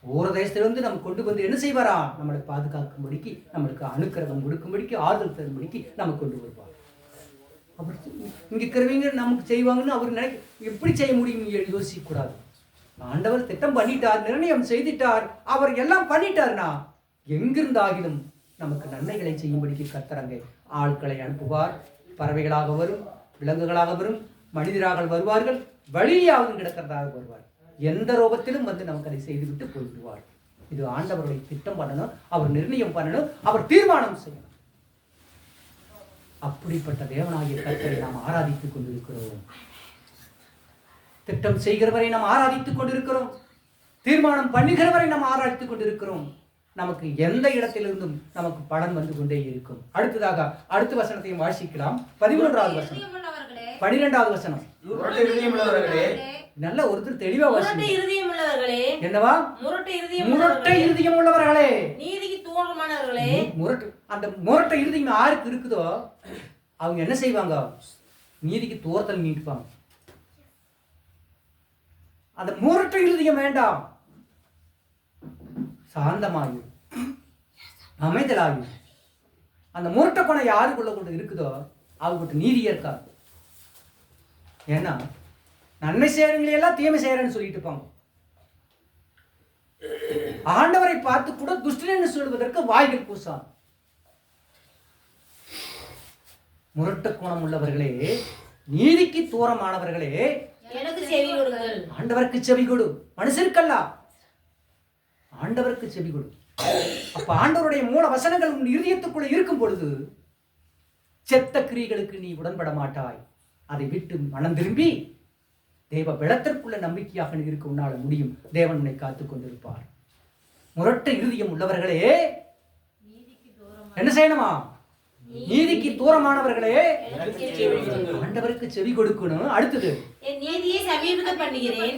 ஒரு தேசத்திலிருந்து நம்ம கொண்டு வந்து என்ன செய்வாரா? நம்மளை பாதுகாக்கும்படிக்கு, நம்மளுக்கு அனுக்கிரகம் கொடுக்கும்படிக்கு, ஆறுதல் தரும்படிக்கு நம்ம கொண்டு வருவார். அவர் இங்க இருக்கிறவங்க நமக்கு செய்வாங்கன்னு அவர் எப்படி செய்ய முடியும் யோசிக்க கூடாது. ஆண்டவர் திட்டம் பண்ணிட்டார், நிர்ணயம் செய்துட்டார், அவர் எல்லாம் பண்ணிட்டார்னா எங்கிருந்தாகிலும் நமக்கு நன்மைகளை செய்யும்படிக்கு கர்த்தர் அங்கே ஆட்களை அனுப்புவார். பறவைகளாக வரும், விலங்குகளாக வரும், மனிதராக வருவார்கள், வழியாவது கிடக்கிறதாக வருவார். எந்த ரோகத்திலும் வந்து நமக்கு அதை செய்துவிட்டு போய்விடுவார். இது ஆண்டவருடைய திட்டம் பண்ணணும், அவர் நிர்ணயம் பண்ணணும், அவர் தீர்மானம் செய்யணும். அப்படிப்பட்ட தேவனாகிய கர்த்தரை நாம் ஆராதித்துக் கொண்டிருக்கிறோம். திட்டம் செய்கிறவரை நாம் ஆராதித்துக் கொண்டிருக்கிறோம். தீர்மானம் பண்ணுகிறவரை நாம் ஆராய்த்து கொண்டிருக்கிறோம். நமக்கு எந்த இடத்திலிருந்தும் நமக்கு பலன் வந்து கொண்டே இருக்கும். அடுத்ததாக அடுத்த வசனத்தையும் வாசிக்கலாம். 11வது வசனம், உள்ளவர்களே 12வது வசனம். முரட்டு இருதயம் உள்ளவர்களே, நல்ல ஒருத்தர் தெளிவா முரட்டு வாசிங்க. இருதயம் உள்ளவர்களே, என்னவா? முரட்டு இருதயம் முரட்டை உள்ளவர்களே, இருதயம் உள்ளவர்களே. நீதிக்கு தூரமானவர்களே. முரட்டு, அந்த முரட்டை இருதயம் யாருக்கு இருக்குதோ அவங்க என்ன செய்வாங்க? நீதிக்கு தூரத்தில் நீட்டுப்பாங்க. அந்த முரட்டை இருதயம் வேண்டாம். சாந்தமாயு, அமைதலாயு. அந்த முரட்டை பணம் யாருக்குள்ள கொண்டு இருக்குதோ அவங்ககிட்ட நீதியே இருக்காது. ஏன்னா நன்மை செய்யறவங்களே எல்லாம் தீமை செய்யறேன்னு சொல்லிட்டு இருப்பாங்க. ஆண்டவரை பார்த்து கூட துஷ்டன் சொல்வதற்கு வாய்கள் பூசா. முரட்டு கோணம் உள்ளவர்களே, நீதிக்கு தூரமானவர்களே, எனக்கு செவி கொடுங்கள். ஆண்டவருக்கு செவி கொடு. மனுஷருக்கல்ல, ஆண்டவருக்கு செவி கொடு. அப்ப ஆண்டவருடைய மூல வசனங்கள் உன் இருதயத்துக்குள்ள இருக்கும் பொழுது செத்த கிரியைகளுக்கு நீ உடன்பட மாட்டாய். அதை விட்டு மனம் திரும்பி தேவ பலத்திற்குள்ள நம்பிக்கையாக நீ இருக்க உன்னால முடியும். தேவன் உன்னை காத்துக் கொண்டிருப்பார். முரட்டு இருதயம் உள்ளவர்களே என்ன செய்யணுமா? நீதிக்கு தூரமானவர்களே ஆண்டவருக்கு செவி கொடுக்கணும். அடுத்தது, என் நீதியை சமீபிக்க பண்ணுகிறேன்.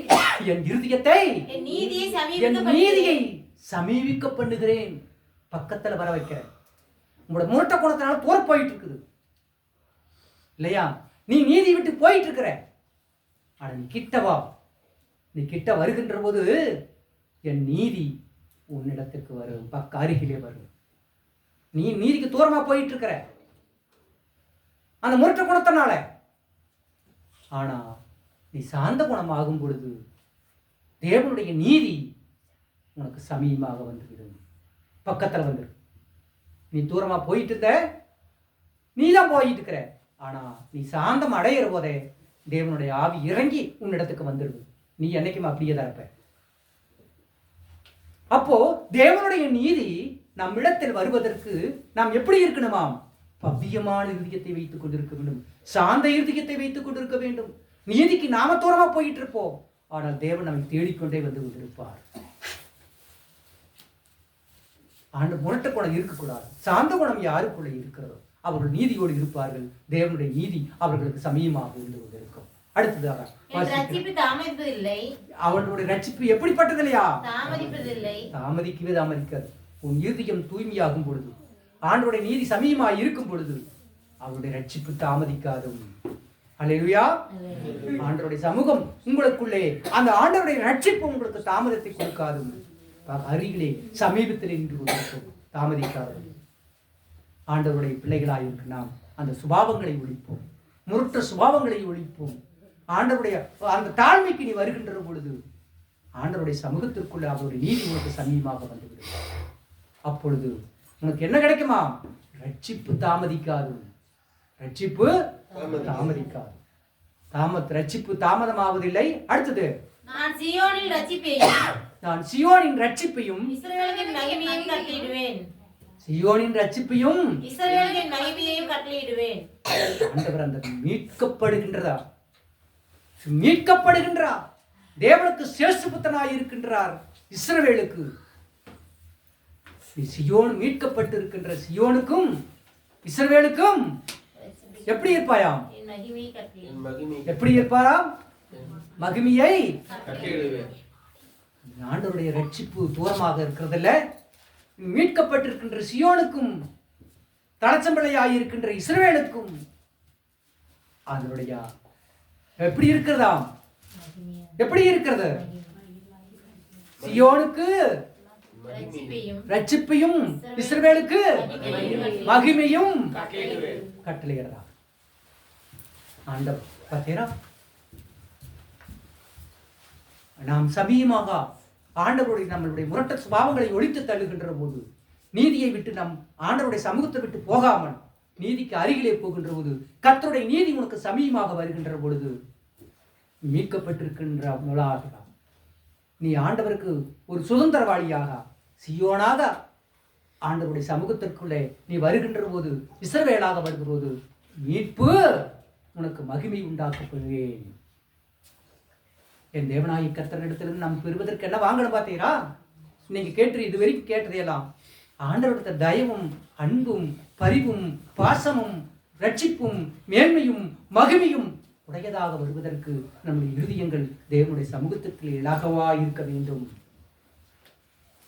என் இருதயத்தை, என் நீதியை என் சமீபிக்க நீதியை சமீபிக்க பண்ணுகிறேன். பக்கத்துல வர வைக்கிறேன். உங்களோட முரட்ட குணத்தினால தூர போயிட்டு இருக்குது இல்லையா? நீ நீதி விட்டு போயிட்டு இருக்கிற. ஆனா நீ கிட்ட வா. நீ கிட்ட வருகின்ற போது என் நீதி உன்னிடத்திற்கு வரும், பக்க அருகிலே வரும். நீ நீதிக்கு தூரமா போயிட்டு இருக்கிற அந்த முரட்ட குணத்தினால. ஆனா நீ சாந்த குணம் ஆகும் பொழுது தேவனுடைய நீதி உனக்கு சமீபமாக வந்துவிடும், பக்கத்துல வந்துடும். நீ தூரமா போயிட்டு இருந்த, நீ தான் போயிட்டு இருக்கிற. ஆனா நீ சாந்தம் அடையிற போதே தேவனுடைய ஆவி இறங்கி உன்னிடத்துக்கு வந்துடுது. நீ என்னைக்கும் அப்படியே தான் இருப்ப. அப்போ தேவனுடைய நீதி நம்மிடத்தில் வருவதற்கு நாம் எப்படி இருக்கணுமாம்? பவ்யமான இருதயத்தை வைத்துக் கொண்டிருக்க வேண்டும், சாந்த இருதயத்தை வைத்துக் கொண்டிருக்க வேண்டும். நீதிக்கு நாம தூரமா போயிட்டு இருப்போம், ஆனால் தேவன் நம்மை தேடிக்கொண்டே வந்து கொண்டிருப்பார். ஆண்டு முரட்ட குணம் இருக்கக்கூடாது. சாந்த குணம் யாருக்குள்ள இருக்கிறதோ அவர்கள் நீதியோடு இருப்பார்கள். தேவனுடைய நீதி அவர்களுக்கு சமீபமாக இருந்து கொண்டிருக்கும். அடுத்ததாக தாமதிப்பதில்லை. அவனுடைய ரட்சிப்பு எப்படிப்பட்டது இல்லையா? தாமதிப்பதில்லை. தாமதிக்கவே தாமதிக்காது. உன் இருதயம் தூய்மையாகும் பொழுது, ஆண்டவருடைய நீதி சமீபமாக இருக்கும் பொழுது அவருடைய ரட்சிப்பு தாமதிக்காதும். அல்லேலூயா. ஆண்டவருடைய சமூகம் உங்களுக்குள்ளே, அந்த ஆண்டவருடைய ரட்சிப்பு உங்களுக்கு தாமதத்தை கொடுக்காதும். அருகிலே சமீபத்தில் நின்று கொண்டிருக்கும், தாமதிக்காது. ஆண்டவருடைய பிள்ளைகளாக இருக்கு நாம் அந்த சுபாவங்களை ஒழிப்போம், முரட்ட சுபாவங்களை ஒழிப்போம். ஆண்டவருடைய அந்த தாழ்மைக்கு நீ வருகின்ற பொழுது ஆண்டவருடைய சமூகத்திற்குள்ள அவருடைய நீதி உனக்கு சமீபமாக வந்துவிடும். அப்பொழுது உனக்கு என்ன கிடைக்குமா? ரட்சிப்பு தாமதிக்காது. ரட்சிப்பு தாமதிக்காது. ரட்சிப்பு தாமதமாவதில்லை. அடுத்தது, நான் சீயோனின் ரட்சிப்பையும், நான் சீயோனின் ரட்சிப்பையும் இஸ்ரவேலின் மகிமையையும் கட்டளையிடுவேன். சீயோனின் ரட்சிப்பையும் இஸ்ரவேலின் மகிமையையும் கட்டளையிடுவேன். ஆண்டவர் அந்த மீட்கப்படுகின்றதா, மீட்கப்படுகின்றார். தேவனுக்கு சேஷபுத்தனாய் இருக்கின்றார். இஸ்ரவேலுக்கு சியோன் மீட்கப்பட்டு இருக்கின்ற சியோனுக்கும் இஸ்ரவேலுக்கும் எப்படி இருப்பாயாம்? எப்படி இருப்பாராம்? மகிமையை ஆண்டவருடைய ரட்சிப்பு தூரமாக இருக்கிறதில்ல. மீட்கப்பட்டிருக்கின்ற சியோனுக்கும் தலச்சம்பிள்ளையாய் இருக்கின்ற இஸ்ரவேலுக்கும் அதனுடைய எப்படி இருக்கிறதாம்? எப்படி இருக்கிறது? சியோனுக்கு ரட்சிப்பையும் இஸ்ரவேலுக்கு மகிமையும் கட்டளையிடுறா ஆண்டவர். பார்த்தீரா, நாம் சமீபமாக ஆண்டவருடைய நம்மளுடைய முரட்ட சுபாவங்களை ஒழித்து தள்ளுகின்ற போது, நீதியை விட்டு நம் ஆண்டவருடைய சமூகத்தை விட்டு போகாமல் நீதிக்கு அருகிலே போகின்ற போது, கர்த்தருடைய நீதி உனக்கு சமீபமாக வருகின்ற பொழுது மீட்கப்பட்டிருக்கின்ற நீ ஆண்டவருக்கு ஒரு சுதந்திரவாளியாக, சியோனாக ஆண்டவருடைய சமூகத்திற்குள்ளே நீ வருகின்ற போது, இஸ்ரவேலாக வருகிற போது மீட்பு உனக்கு மகிமை உண்டாக்கப்படுவேன். என் தேவனாய் கர்த்தரிடத்திலிருந்து நாம் பெறுவதற்கு என்ன வாங்கணும் பார்த்தீங்களா? நீங்க கேட்டு இது வரைக்கும் கேட்டதையெல்லாம் ஆண்டவருடைய தயவும் அன்பும் பரிவும் பாசமும் ரட்சிப்பும் மேன்மையும் மகிமையும் உடையதாக வருவதற்கு நம்முடைய இருதயங்கள் தேவனுடைய சமூகத்திற்கு இலகவாய் இருக்க வேண்டும்,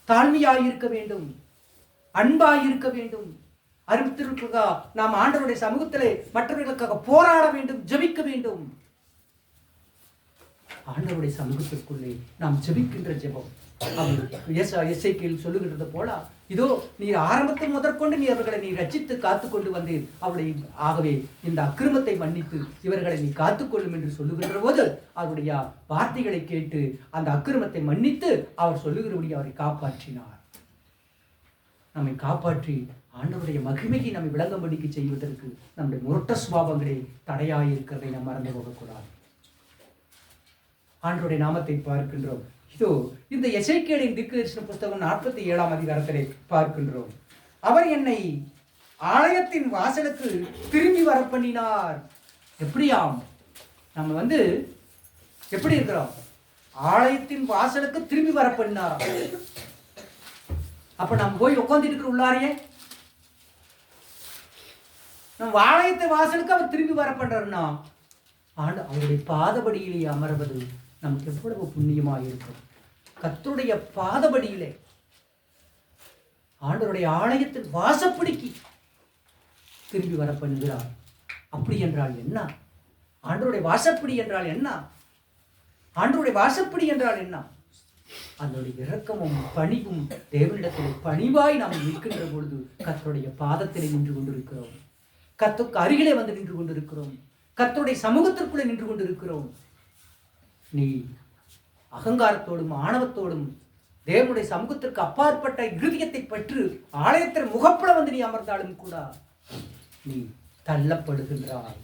தாழ்மையாய் இருக்க வேண்டும், அன்பாய் இருக்க வேண்டும். அறிவித்திருக்கா நாம் ஆண்டவருடைய சமூகத்திலே மற்றவர்களுக்காக போராட வேண்டும், ஜெபிக்க வேண்டும். ஆண்டவருடைய சமூகத்திற்குள்ளே நாம் ஜெபிக்கின்ற ஜெபம் எசேக்கியேல் சொல்லுகின்றது போல, இதோ நீர் ஆரம்பத்தில் முதற்கொண்டு நீ அவர்களை நீ ரட்சித்து காத்துக்கொண்டு வந்தீர், அவளை ஆகவே இந்த அக்கிரமத்தை மன்னித்து இவர்களை நீ காத்துக்கொள்ளும் என்று சொல்லுகின்ற போது அவருடைய வார்த்தைகளை கேட்டு அந்த அக்கிரமத்தை மன்னித்து அவர் சொல்லுகிறபடி அவரை காப்பாற்றினார். நம்மை காப்பாற்றி ஆண்டவருடைய மகிமையை நம்மை விளங்கும்படிக்கு செய்வதற்கு நம்முடைய முரட்ட சுபாவங்களே தடையாயிருக்கிறதை நாம் மறந்து போகக்கூடாது. ஆண்டவருடைய நாமத்தை பார்க்கின்றோம். இதோ இந்த எசேக்கியேலின் தீர்க்கதரிசன புஸ்தகம் 47ஆம் அதிகாரத்திலே பார்க்கின்றோம். அவர் என்னை ஆலயத்தின் வாசலுக்கு திரும்பி வர பண்ணினார். எப்படியாம்? நம்ம எப்படி இருக்கிறோம்? ஆலயத்தின் வாசலுக்கு திரும்பி வர பண்ணினார். அப்ப நம்ம போய் உட்கார்ந்துட்டு இருக்கிற உள்ளாரையே நம்ம ஆலயத்தை வாசலுக்கு அவர் திரும்பி வர பண்றாருன்னா அவருடைய பாதபடியிலே அமர்வது நமக்கு எவ்வளவு புண்ணியமாக இருக்கும். கர்த்தருடைய பாதபடியிலே ஆண்டவருடைய ஆலயத்தின் வாசப்படிக்கு திரும்பி வர பண்ணுகிறார். அப்படி என்றால் என்ன? ஆண்டவருடைய வாசப்படி என்றால் என்ன? ஆண்டவருடைய வாசப்படி என்றால் என்ன? அதனுடைய இரக்கமும் பணிவும் தேவனிடத்தில் பணிவாய் நாம் நிற்கின்ற பொழுது கர்த்தருடைய பாதத்திலே நின்று கொண்டிருக்கிறோம், கர்த்தருக்கு அருகிலே வந்து நின்று கொண்டிருக்கிறோம், கர்த்தருடைய சமூகத்திற்குள்ளே நின்று கொண்டிருக்கிறோம். நீ அகங்காரத்தோடும் ஆணவத்தோடும் தேவனுடைய சமூகத்திற்கு அப்பாற்பட்ட இருதயத்தை பற்று ஆலயத்தின் முகப்புல வந்து நீ அமர்ந்தாலும் கூட நீ தள்ளப்படுகின்றாய்.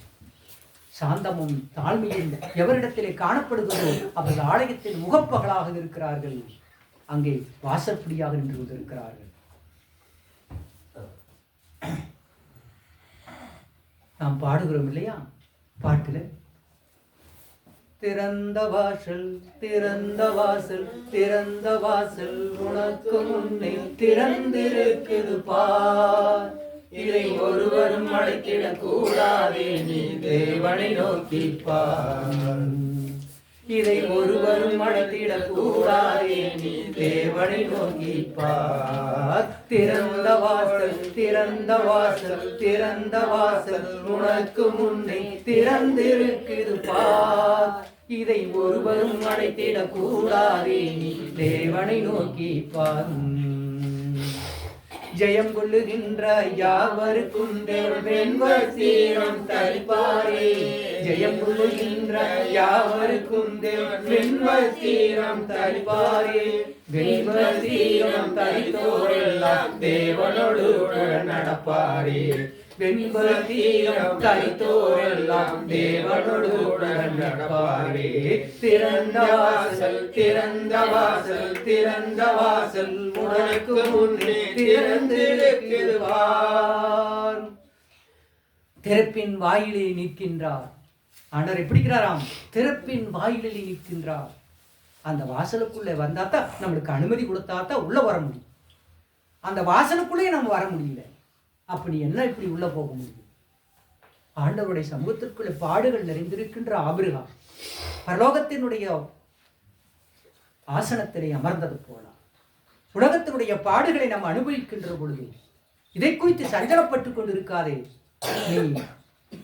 சாந்தமும் தாழ்மையும் எவரிடத்திலே காணப்படுகிறதோ அவர்கள் ஆலயத்தின் முகப்பகலாக இருக்கிறார்கள், அங்கே வாசற்படியாக நின்று கொண்டிருக்கிறார்கள். நாம் பாடுகிறோம் இல்லையா பாட்டுல, திறந்த வாசல் திறந்த வாசல் திறந்த வாசல் உனக்கு முன்னே திறந்திருக்குது பார், இதை ஒருவரும் அடைத்திடக் கூடாதே நீ தேவனை நோக்கி பார், இதை ஒருவரும் அடைத்திடக் கூடாதே நீ தேவனை நோக்கி பார். திறந்த வாசல் திறந்த வாசல் திறந்த வாசல் உனக்கு முன்னே திறந்திருக்குது பார், இதை ஒருவரும் அடைத்திடக் கூடாதே நீ தேவனை நோக்கி பார். ஜெயம் கொள்ளுகின்ற யாவருக்கும் தேவன் சீரம் தரிப்பாரே, ஜெயம் கொள்ளுகின்ற யாவருக்கும் தேவன் சீரம் தரிப்பாரே, வெண்பசீரம் தரித்தோரெல்லாம் தேவனோடு நடப்பாரே, வெண்பசீரம் தரித்தோரெல்லாம் தேவனோடு நடப்பாரே. திறந்த வாசல் திறந்த வாசல் திறந்த வாசல் உனக்கு முன்னே திறந்திருக்குது பார். திறப்பின் வாயிலே நிற்கின்றார் ஆண்டவர். எப்படிக்கிறாராம்? திறப்பின் வாயிலே நிற்கின்றார். அந்த வாசலுக்குள்ளே வந்தாத்தான் நம்மளுக்கு அனுமதி கொடுத்தாத்தான் உள்ள வர முடியும். அந்த வாசலுக்குள்ளே நம்ம வர முடியல, அப்படி என்ன இப்படி உள்ள போக முடியும்? ஆண்டவருடைய சமூகத்திற்குள்ள பாடுகள் நிறைந்திருக்கின்ற ஆபிரகாம் பரலோகத்தினுடைய ஆசனத்திலே அமர்ந்தது போல உலகத்தினுடைய பாடுகளை நாம் அனுபவிக்கின்ற பொழுது இதை குறித்து சஞ்சலப்பட்டு கொண்டிருக்காதே. நீ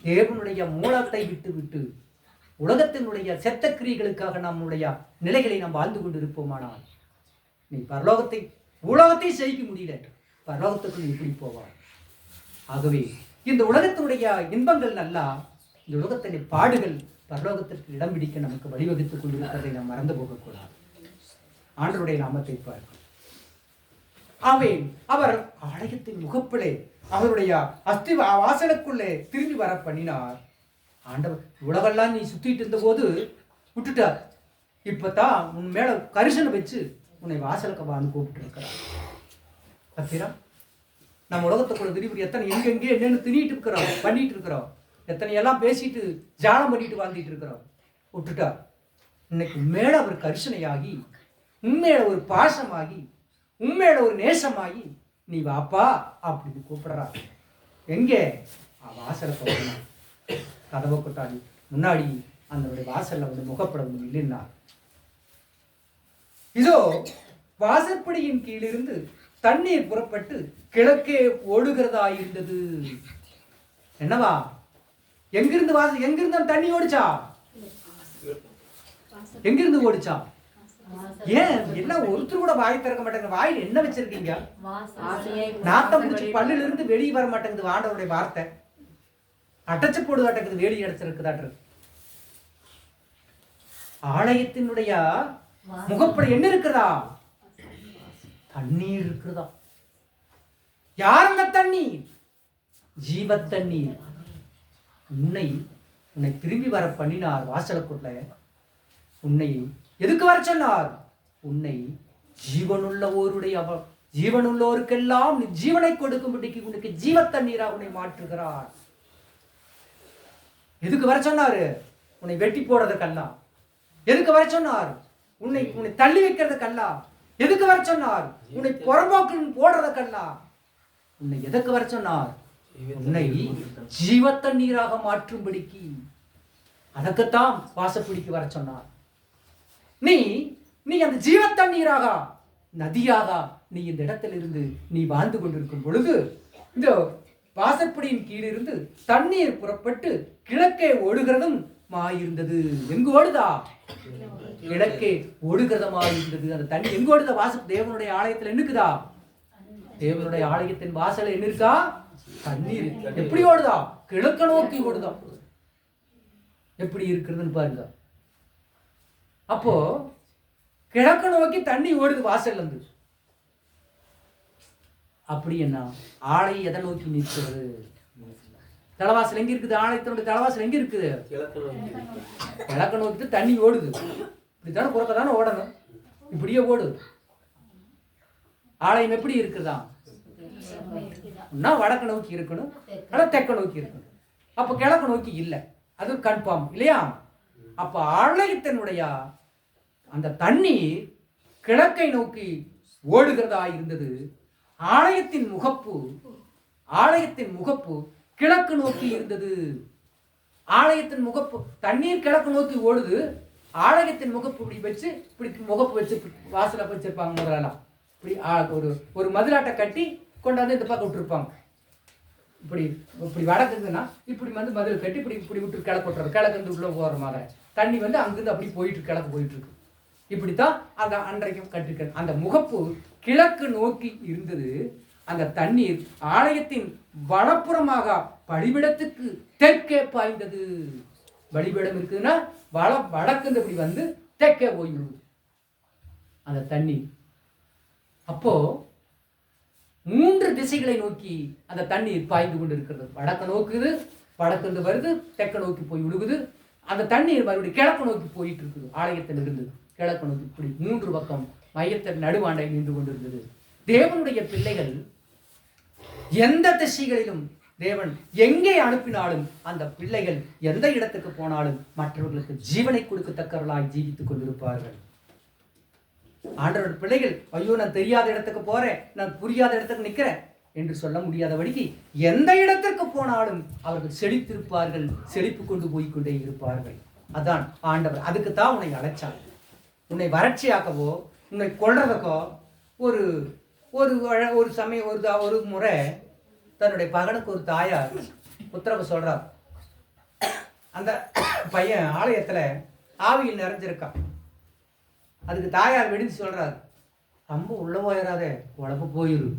தேவனுடைய மூலத்தை விட்டு உலகத்தினுடைய செத்த கிரியைகளுக்காக நம்முடைய நிலைகளை நாம் வாழ்ந்து கொண்டிருப்போமானால் நீ உலகத்தை செய்ய முடியல, பரலோகத்துக்குள் எப்படி போவார்? ஆகவே இந்த உலகத்தினுடைய இன்பங்கள் நல்லா, இந்த உலகத்தினுடைய பாடுகள் பரலோகத்திற்கு இடம் பிடிக்க நமக்கு வழிவகுத்துக் கொண்டிருக்கிறதை நாம் மறந்து போகக்கூடாது. ஆண்டவருடைய நாமத்தை பார்க்க அவர் ஆலயத்தின் முகப்பிலே அவருடைய அஸ்தி வாசலுக்குள்ளே திரும்பி வர பண்ணினார். ஆண்டவர் உலகெல்லாம் நீ சுத்திட்டு இருந்த போது விட்டுட்டார், இப்பதான் உன் மேல கரிசனை வச்சு உன்னை வாசலுக்கு வான்னு கூப்பிட்டு இருக்கிறார். பத்திரா நம்ம உலகத்துக்குள்ள திடீர் எத்தனை எங்கெங்கே என்னென்னு திணிட்டு இருக்கிறோம், பண்ணிட்டு இருக்கிறோம், எத்தனை எல்லாம் பேசிட்டு ஜாலம் பண்ணிட்டு வாழ்ந்துட்டு இருக்கிறோம். விட்டுட்டார். இன்னைக்கு உண்மையில அவர் கரிசனையாகி, உண்மையில ஒரு பாசமாகி, உண்மையில ஒரு நேசமாகி, நீ வாப்பா அப்படின்னு கூப்பிடுறா. எங்கே? வாசலை போகணும். கதவை கொட்டாடி முன்னாடி அந்த வாசல்ல வந்து முகப்படம் இல்லைன்னா, இதோ வாசற்படியின் கீழிருந்து தண்ணீர் புறப்பட்டு கிழக்கே ஓடுகிறதா இருந்தது. என்னவா? எங்கிருந்து எங்கிருந்து தண்ணி ஓடிச்சா? எங்கிருந்து ஓடிச்சா? ஏன் எல்லாம் ஒருத்தர் கூட வாய் திறக்க மாட்டேங்க. வாயில் என்ன வச்சிருக்கீங்க? நாத்தம் முடிச்சு பல்லுல இருந்து வெளியே வர மாட்டேங்குது. ஆண்டவருடைய வார்த்தை அடைச்சு போடுதாட்டக்குது, வேலி அடைச்சிருக்குதாட்டு. ஆலயத்தினுடைய முகப்படி என்ன இருக்குதா? தண்ணீர் இருக்குதா? யார் அந்த தண்ணீர்? ஜீவ தண்ணீர். உன்னை திரும்பி வர பண்ணினார். வாசலுக்குள்ள உன்னை எதுக்கு வர சொன்னார்? உன்னை ஜீவனுள்ளோருக்கெல்லாம் நீ ஜீவனை கொடுக்கும்படிக்கு உனக்கு ஜீவ தண்ணீராக உன்னை மாற்றுகிறார். எதுக்கு வர சொன்னாரு? உன்னை வெட்டி போடுறதுக்கல்ல. எதுக்கு வர சொன்னார்? உன்னை தள்ளி வைக்கிறதுக்கல்ல. எதுக்கு வர சொன்னார்? உன்னை புறம்போக்கு போடுறதுக்கல்ல. உன்னை எதுக்கு வர சொன்னார்? உன்னை ஜீவ தண்ணீராக மாற்றும்படிக்கு. அதற்குத்தான் வாசப்பிடிக்கு வர சொன்னார். நீ அந்த ஜீவ தண்ணீராக, நதியாக நீ இந்த இடத்துல இருந்து நீ வாழ்ந்து கொண்டிருக்கும் பொழுது, இந்த வாசற்படியின் கீழிருந்து தண்ணீர் புறப்பட்டு கிழக்கே ஓடுகிறதும் மாயிருந்தது. எங்கு ஓடுதா? கிழக்கே ஓடுகிறதமாயிருந்தது. அந்த தண்ணி எங்கு ஓடுதா? தேவனுடைய ஆலயத்துல என்னக்குதா? தேவனுடைய ஆலயத்தின் வாசல என்ன இருக்கா? தண்ணீர். எப்படி ஓடுதா? கிழக்க நோக்கி ஓடுதா. எப்படி இருக்கிறதுன்னு பாருங்க. அப்போ கிழக்க நோக்கி தண்ணி ஓடுது வாசல்ல இருந்து. அப்படி என்ன? ஆலயம் எதை நோக்கி நிற்கிறது? தலைவாசல் எங்க இருக்குது? ஆலயத்தினுடைய தலைவாசல் எங்க இருக்குது? கிழக்க நோக்கி தண்ணி ஓடுது. இப்படித்தானே குறைக்க தானே ஓடணும். இப்படியே ஓடுது. ஆலயம் எப்படி இருக்குதா? வடக்கு நோக்கி இருக்கணும், ஆனா தெற்க நோக்கி இருக்கணும். அப்ப கிழக்கு நோக்கி இல்லை. அது கன்ஃபார்ம் இல்லையா? அப்ப ஆலயத்தினுடைய அந்த தண்ணீர் கிழக்கை நோக்கி ஓடுகிறதா இருந்தது. ஆலயத்தின் முகப்பு கிழக்கு நோக்கி இருந்தது. ஆலயத்தின் முகப்பு தண்ணீர் கிழக்கு நோக்கி ஓடுது. ஆலயத்தின் முகப்பு இப்படி வச்சு, இப்படி முகப்பு வச்சு வாசல வச்சிருப்பாங்க. முதலாம் இப்படி ஒரு மதிலாட்டை கட்டி கொண்டாந்து இந்த பக்கம் விட்டுருப்பாங்க. இப்படி இப்படி வடக்குதுன்னா இப்படி வந்து மதில் கட்டி இப்படி இப்படி விட்டு கிழக்கு விட்டுறது. கிழக்கு வந்து உள்ள போகிற மாதிரி தண்ணி வந்து அங்கிருந்து அப்படி போயிட்டு கிழக்கு போயிட்டு இருக்கு. இப்படித்தான் அந்த அன்றைக்கும் கட்டிருக்க. அந்த முகப்பு கிழக்கு நோக்கி இருந்தது. அந்த தண்ணீர் ஆலயத்தின் வலப்புறமாக பலிபீடத்துக்கு தெற்கே பாய்ந்தது. பலிபீடம் இருக்குதுன்னா வடக்கு இப்படி வந்து தெற்கே போய்விடுது அந்த தண்ணீர். அப்போ 3 திசைகளை நோக்கி அந்த தண்ணீர் பாய்ந்து கொண்டு இருக்கிறது. வடக்கு நோக்குது, வடக்கு வருது, தெற்க நோக்கி போய் விழுகுது. அந்த தண்ணீர் மறுபடியும் கிழக்கு நோக்கி போயிட்டு இருக்குது. ஆலயத்தில் இருந்து கிழக்கு நோக்கி இப்படி 3 பக்கம் மையத்தின் நடுவாண்டை நின்று கொண்டிருந்தது. தேவனுடைய பிள்ளைகள் எந்த திசைகளிலும் தேவன் எங்கே அனுப்பினாலும் அந்த பிள்ளைகள் எந்த இடத்துக்கு போனாலும் மற்றவர்களுக்கு ஜீவனை கொடுக்கத்தக்கவர்களாய் ஜீவித்துக் கொண்டிருப்பார்கள். ஆண்டவர் பிள்ளைகள் ஐயோ நான் தெரியாத இடத்துக்கு போறேன், நான் புரியாத இடத்துக்கு நிற்கிறேன் என்று சொல்ல முடியாதபடிக்கு எந்த இடத்திற்கு போனாலும் அவர்கள் செழித்திருப்பார்கள், செழிப்பு கொண்டு போய்கொண்டே இருப்பார்கள். அதான் ஆண்டவர். அதுக்குத்தான் உன்னை அழைச்சான். உன்னை வறட்சியாக்கவோ உன்னை கொள்றதுக்கோ ஒரு ஒரு ஒரு சமயம் ஒரு முறை தன்னுடைய மகனுக்கு ஒரு தாயார் உத்தரவு சொல்றார். அந்த பையன் ஆலயத்துல ஆவியில் நிறைஞ்சிருக்கான். அதுக்கு தாயார் வெடிச்சு சொல்றாரு, ரொம்ப உள்ள போயிடாதே, உழப்பு போயிரு,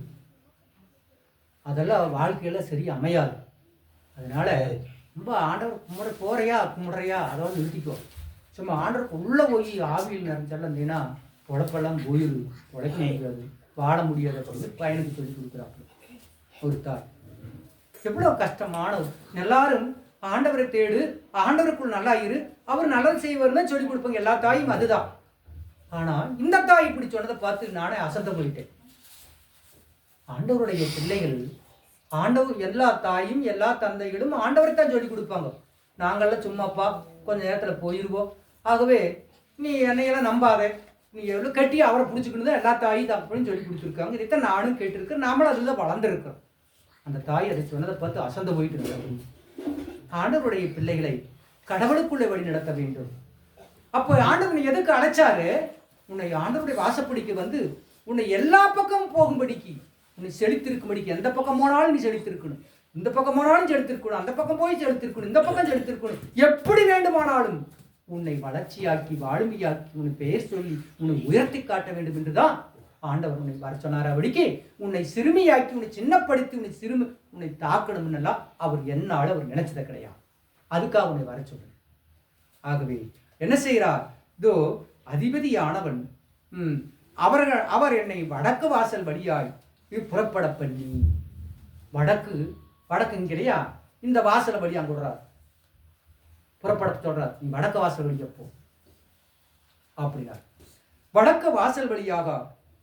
அதெல்லாம் வாழ்க்கையில சரி அமையாது. அதனால ரொம்ப ஆண்டவர் கும்பிடுறியா அதோட நிறுத்திக்கோ. சும்மா ஆண்டவருக்கு உள்ள போய் ஆவியில் நிறைஞ்சாலும் இருந்தீங்கன்னா உழப்பெல்லாம் போயிரு, உழைக்க முடியாது, வாழ முடியாது அப்படின்னு பையனுக்கு சொல்லி கொடுக்குறாங்க ஒரு தாய். எவ்வளோ கஷ்டமான. எல்லாரும் ஆண்டவரை தேடு, ஆண்டவருக்குள் நல்லா இரு, அவர் நல்லது செய்வார்னு சொல்லி கொடுப்பாங்க. எல்லா தாயும் அதுதான். ஆனா இந்த தாய் இப்படி சொன்னதை பார்த்து நானே அசந்து போயிட்டேன். ஆண்டவருடைய பிள்ளைகள், ஆண்டவர் எல்லா தாயும் எல்லா தந்தைகளும் ஆண்டவரை தான் சொல்லி கொடுப்பாங்க. நாங்கள்லாம் சும்மாப்பா கொஞ்ச நேரத்தில் போயிடுவோம். ஆகவே நீ என்னையெல்லாம் நம்பாத, நீ எவ்வளோ கட்டி அவரை பிடிச்சிக்கணும் எல்லா தாயும் தப்புன்னு சொல்லி கொடுத்துருக்காங்க. இதைத்தான் நானும் கேட்டிருக்கேன், நாமளும் அதில் தான் வளர்ந்துருக்கோம். அந்த தாய் அதை சொன்னதை பார்த்து அசந்து போயிட்டு இருக்காங்க. ஆண்டவருடைய பிள்ளைகளை கடவுளுக்குள்ளே வழி நடத்த வேண்டும். அப்போ ஆண்டவர் உன்னை எதுக்கு அழைச்சாரு? உன்னை ஆண்டவருடைய வாசப்படிக்கு வந்து உன்னை எல்லா பக்கமும் போகும்படிக்கு, உன்னை செழித்திருக்கும்படிக்கு. எந்த பக்கம் போனாலும் நீ செழித்திருக்கணும், இந்த பக்கம் போனாலும் செழித்திருக்கணும், அந்த பக்கம் போய் செழித்திருக்கணும், இந்த பக்கம் செழித்திருக்கணும். எப்படி வேண்டுமானாலும் உன்னை வளர்ச்சியாக்கி வாழுமையாக்கி உன்னை பெயர் சொல்லி உன்னை உயர்த்தி காட்ட வேண்டும் என்றுதான் ஆண்டவர் உன்னை வர சொன்னார். அப்படிக்கு உன்னை சிறுமியாக்கி உன்னை சின்னப்படுத்தி உன்னை தாக்கணும்னெல்லாம் அவர் என்னால் அவர் நினைச்சதை கிடையாது. அதுக்காக உன்னை வர சொல்ற. ஆகவே என்ன செய்கிறார்? இதோ அதிபதியானவன் அவர் என்னை வடக்கு வாசல் வழியாய் புறப்பட பண்ணி, வடக்குங்கிறையா இந்த வாசல் வழி அங்க விடுறார், புறப்பட சொல்றார், நீ வடக்கு வாசல் வழியா போ அப்படின்னா. வடக்கு வாசல் வழியாக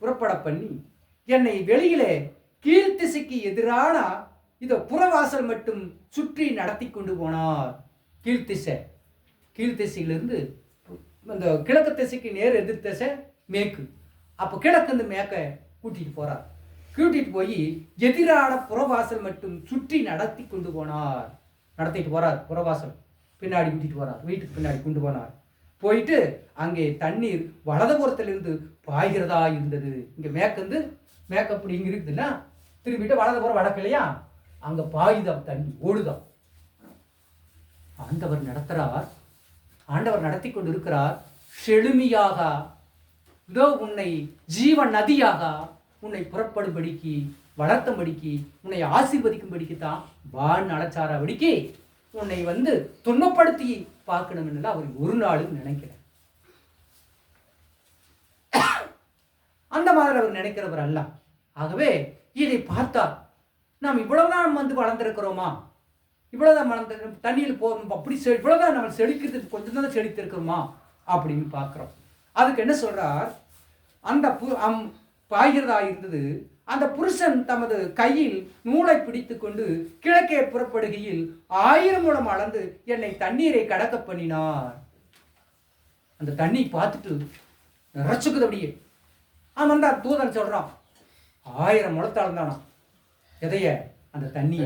புறப்பட பண்ணி என்னை வெளியிலே கீழ்த்திசைக்கு எதிரான இத புறவாசல் மட்டும் சுற்றி நடத்தி கொண்டு போனார். கீழ்த்திசையிலிருந்து அந்த கிழக்கு திசைக்கு நேர் எதிர் திசை மேற்கு. அப்போ கிழக்கு இந்த மேற்க கூட்டிட்டு போறார். கூட்டிட்டு போய் எதிரான புறவாசல் மட்டும் சுற்றி நடத்திட்டு போறார். புறவாசல் பின்னாடி கூட்டிட்டு போறார், வீட்டுக்கு பின்னாடி கொண்டு போனார். போயிட்டு அங்கே தண்ணீர் வலதுபுறத்திலிருந்து பாய்கிறதா இருந்தது. இங்க மேற்கு அப்படி இங்க இருக்குதுன்னா திரும்பிட்டு வலதுபுறம் வடக்கு இல்லையா, அங்க பாயுதான், தண்ணி ஓடுதான். ஆண்டவர் நடத்தி கொண்டு இருக்கிறார். செழுமையாக இதோ உன்னை ஜீவ நதியாக உன்னை புறப்படும்படிக்கு, வளர்த்தபடிக்கு, உன்னை ஆசீர்வதிக்கும்படிக்கு தான் வாழ் அழைச்சாரபடிக்கு உன்னை வந்து துன்பப்படுத்தி பார்க்கணும்னு அவர் ஒரு நாளும் நினைக்கிறார். அந்த மாதிரி அவர் நினைக்கிறவர் அல்ல. ஆகவே இதை பார்த்தா நாம் இவ்வளவுதான் வந்து வளர்ந்திருக்கிறோமா, இவ்வளவுதான் வளர்ந்து தண்ணியில் போகணும், அப்படி இவ்வளவுதான் நம்ம செழிக்கிறதுக்கு கொஞ்சம் தான் செழித்திருக்கிறோமா அப்படின்னு பார்க்கிறோம். அதுக்கு என்ன சொல்றார்? அந்த பாய்கிறதா இருந்தது. அந்த புருஷன் தமது கையில் நூலை பிடித்து கொண்டு கிழக்கே புறப்படுகையில் 1000 முழம் அளந்து என்னை தண்ணீரை கடக்க பண்ணினார். அந்த தண்ணி பார்த்துட்டு ரசிக்குது அப்படியே. அவன் தான் தூதன் சொல்றான், 1000 முழத்தை அளந்தானா. எதைய? அந்த தண்ணி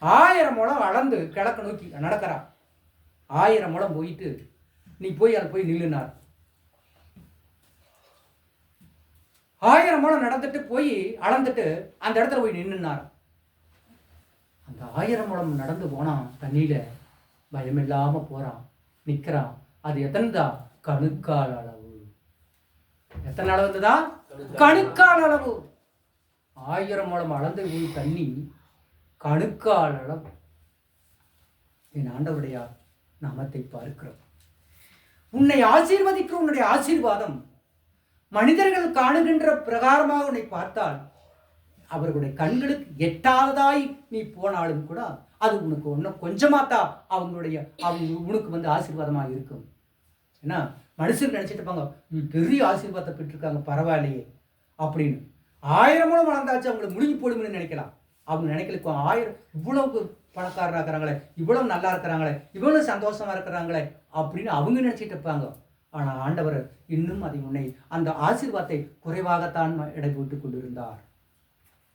1000 முழம் அளந்து கிழக்க நோக்கி நடக்கிறான். 1000 முழம் போயிட்டு நீ போய் அதை போய் நில்லுனார். 1000 முழம் நடந்துட்டு போய் அளந்துட்டு அந்த இடத்துல போய் நின்னுனார். அந்த 1000 முழம் நடந்து போனான், தண்ணியில பயமில்லாம போறான், நிக்கிறான். அது எத்தனைதா? கணுக்கால் அளவு. எத்தனை அளவு இருந்ததா? கணுக்கால் அளவு. 1000 முழம் அளந்து போய் தண்ணி கணுக்கால் அளவு. என் ஆண்டவருடைய நாமத்தை பார்க்கிறோம். உன்னை ஆசீர்வதிக்கிற உன்னுடைய ஆசீர்வாதம் மனிதர்கள் காணுகின்ற பிரகாரமாக உன்னை பார்த்தால் அவர்களுடைய கண்களுக்கு எட்டாவதாய் நீ போனாலும் கூட அது உனக்கு ஒன்றும் கொஞ்சமாத்தான் உனக்கு வந்து ஆசீர்வாதமாக இருக்கும். ஏன்னா மனுஷன் நினைச்சிட்டு இருப்பாங்க, பெரிய ஆசீர்வாதத்தை பெற்றிருக்காங்க பரவாயில்லையே அப்படின்னு. 1000 முழம் வளர்ந்தாச்சு அவங்களை முழுங்கி போடும்னு நினைக்கலாம். அவங்க நினைக்கல, 1000 இவ்வளவு பணக்காரராக இருக்கிறாங்களே, இவ்வளவு நல்லா இருக்கிறாங்களே, இவ்வளவு சந்தோஷமா இருக்கிறாங்களே அப்படின்னு அவங்க நினைச்சிட்டு இருப்பாங்க. ஆனால் ஆண்டவர் இன்னும் அதை உன்னை அந்த ஆசீர்வாதத்தை குறைவாகத்தான் எடை போட்டு கொண்டிருந்தார்.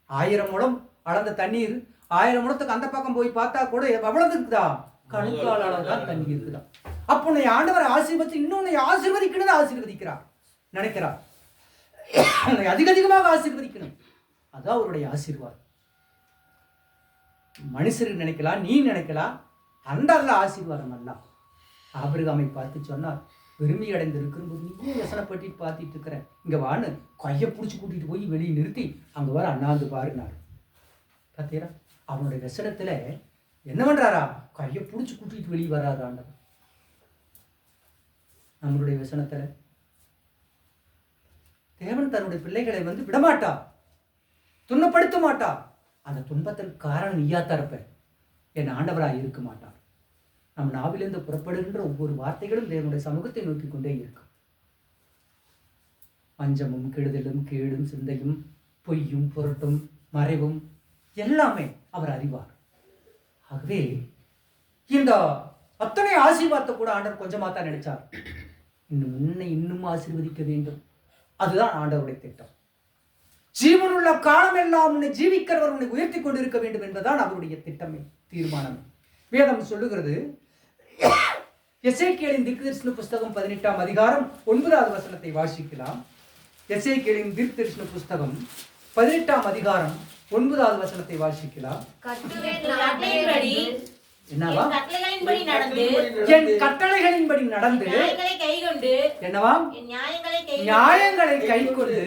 1000 முழம் அளந்த தண்ணீர் 1000 முழத்துக்கு அந்த பக்கம் போய் பார்த்தா கூட எவ்வளவு இருக்குதா? கணுக்கால் அளவு தான் தண்ணி இருக்குதா. அப்போ உன்னை ஆண்டவர் ஆசீர்வதித்து இன்னும் உன்னை ஆசீர்வதிக்கணும் ஆசீர்வதிக்கிறார் நினைக்கிறார். உன்னை அதிகமாக ஆசீர்வதிக்கணும், அதான் அவருடைய ஆசீர்வாதம். மனுஷருக்கு நினைக்கலாம், நீ நினைக்கலாம், அந்த அல்ல ஆசீர்வாதம் அல்ல. ஆபிரகாமை பார்த்து சொன்னார், பெருமை அடைந்து இருக்கும்போது நீ வசனப்பட்டு பார்த்துட்டு இருக்கிற, இங்க வான்னு கையை பிடிச்சி கூட்டிட்டு போய் வெளியே நிறுத்தி அங்க வர அண்ணாந்து பாருனார். பார்த்தீரா? அவனுடைய வசனத்துல என்ன பண்றாரா? கையை பிடிச்சி கூட்டிட்டு வெளியே வராது ஆண்டவர். நம்மளுடைய வசனத்துல தேவன் தன்னுடைய பிள்ளைகளை வந்து விடமாட்டா, துன்பப்படுத்த மாட்டா. அந்த துன்பத்திற்கு காரணம் நீயாத்தான் இருப்ப, என் ஆண்டவராக இருக்க மாட்டார். நம் நாவிலிருந்து புறப்படுகின்ற ஒவ்வொரு வார்த்தைகளும் தேவனுடைய சமூகத்தை நோக்கி கொண்டே இருக்கும். பஞ்சமும் கெடுதலும் கேடும் சிந்தையும் பொய்யும் பொருட்டும் மறைவும் எல்லாமே அவர் அறிவார். ஆகவே இந்த அத்தனை ஆசீர்வாதத்தை கூட ஆண்டவர் கொஞ்சமா தான் நினைச்சார். உன்னை இன்னும் ஆசீர்வதிக்க வேண்டும். அதுதான் ஆண்டவருடைய திட்டம். ஜீவனுள்ள காலம் எல்லாம் உன்னை ஜீவிக்கிறவர் உன்னை உயர்த்தி கொண்டிருக்க வேண்டும் என்பதுதான் அவருடைய திட்டமே, தீர்மானம். வேதம் சொல்லுகிறது, எசேக்கியேலின் தீர்க்கதரிசன புஸ்தகம் 18ஆம் அதிகாரம் 9வது வசனத்தை வாசிக்கலாம். எசேக்கியேலின் தீர்க்கதரிசன புஸ்தகம் 18ஆம் அதிகாரம் 9வது வசனத்தை வாசிக்கலாம். என்னவா? என் கட்டளைகளின்படி நடந்து என்னவாம்? நியாயங்களை கைக்கொண்டு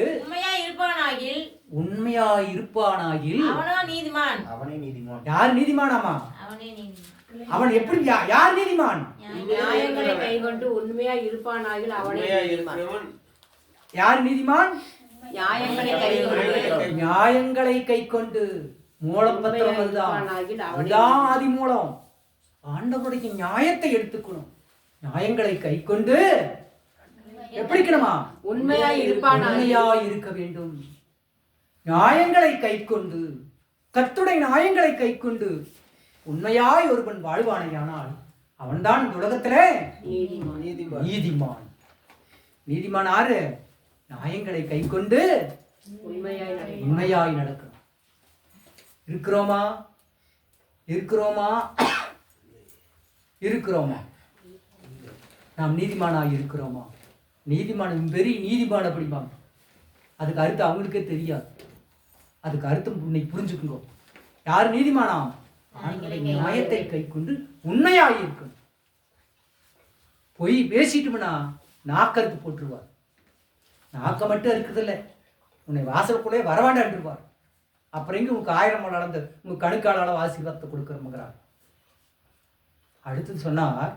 உண்மையாய் இருப்பானாகில் அவனே நீதிமான். யார் நீதிமானாமா? அவன் எப்படி யார் நீதிமான்? நியாயங்களை கைக்கொண்டு உண்மையா இருப்பானாகில் அவனே நீதிமான். யார் நீதிமான்? நியாயங்களை கை கொண்டு மூலம் பத்திரம் அதுதான் ஆதி மூலம். ஆண்டவருடைய நியாயத்தை எடுத்துக்கணும். நியாயங்களை கை கொண்டு எப்படிக்கணுமா? உண்மையாய் இருக்க வேண்டும். நியாயங்களை கை கொண்டு, கர்த்தருடைய நியாயங்களை கை கொண்டு உண்மையாய் ஒருவன் வாழ்வானையானால் அவன்தான் உலகத்திலே நீதிமான். நீதிமான் ஆறு? நியாயங்களை கை கொண்டு உண்மையாய் நடக்கணும். இருக்கிறோமா? இருக்கிறோமா? இருக்கிறோமா? நாம் நீதிமானாய் இருக்கிறோமா? நீதிமான பெரிய நீதிமான அப்படிம்பாங்க. அதுக்கு அர்த்தம் அவங்களுக்கே தெரியாது. அதுக்கு அர்த்தம் இன்னைக்கு புரிஞ்சுக்குங்க. யார் நீதிமானா? நியாயத்தை கை கொண்டு உண்மையாய் இருக்கணும். பொய் பேசிட்டோம்னா நாக்கறுத்து போட்டுருவார். நாக்க மட்டும் இருக்குதில்ல, உன்னை வாசலுக்குள்ளே வரவாண்டான்ருவார். அப்புறம் எங்க உங்களுக்கு 1000 அளந்து உங்க கணுக்கால அளவு ஆசீர்வாதத்தை கொடுக்குறோம்ங்கிறார். அடுத்தது சொன்னார்,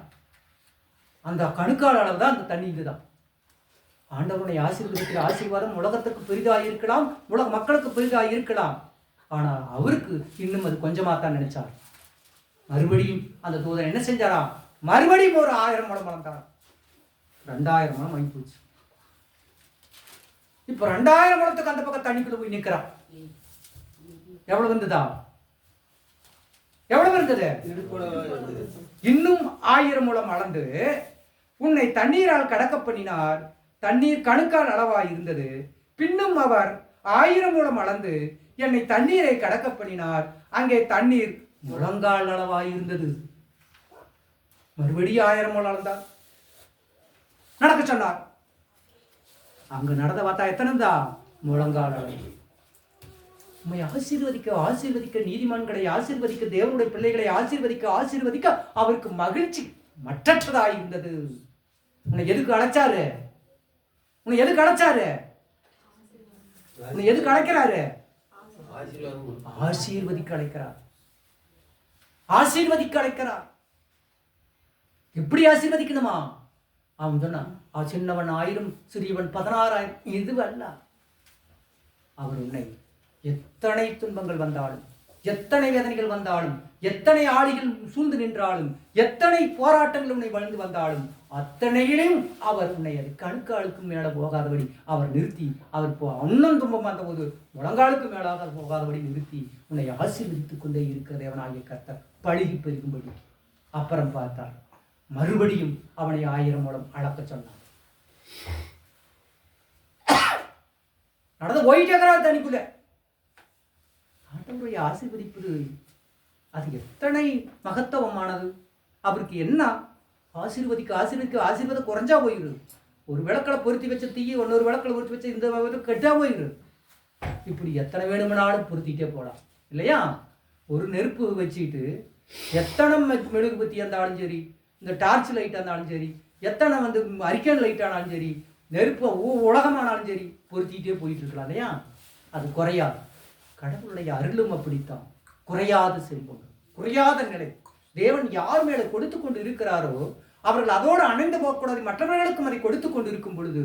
அந்த கணுக்கால அளவு தான் அந்த தண்ணீர் தான். ஆண்டவருடைய ஆசீர்வாதத்தில் ஆசீர்வாதம் உலகத்துக்கு பெரிதாக இருக்கலாம், உலக மக்களுக்கு பெரிதாக இருக்கலாம். ஆனால் அவருக்கு இன்னும் அது கொஞ்சமாக தான் நினைச்சார். மறுபடியும் அந்த தூதன் என்ன செஞ்சாரா? மறுபடியும் ஒரு 1000 முழம் வளர்ந்தாரா. 2000 முழம் வாங்கி போச்சு. இப்ப 2000 முழத்துக்கு அந்த பக்கம் தண்ணிக்குள்ள போய் நிற்கிறான். எவ்வளவு வந்ததா? எவ்வளவு இருந்தது? இன்னும் 1000 முழம் அளந்து உன்னை தண்ணீரால் கடக்க பண்ணினார். தண்ணீர் கணுக்கால் அளவாய் இருந்தது. பின்னும் அவர் 1000 முழம் அளந்து என்னை தண்ணீரை கடக்க பண்ணினார். அங்கே தண்ணீர் முழங்கால் அளவாய் இருந்தது. மறுபடியும் 1000 முழம் அளந்தார். நடக்க சொன்னார். அங்க நடந்த பார்த்தா எத்தனை இருந்தா? முழங்கால் அளவு. உண்மை ஆசீர்வதிக்க நீதிமான்களை ஆசீர்வதிக்க, தேவனுடைய பிள்ளைகளை ஆசீர்வதிக்க அவருக்கு மகிழ்ச்சி மற்றற்றதாய் இருந்தது. உன்னை எதுக்கு அழைச்சாரு? உன்னை எதுக்கு அழைச்சாரு? உன்னை எதுக்கு அழைக்கிறாரு? ஆசீர்வதிக்க அழைக்கிறார். ஆசீர்வதிக்க அழைக்கிறார். எப்படி ஆசீர்வதிக்கணுமா? அவன் சொன்னான், சின்னவன் 1000 சிறியவன் 16,000. இது அல்ல. அவர் உன்னை எத்தனை துன்பங்கள் வந்தாலும், எத்தனை வேதனைகள் வந்தாலும், எத்தனை ஆளிகள் சூழ்ந்து நின்றாலும், எத்தனை போராட்டங்கள் உன்னை வளர்ந்து வந்தாலும், அத்தனையிலும் அவர் உன்னை அது கணுக்காலுக்கு மேல போகாதபடி அவர் நிறுத்தி, அவர் இன்னும் துன்பம் வந்தபோது முழங்காலுக்கு மேலாக போகாதபடி நிறுத்தி உன்னை ஆசீர்வதித்துக் கொண்டே இருக்கிற தேவனாகிய கர்த்தர் பழுகி பெருகும்படி. அப்புறம் பார்த்தார், மறுபடியும் அவனை 1000 முழம் அளக்க சொன்னார். நடந்து போயிட்டே இருக்கிறார் தனிக்குள்ள. ஆண்டவருடைய ஆசீர்வதிப்பது அது எத்தனை மகத்துவமானது. அவருக்கு என்ன ஆசீர்வாதம் குறைஞ்சா போயிடுது. ஒரு விளக்கில் பொருத்தி வச்ச தீயை இன்னொரு விளக்கில் பொருத்தி வச்ச இந்த கெட்டா போயிடுது. இப்படி எத்தனை வேணுமெனாலும் பொருத்திட்டே போகலாம் இல்லையா? ஒரு நெருப்பு வச்சுக்கிட்டு எத்தனை மெழுகுபத்தி இருந்தாலும் சரி, இந்த டார்ச் லைட் இருந்தாலும் சரி, எத்தனை அரிக்கன் லைட் ஆனாலும் சரி, நெருப்பு உலகமானாலும் சரி, பொருத்திக்கிட்டே போயிட்டு இருக்கலாம் இல்லையா? அது குறையாது. கடவுளுடைய அருளும் அப்படித்தான். குறையாத செல்வம், குறையாத நிலை. தேவன் யார் மேல கொடுத்து கொண்டு இருக்கிறாரோ அவர்கள் அதோடு அணைந்து போகக்கூடாது. மற்றவர்களுக்கும் அதை கொடுத்து கொண்டு இருக்கும் பொழுது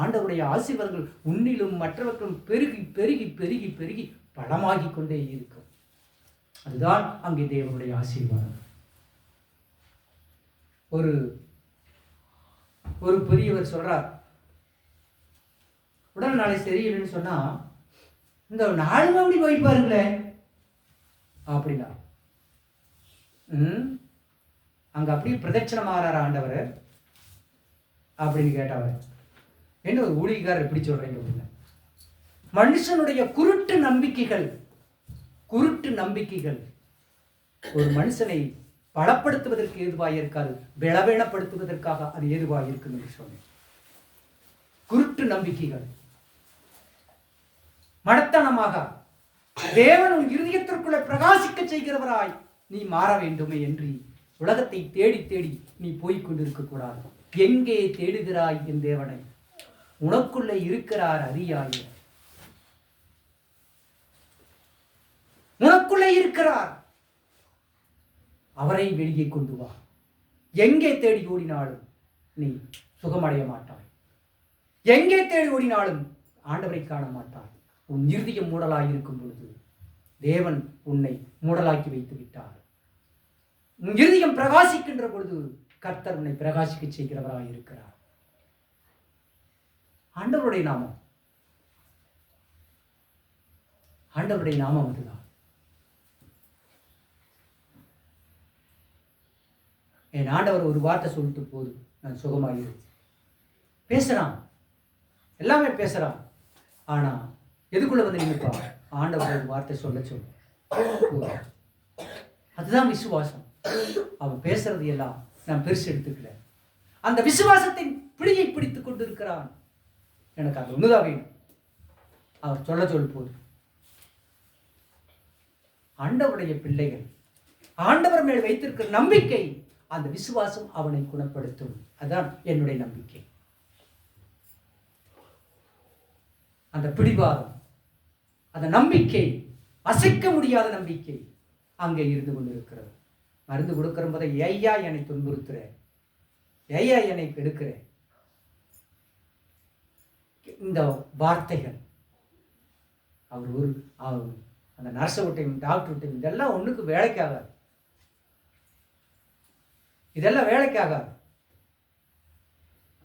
ஆண்டவருடைய ஆசீர்வாதங்கள் உன்னிலும் மற்றவர்களும் பெருகி பெருகி பெருகி பெருகி பலமாகி கொண்டே இருக்கும். அதுதான் அங்கே தேவனுடைய ஆசீர்வாதம். ஒரு பெரியவர் சொல்றார், உடல்நிலை சரியில்லைன்னு சொன்னா இந்த 4 மணி போய் பாருங்களேன் அப்படின்னா அங்க அப்படியே பிரதட்சணம் ஆறார் ஆண்டவர். அப்படின்னு கேட்டவர். என்ன ஒரு ஊழியக்காரர் எப்படி சொல்றீங்க அப்படின்னா, மனுஷனுடைய குருட்டு நம்பிக்கைகள் ஒரு மனுஷனை பலப்படுத்துவதற்கு ஏதுவாக இருக்காது, பலவீனப்படுத்துவதற்காக அது ஏதுவாக இருக்கும் என்று சொன்னேன். குருட்டு நம்பிக்கைகள் மடத்தனமாக தேவன் உன் இருதயத்திற்குள்ளே பிரகாசிக்க செய்கிறவராய் நீ மாற வேண்டுமே என்று உலகத்தை தேடி தேடி நீ போய்கொண்டிருக்க கூடாது. எங்கே தேடுகிறாய் என் தேவனை? உனக்குள்ளே இருக்கிறார் அறியாய். உனக்குள்ளே இருக்கிறார், அவரை வெளியே கொண்டு வா. எங்கே தேடி ஓடினாலும் நீ சுகமடைய மாட்டாய். எங்கே தேடி ஓடினாலும் ஆண்டவரை காண மாட்டாய். உன் இருதயம் மூடலாய் இருக்கும் பொழுது தேவன் உன்னை மூடலாக்கி வைத்து விட்டார். உன் இருதயம் பிரகாசிக்கின்ற பொழுது கர்த்தர் உன்னை பிரகாசிக்க செய்கிறவராய் இருக்கிறார். ஆண்டவருடைய நாமம் அதுதான். என் ஆண்டவர் ஒரு வார்த்தை சொல்லிட்டு போது நான் சுகமாகிறேன். பேசுறான், எல்லாமே பேசுறான். ஆனா எதுக்குள்ள வந்து நினைப்பா? ஆண்டவர் ஒரு வார்த்தை சொல்ல. அதுதான் விசுவாசம். அவன் பேசுறது எல்லாம் நான் பெருசு எடுத்துக்கல. அந்த விசுவாசத்தின் பிடியை பிடித்துக் கொண்டிருக்கிறான். எனக்கு அது ஒண்ணுதான் வேணும். அவர் சொல்ல போது ஆண்டவருடைய பிள்ளைகள் ஆண்டவர் மேல் வைத்திருக்கிற நம்பிக்கை, அந்த விசுவாசம் அவனை குணப்படுத்தும். அதான் என்னுடைய நம்பிக்கை. அந்த பிடிவாதம், அந்த நம்பிக்கை, அசைக்க முடியாத நம்பிக்கை அங்கே இருந்து கொண்டிருக்கிறது. மருந்து கொடுக்கிற போதை ஐயா என்னை துன்புறுத்துற, ஐயா என்னை கெடுக்கிற இந்த வார்த்தைகள், அந்த நர்ஸை விட்டையும் டாக்டர் விட்டையும் இதெல்லாம் ஒண்ணுக்கு வேலைக்காகாது. இதெல்லாம் வேலைக்காகாது.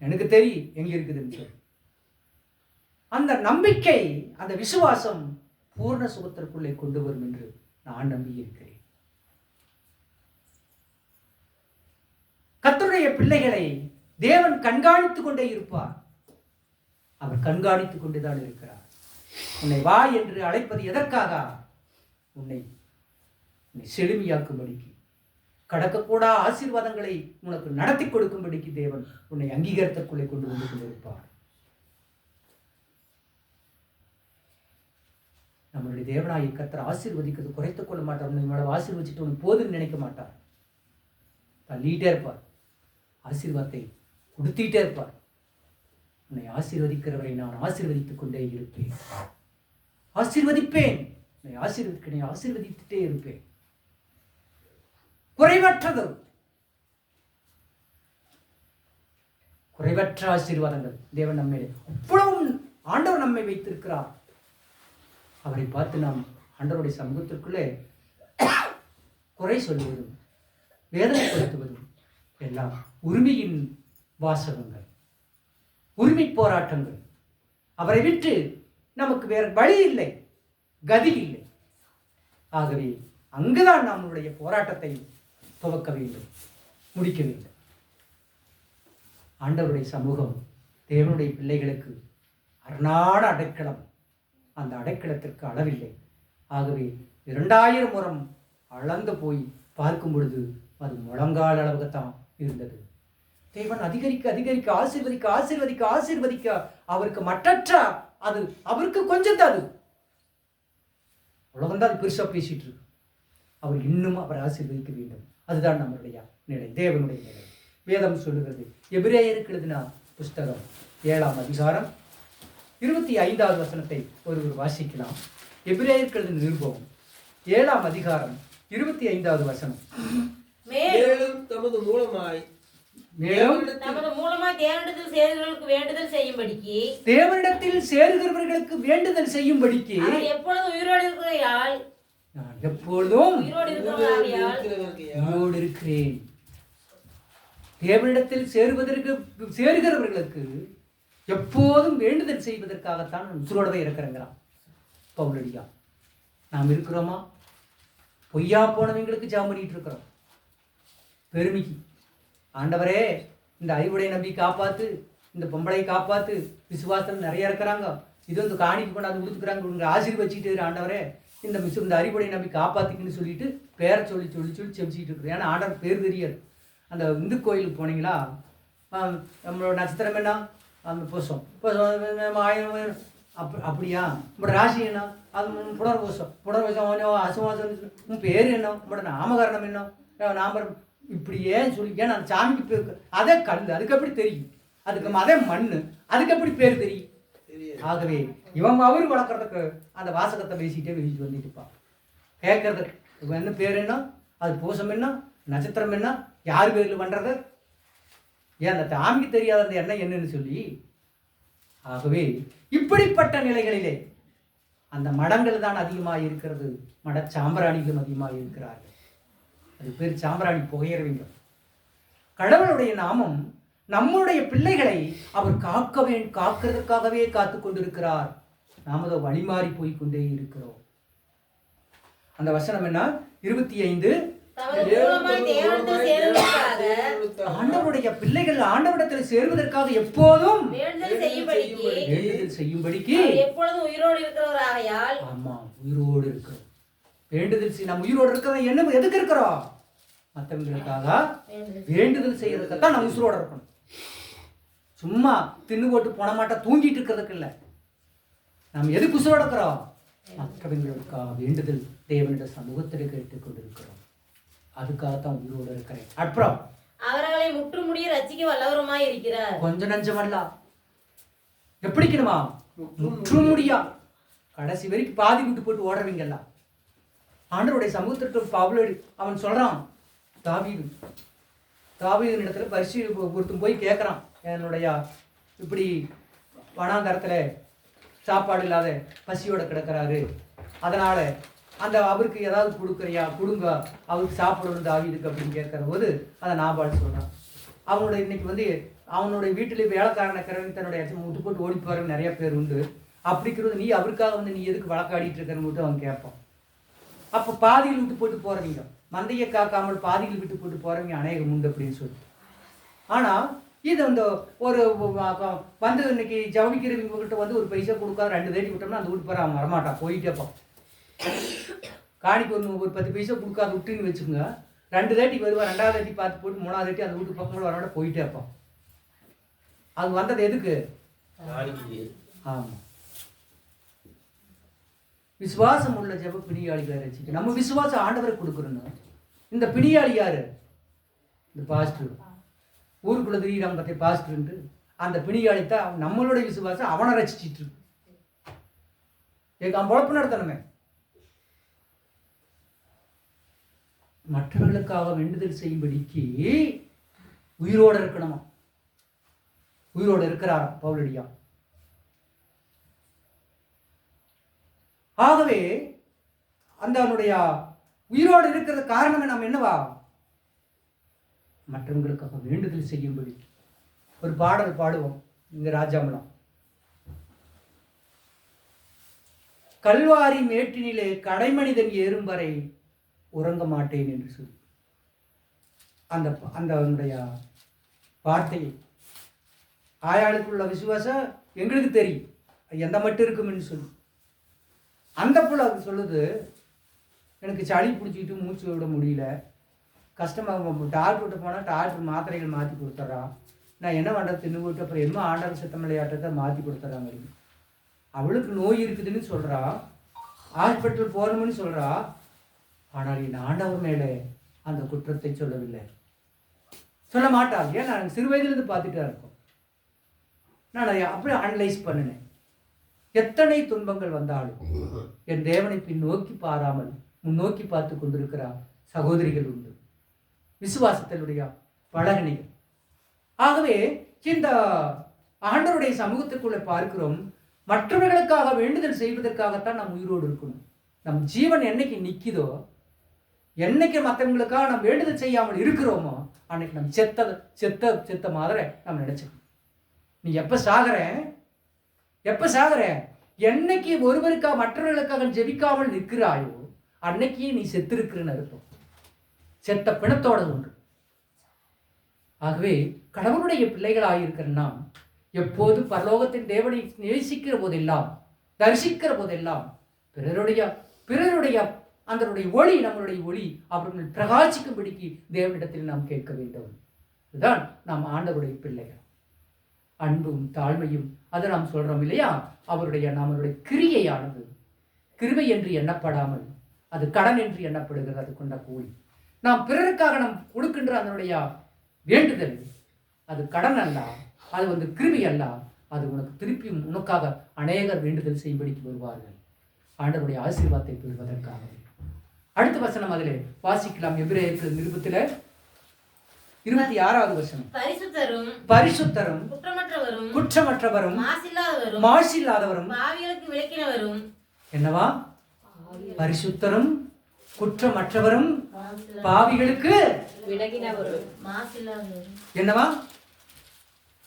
எனக்கு தெரியும் எங்க இருக்குதுன்னு சொல்லி அந்த நம்பிக்கை, அந்த விசுவாசம் பூர்ண சுகத்திற்குள்ளே கொண்டு வரும் என்று நான் நம்பி இருக்கிறேன். கர்த்தருடைய பிள்ளைகளை தேவன் கண்காணித்துக் கொண்டே இருப்பார். அவர் கண்காணித்துக் கொண்டுதான் இருக்கிறார். உன்னை வா என்று அழைப்பது எதற்காக? உன்னை செழுமையாக்கும்படிக்கு, கடக்கக்கூடா ஆசீர்வாதங்களை உனக்கு நடத்தி கொடுக்கும்படிக்கு தேவன் உன்னை அங்கீகாரத்திற்குள்ளே கொண்டு வந்து கொண்டிருப்பார். நம்மளுடைய தேவனாய் கர்த்தர் ஆசீர்வதிக்கிறது குறைத்துக் கொள்ள மாட்டார். உன்னை ஆசீர்வதிச்சுட்டு உனக்கு போதுன்னு நினைக்க மாட்டார். தள்ளிட்டே இருப்பார். ஆசீர்வாதத்தை கொடுத்துட்டே இருப்பார். உன்னை ஆசீர்வதிக்கிறவரை நான் ஆசீர்வதித்துக் கொண்டே இருப்பேன். ஆசீர்வதிப்பேன். உன்னை ஆசீர்வதித்துட்டே இருப்பேன். குறைவற்ற ஆசீர்வாதங்கள் தேவன் நம்மை அவ்வளவு ஆண்டவர் நம்மை வைத்திருக்கிறார். அவரை பார்த்து நாம் ஆண்டவருடைய சமூகத்திற்குள்ளே குறை சொல்வதும் வேதனைப்படுத்துவதும் எல்லாம் உரிமையின் வாசகங்கள், உரிமை போராட்டங்கள். அவரை விட்டு நமக்கு வேற வழி இல்லை, கதி இல்லை. ஆகவே அங்குதான் நம்முடைய போராட்டத்தை துவக்க வேண்டும், முடிக்க வேண்டும். ஆண்டவருடைய சமூகம் தேவனுடைய பிள்ளைகளுக்கு அரணான அடைக்கலம். அந்த அடைக்கலத்திற்கு அளவில்லை. ஆகவே 2000 முறம் அளந்து போய் பார்க்கும் பொழுது அது முழங்கால் அளவுக்குத்தான் இருந்தது. தேவன் அதிகரிக்க அதிகரிக்க ஆசீர்வதிக்க ஆசீர்வதிக்க ஆசீர்வதிக்க அவருக்கு மற்றற்ற அது அவருக்கு கொஞ்சம் தான். அது உலகம்தான் அது பெருசா பேசிட்டு இருக்கு. அவர் இன்னும் அவரை ஆசீர்வதிக்க வேண்டும். அதுதான் நம்மளுடைய நிலை, தேவனுடைய நிலை. வேதம் சொல்லுகிறது. எபிரேயருக்கு எழுதின புஸ்தகம் 7ஆம் அதிகாரம் 25வது வசனத்தை ஒருவர் வாசிக்கலாம். எபிரேயருக்கு எழுதின நிருபம் 7ஆம் அதிகாரம் 25வது வசனம். மேலும் தமது மூலமாய் தேவனிடத்தில் சேருகிறவர்களுக்கு வேண்டுதல் செய்யும்படிக்கு, தேவனிடத்தில் சேருகிறவர்களுக்கு வேண்டுதல் செய்யும்படிக்கு எப்பொழுதும் உயிரோடு இருக்கிறாள், நான் எப்பொழுதும் உயிரோடு உயிரோடு இருக்கிறேன். தேவனிடத்தில் சேருகிறவர்களுக்கு எப்போதும் வேண்டுதல் செய்வதற்காகத்தான் உசுரோடவே இருக்கிறேங்கிறான் பவுலடியா. நாம் இருக்கிறோமா? பொய்யா போனவங்களுக்கு ஜெபம் பண்ணிட்டு இருக்கிறோம். பெருமைக்கு, ஆண்டவரே இந்த அறிவுடை நம்பி காப்பாத்து, இந்த பொம்பளை காப்பாத்து, விசுவாசத்தில் நிறைய இருக்கிறாங்க, இது வந்து காணிக்கு கொண்டாந்து கொடுத்துக்கிறாங்க, உங்க ஆசீர்வச்சிட்டு ஆண்டவரே இந்த அறிவுடை நம்பி காப்பாத்திக்குன்னு சொல்லிட்டு பேரை சொல்லி சொல்லி சொல்லி செபிச்சிட்டு இருக்குது. ஏன்னா ஆண்டவர் பேர் தெரியாது. அந்த இந்து கோயிலுக்கு போனீங்களா, நம்மளோட நட்சத்திரம் என்ன, அந்த பூசம் அப்படியா, உங்களோட ராசி என்ன, அது புனர்பூசம் அசுவாசம், உன் பேர் என்ன, உங்களோட நாமகரணம் என்ன, நாமரம் இப்படியே சொல்லி. ஏன்னா அந்த சாமிக்கு பேர் அதே கல், அதுக்கு எப்படி தெரியும், அதுக்கு அதே மண், அதுக்கு எப்படி பேர் தெரியும். ஆகவே இவன் அவரு வளர்க்குறதுக்கு அந்த வாசகத்தை பேசிட்டே வெளியிட்டு வந்துட்டு இருப்பான். கேட்கறது இவன் என்ன பேர் என்ன, அது பூசம் என்ன, நட்சத்திரம் என்ன, யார் பேரில் பண்ணுறது, ஏன் அந்த சாமிக்கு தெரியாத அந்த எண்ணம் என்னன்னு சொல்லி. ஆகவே இப்படிப்பட்ட நிலைகளிலே அந்த மடங்கள் தான் அதிகமாக இருக்கிறது, மட சாம்பிராணிகளும் அதிகமாக இருக்கிறார்கள். அது பேர் சாம்பிராணி புகையறவங்க. கடவுளுடைய நாமம் நம்முடைய பிள்ளைகளை அவர் காக்கிறதுக்காகவே காத்து கொண்டிருக்கிறார். நாம் அதை வழிமாறி போய்கொண்டே இருக்கிறோம். அந்த வசனம் என்ன, 25, ஆண்டவருடைய பிள்ளைகள் ஆண்டவரிடத்தில் சேர்வதற்காக எப்போதும் வேண்டுதல் செய்யும்படிக்கு எப்பொழுதும் உயிரோடு இருக்கிறவராகையால். ஆமா, உயிரோடு இருக்கிறோம். வேண்டுதல் நம்ம உயிரோடு இருக்கிறது என்ன, எதுக்கு இருக்கிறோம், மற்றவங்களுக்காக வேண்டுதல் செய்யறதுக்கு தான் நம்ம உயிரோடு இருக்கணும். சும்மா தின்னு போட்டு போன மாட்டா தூங்கிட்டு இருக்கிறதுக்கு இல்லை. நம்ம எதுக்கு உயிரோடு இருக்கிறோம், மற்றவங்களுக்காக வேண்டுதல் தேவனுடைய சமூகத்தில் கேட்டுக் கொண்டிருக்கிறோம். அதுக்காகத்தான் உயிரோடு இருக்கிறேன். அப்புறம் அவர்களை முற்றுமுடிய ரட்சிக்க வல்லவருமாய் இருக்கிறார். கொஞ்சம் நஞ்சமல்ல, எப்படிக்கணுமா, முற்றுமுடியா கடைசி வரைக்கும் பாதி விட்டு போட்டு ஓடுறவங்கல்ல. ஆண்டவருடைய சமூகத்திற்கு பவுல் அவன் சொல்றான், தாவீதின் இடத்துல பரிசு ஒருத்தன் போய் கேட்குறான், என்னுடைய இப்படி வனாந்தரத்தில் சாப்பாடு இல்லாத பசியோட கிடக்கிறாரு, அதனால அந்த அவருக்கு ஏதாவது கொடுங்க, அவருக்கு சாப்பிடணும் தாவீதுக்கு அப்படின்னு கேட்குற போது அதை நாபால் சொல்கிறான். அவனோட இன்னைக்கு வந்து அவனுடைய வீட்டில் வேலைக்காரனை கிழமை தன்னுடைய விட்டு போட்டு ஓடி போகிறவங்க நிறைய பேர் உண்டு. அப்படிங்கிறது நீ அவருக்காக வந்து நீ எதுக்கு வழக்காடிட்டு இருக்கிறன்னு மட்டும் அவன் கேட்பான். அப்போ பாதியில் விட்டு போட்டு போகிறவங்க, மந்தையை காக்காமல் பாதியில் விட்டு போட்டு போகிறவங்க அநேகம் உண்டு அப்படின்னு சொல்லி. ஆனால் இது அந்த ஒரு வந்து இன்னைக்கு ஜவுளிக்கிறவங்ககிட்ட வந்து ஒரு பைசா கொடுக்காத 2 தேடி விட்டோம்னா அந்த வீட்டு போகிற அவன் வரமாட்டான், போயிட்டேப்பான். காணிக்கு ஒரு 10 பைசா கொடுக்காத விட்டுன்னு வச்சுக்கோங்க, 2 தேட்டி வருவான், 2வது தேட்டி பார்த்து போட்டு 3வது தேட்டி அந்த வீட்டு பக்கம் கூட வரமாட்ட போயிட்டேப்பான். அது வந்தது எதுக்கு, ஆமாம், விசுவாசம் உள்ள ஜெப பிணியாளிகளை ரசிக்க. நம்ம விசுவாசம் ஆண்டவரை கொடுக்குறோம். இந்த பிணியாளி யாரு, இந்த பாஸ்டர், ஊருக்குள்ள திடீராம் பற்றி பாஸ்டர்ன்ட்டு அந்த பிணியாளித்தான் நம்மளுடைய விசுவாசம் அவனை ரசிச்சிட்டு இருக்கு. அவன் பொழப்பு நடத்தணுமே. மற்றவர்களுக்காக வேண்டுதல் செய்யும்படிக்கு உயிரோடு இருக்கணுமா, உயிரோடு இருக்கிறாரா பவுலடியா. ஆகவே அந்த அவனுடைய உயிரோடு இருக்கிறது காரணமே நாம் என்னவா, மற்றவங்களுக்காக வேண்டுதல் செய்யும்படி. ஒரு பாடல் பாடுவோம் இங்க ராஜாமலம். கல்வாரி மேட்டினிலே கடைமனிதன் ஏறும் வரை உறங்க மாட்டேன் என்று சொல்லி அந்த அவனுடைய வார்த்தையை ஆயாளுக்குள்ள விசுவாசம் எங்களுக்கு தெரியும் எந்த மட்டும் இருக்கும்னு சொல்லி. அந்த புள்ள அது சொல்லுது, எனக்கு சளி பிடிச்சிக்கிட்டு மூச்சு விட முடியல, கஷ்டமாக, டாக்டர்கிட்ட போனால் டாக்டர் மாத்திரைகள் மாற்றி கொடுத்துட்றான், நான் என்ன பண்ணுறது தின்னு போட்டு அப்புறம் என்ன ஆண்டவர் சித்தமலையாட்டத்தை மாற்றி கொடுத்துட்றாங்க. அவளுக்கு நோய் இருக்குதுன்னு சொல்கிறா, ஹாஸ்பிட்டல் போகணும்னு சொல்கிறா, ஆனால் என் ஆண்டவர் மேலே அந்த குற்றத்தை சொல்லவில்லை, சொல்ல மாட்டாள். ஏன் நான் சிறு வயதிலிருந்து பார்த்துட்டு தான் இருக்கோம். நான் அதை அப்படியே அனலைஸ் பண்ணினேன். எத்தனை துன்பங்கள் வந்தாலும் என் தேவனை பின்னோக்கி பாராமல் முன்னோக்கி பார்த்து கொண்டிருக்கிறார் சகோதரிகள் உண்டு, விசுவாசத்தினுடைய பழகணிகள். ஆகவே இந்த ஆண்டவருடைய சமூகத்துக்குள்ள பார்க்கிறோம், மற்றவர்களுக்காக வேண்டுதல் செய்வதற்காகத்தான் நாம் உயிரோடு இருக்கணும். நம் ஜீவன் என்னைக்கு நிற்கிதோ, என்னைக்கு மற்றவங்களுக்காக நாம் வேண்டுதல் செய்யாமல் இருக்கிறோமோ, அன்னைக்கு நம்ம செத்த மாதிரி நம்ம நினைச்சுக்கணும். நீ எப்ப சாகிற என்னைக்கு ஒருவருக்காக மற்றவர்களுக்காக ஜெபிக்காமல் நிற்கிறாயோ அன்னைக்கு நீ செத்திருக்கிறன்னு அர்த்தம். செத்த பிணத்தோட ஒன்று. ஆகவே கடவுளுடைய பிள்ளைகளாயிருக்கிற நாம் எப்போது பரலோகத்தின் தேவனை நேசிக்கிற போதெல்லாம், தரிசிக்கிற போதெல்லாம் பிறருடைய அதனுடைய ஒளி, நம்மளுடைய ஒளி அவர்கள் பிரகாசிக்கும்படிக்கு தேவனிடத்தில் நாம் கேட்க வேண்டும். இதுதான் நாம் ஆண்டவருடைய பிள்ளைகள். அன்பும் தாழ்மையும் அதை நாம் சொல்றோம் இல்லையா, நம்மளுடைய கிரியையானது கிருபை என்று எண்ணப்படாமல் அது கடன் என்று எண்ணப்படுகிறது. அது கொண்ட கூலி. நாம் பிறருக்காக நாம் கொடுக்கின்ற அதனுடைய வேண்டுதல் அது கடன் அல்ல, அது கிருபை அல்ல. அது உனக்கு திருப்பி உனக்காக அநேகர் வேண்டுதல் செய்யும்படிக்கு வருவார்கள் ஆண்டவருடைய ஆசீர்வாதத்தை பெறுவதற்காக. அடுத்த வசனம் அதிலே வாசிக்கலாம். எபிரேயர் நிருபத்தில் 26வது வசனம். பரிசுத்தரும் குற்றமற்றவரும் மாசில்லாதவரும் பாவிகளுக்கு விலக்கினவரும். என்னவா? பரிசுத்தரும் குற்றமற்றவரும் பாவிகளுக்கு விலகினவரும். என்னவா?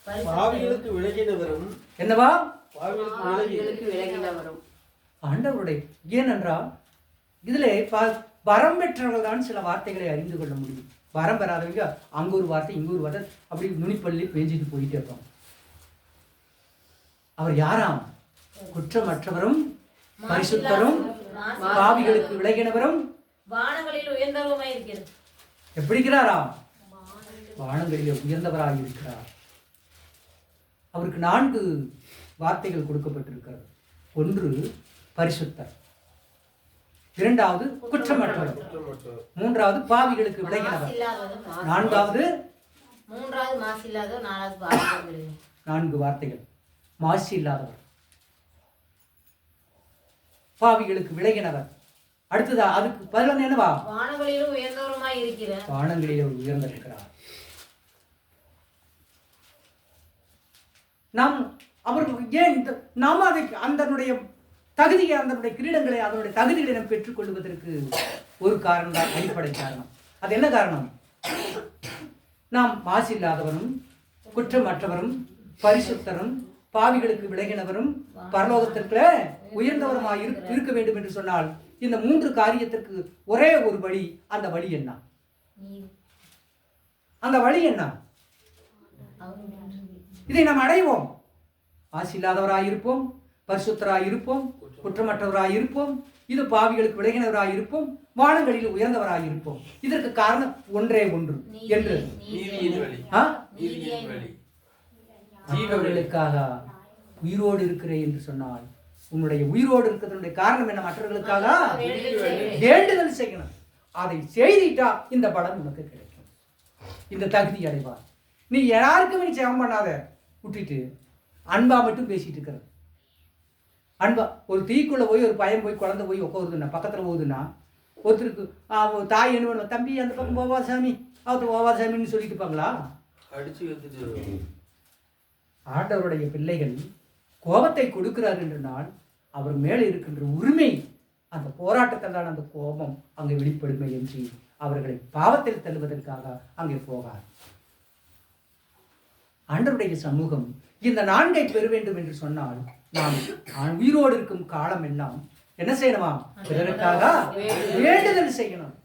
பாவிகளுக்கு விலகினவரும். என்னவா? பாவிகளுக்கு விலகினவரும். ஆண்டவருடைய ஏனென்றால் இதிலே வரம் பெற்றவர்கள் தான் சில வார்த்தைகளை அறிந்து கொள்ள முடியும். வரம் பெறாதவங்க அங்க ஒரு வார்த்தை இங்க ஒரு வார்த்தை அப்படி நுனிப்பள்ளி பேஞ்சிட்டு போயிட்டே இருப்பாங்க. அவர் யாராம்? குற்றமற்றவரும் பரிசுத்தரும் பாவிகளுக்கு விலகினவரும் வானங்களில் உயர்ந்தவருமாய் இருக்கிறார். எப்படி இருக்கிறாராம்? வானங்களிலே உயர்ந்தவராக இருக்கிறார். அவருக்கு 4 வார்த்தைகள் கொடுக்கப்பட்டிருக்கிறது. ஒன்று பரிசுத்தர், 2வது குற்றமற்றவர், 3வது பாவிகளுக்கு விலகினவர், 4வது மாசில்லாதவர். 4 வார்த்தைகள். மாசி இல்லாதவர், பாவிகளுக்கு விலகினவர். அடுத்ததா அதுக்கு 11 என்னவா? வானங்களிலும் உயர்ந்தவருமாய் இருக்கிறார். வானங்களிலே உயர்ந்திருக்கிறார். நாம் அவர்கள் ஏன் நாம் அதை அதனுடைய தகுதியை, அதனுடைய கிரீடங்களை, அதனுடைய தகுதிகளை நாம் பெற்றுக்கொள்வதற்கு ஒரு காரணம் தான், அடிப்படை காரணம். அது என்ன காரணம்? நாம் மாசில்லாதவரும் குற்றமற்றவரும் பரிசுத்தரும் பாவிகளுக்கு விலகினவரும் பரலோகத்திற்கு உயர்ந்தவருமாய் இருக்க வேண்டும் என்று சொன்னால் இந்த 3 காரியத்திற்கு ஒரே ஒரு வழி. அந்த வழி என்ன? அந்த வழி என்ன? இதை நாம் அடைவோம். ஆசி இல்லாதவராய் இருப்போம், பரிசுத்தராய் இருப்போம், குற்றமற்றவராய் இருப்போம், இது பாவிகளுக்கு விலகினவராய் இருப்போம், வானங்களில் உயர்ந்தவராய் இருப்போம். இதற்கு காரணம் ஒன்றே ஒன்று என்று மற்றவர்களுக்காக உயிரோடு இருக்கிறேன் என்று சொன்னால் உன்னுடைய உயிரோடு இருக்கிறதுடைய காரணம் என்ன? மற்றவர்களுக்காக வேண்டுதல் செய்யணும். அதை செய்திட்டா இந்த பலன் உனக்கு கிடைக்கும், இந்த தகுதி அடைவார். நீ யாருக்குமே நீ ஜெபம் பண்ணாத, விட்டுட்டு அன்பா மட்டும் பேசிட்டு இருக்கிறது. அன்பா ஒரு தீக்குள்ள போய் ஒரு பையன் போய் குழந்தை போய் உட்காருதுன்னா, பக்கத்தில் போகுதுன்னா ஒருத்தருக்கு தாய் என்ன பண்ணுவோம், தம்பி அந்த பக்கம் போவா சாமி, அவத்து போவா சாமின்னு சொல்லிட்டு இருப்பாங்களா? ஆண்டவருடைய பிள்ளைகள் கோபத்தை கொடுக்கிறார் என்றால் அவர் மேலே இருக்கின்ற உரிமை, அந்த போராட்டத்தில் தான் அந்த கோபம் அங்கே வெளிப்படுமை என்று அவர்களை பாவத்தில் தள்ளுவதற்காக அங்கே போகார். ஆண்டவருடைய சமூகம் இந்த 4ஐ பெற வேண்டும் என்று சொன்னால் நாம் உயிரோடு இருக்கும் காலம் எல்லாம் என்ன செய்யணுமா? பிறருக்காக வேண்டுதல் செய்யணும்.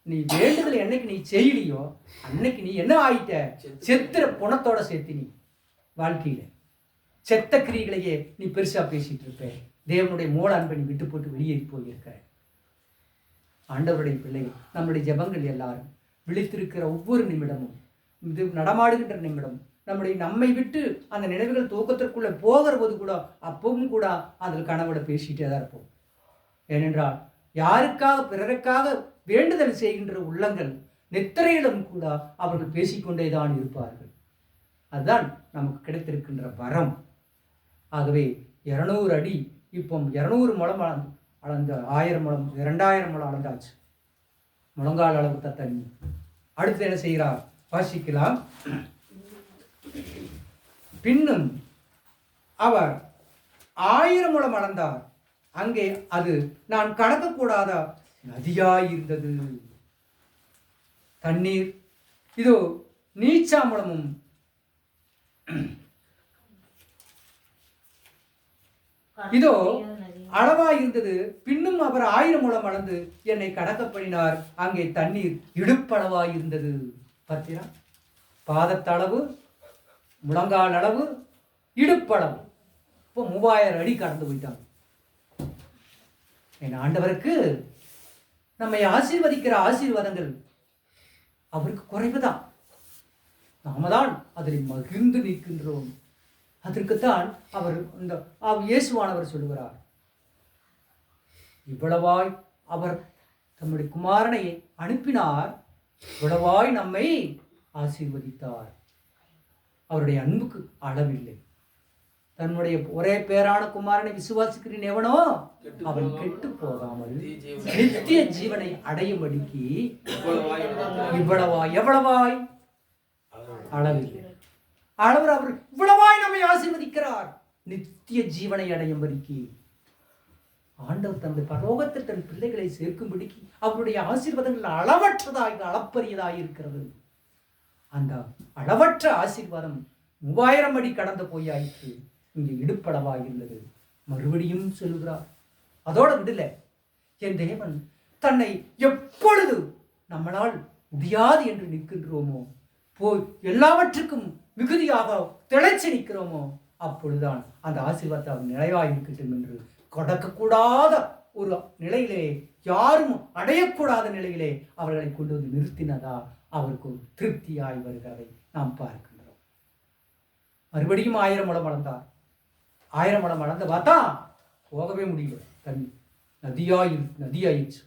நீ வேண்டுதல் என்னைக்கு நீ செய்யலையோ அன்னைக்கு நீ என்ன ஆயிட்ட? செத்துற புணத்தோட சேர்த்து நீ வாழ்க்கையில செத்த கிரிகளையே நீ பெருசா பேசிட்டு இருப்ப. தேவனுடைய மூல அன்பை நீ விட்டு போட்டு வெளியேறி போயிருக்கிற. ஆண்டவருடைய பிள்ளைகள் நம்முடைய ஜெபங்கள் எல்லாரும் விழித்திருக்கிற ஒவ்வொரு நிமிடமும், இது நடமாடுகின்ற நிமிடம், நம்மை விட்டு அந்த நினைவுகள் தூக்கத்திற்குள்ள போகிற போது கூட அப்பவும் கூட அதில் கனவோட பேசிட்டே தான் இருப்போம். ஏனென்றால் யாருக்காக பிறருக்காக வேண்டுதல் செய்கின்ற உள்ளங்கள் நித்திரையிலும் கூட அவர்கள் பேசிக்கொண்டே தான் இருப்பார்கள். அதுதான் நமக்கு கிடைத்திருக்கின்ற வரம். ஆகவே 200 அடி இப்போ 200 முழம் அளந்த 1000 முழம் 2000 முழம் அளந்தாச்சு. முழங்கால் அளவு தண்ணி. அடுத்து என்ன செய்கிறார் வாசிக்கலாம். பின்னும் அவர் 1000 முழம் அளந்தார். அங்கே அது நான் கடக்கக்கூடாத நதியாயிருந்தது. தண்ணீர் இதோ நீச்சாமுளமும் இதோ அளவாயிருந்தது. பின்னும் அவர் 1000 முழம் அளந்து என்னை கடக்க பண்ணினார். அங்கே தண்ணீர் இடுப்பளவாயிருந்தது. பார்த்தீரா? பாதத்தளவு, முழங்கால் அளவு, இடுப்பளவு. இப்போ 3000 அடி கடந்து போயிட்டாங்க. என் ஆண்டவருக்கு நம்மை ஆசீர்வதிக்கிற ஆசீர்வாதங்கள் அவருக்கு குறைவுதான். நாம தான் அதில் மகிழ்ந்து நிற்கின்றோம். அதற்குத்தான் அவர் இந்த இயேசுவானவர் சொல்லுகிறார், இவ்வளவாய் அவர் தம்முடைய குமாரனை அனுப்பினார், இவ்வளவாய் நம்மை ஆசீர்வதித்தார். அவருடைய அன்புக்கு அளவில்லை. தன்னுடைய ஒரே பேரான குமாரனை விசுவாசிக்கிறேன் எவனோ அவன் கெட்டு போகாமல் நித்திய ஜீவனை அடையும்படிக்கு எவ்வளவாய் அளவில்லை. அவர் இவ்வளவாய் நம்மை ஆசீர்வதிக்கிறார், நித்திய ஜீவனை அடையும்படிக்கு. ஆண்டவர் தன்னுடைய பரலோகத்தில் தன் பிள்ளைகளை சேர்க்கும்படிக்கு அவருடைய ஆசீர்வாதங்கள் அளவற்றதாய் அளப்பரியதாய் இருக்கிறது. அந்த அளவற்ற ஆசீர்வாதம் 3000 அடி கடந்து போயாயிற்று. இங்கே இடுப்பளவாய் இருந்தது. மறுபடியும் சொல்லுகிறார், அதோட விடல, என் தேவன் தன்னை எப்பொழுது நம்மளால் முடியாது என்று நிற்கின்றோமோ, போய் எல்லாவற்றுக்கும் மிகுதியாக திளைச்சு நிற்கிறோமோ, அப்பொழுதுதான் அந்த ஆசீர்வாதத்தை அவர் நிலைவாய் இருக்கட்டும் என்று கொடுக்கக்கூடாத ஒரு நிலையிலே, யாரும் அடையக்கூடாத நிலையிலே அவர்களை கொண்டு வந்து நிறுத்தினதா அவருக்கு ஒரு திருப்தியாய் வருகிறதை நாம் பார்க்கின்றோம். மறுபடியும் 1000 முழம் வளர்ந்தார். 1000 முழம் வளர்ந்த பார்த்தா போகவே முடியல, தண்ணி நதியாயிடுச்சு.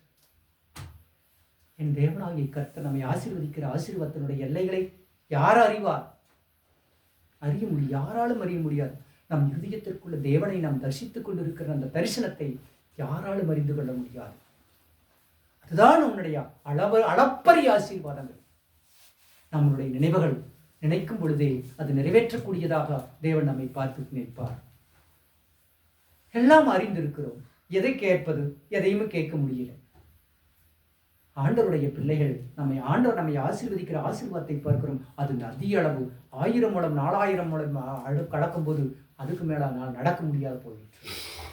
என் தேவனாகிய கர்த்தர் நம்மை ஆசீர்வதிக்கிற ஆசீர்வாதத்தினுடைய எல்லைகளை யார் அறிவார்? அறிய முடியும், யாராலும் அறிய முடியாது. நம் இதயத்திற்குள்ள தேவனை நாம் தரிசித்துக் கொண்டிருக்கிற அந்த தரிசனத்தை யாராலும் அறிந்து கொள்ள முடியாது. அதுதான் நம்முடைய அளப்பரிய ஆசீர்வாதங்கள். நம்முடைய நினைவுகள் நினைக்கும் பொழுதே அது நிறைவேற்றக்கூடியதாக தேவன் நம்மை பார்த்து நிற்பார். எல்லாம் அறிந்திருக்கிறோம், எதை கேட்பது? எதையுமே கேட்க முடியல. ஆண்டவருடைய பிள்ளைகள் ஆண்டவர் நம்மை ஆசீர்வதிக்கிற ஆசீர்வாதத்தை பார்க்கிறோம். அது நதி அளவு, 1000 முழம் 4000 முழம் கடக்கும் போது அதுக்கு மேல நான் நடக்க முடியாத போயிடுச்சு.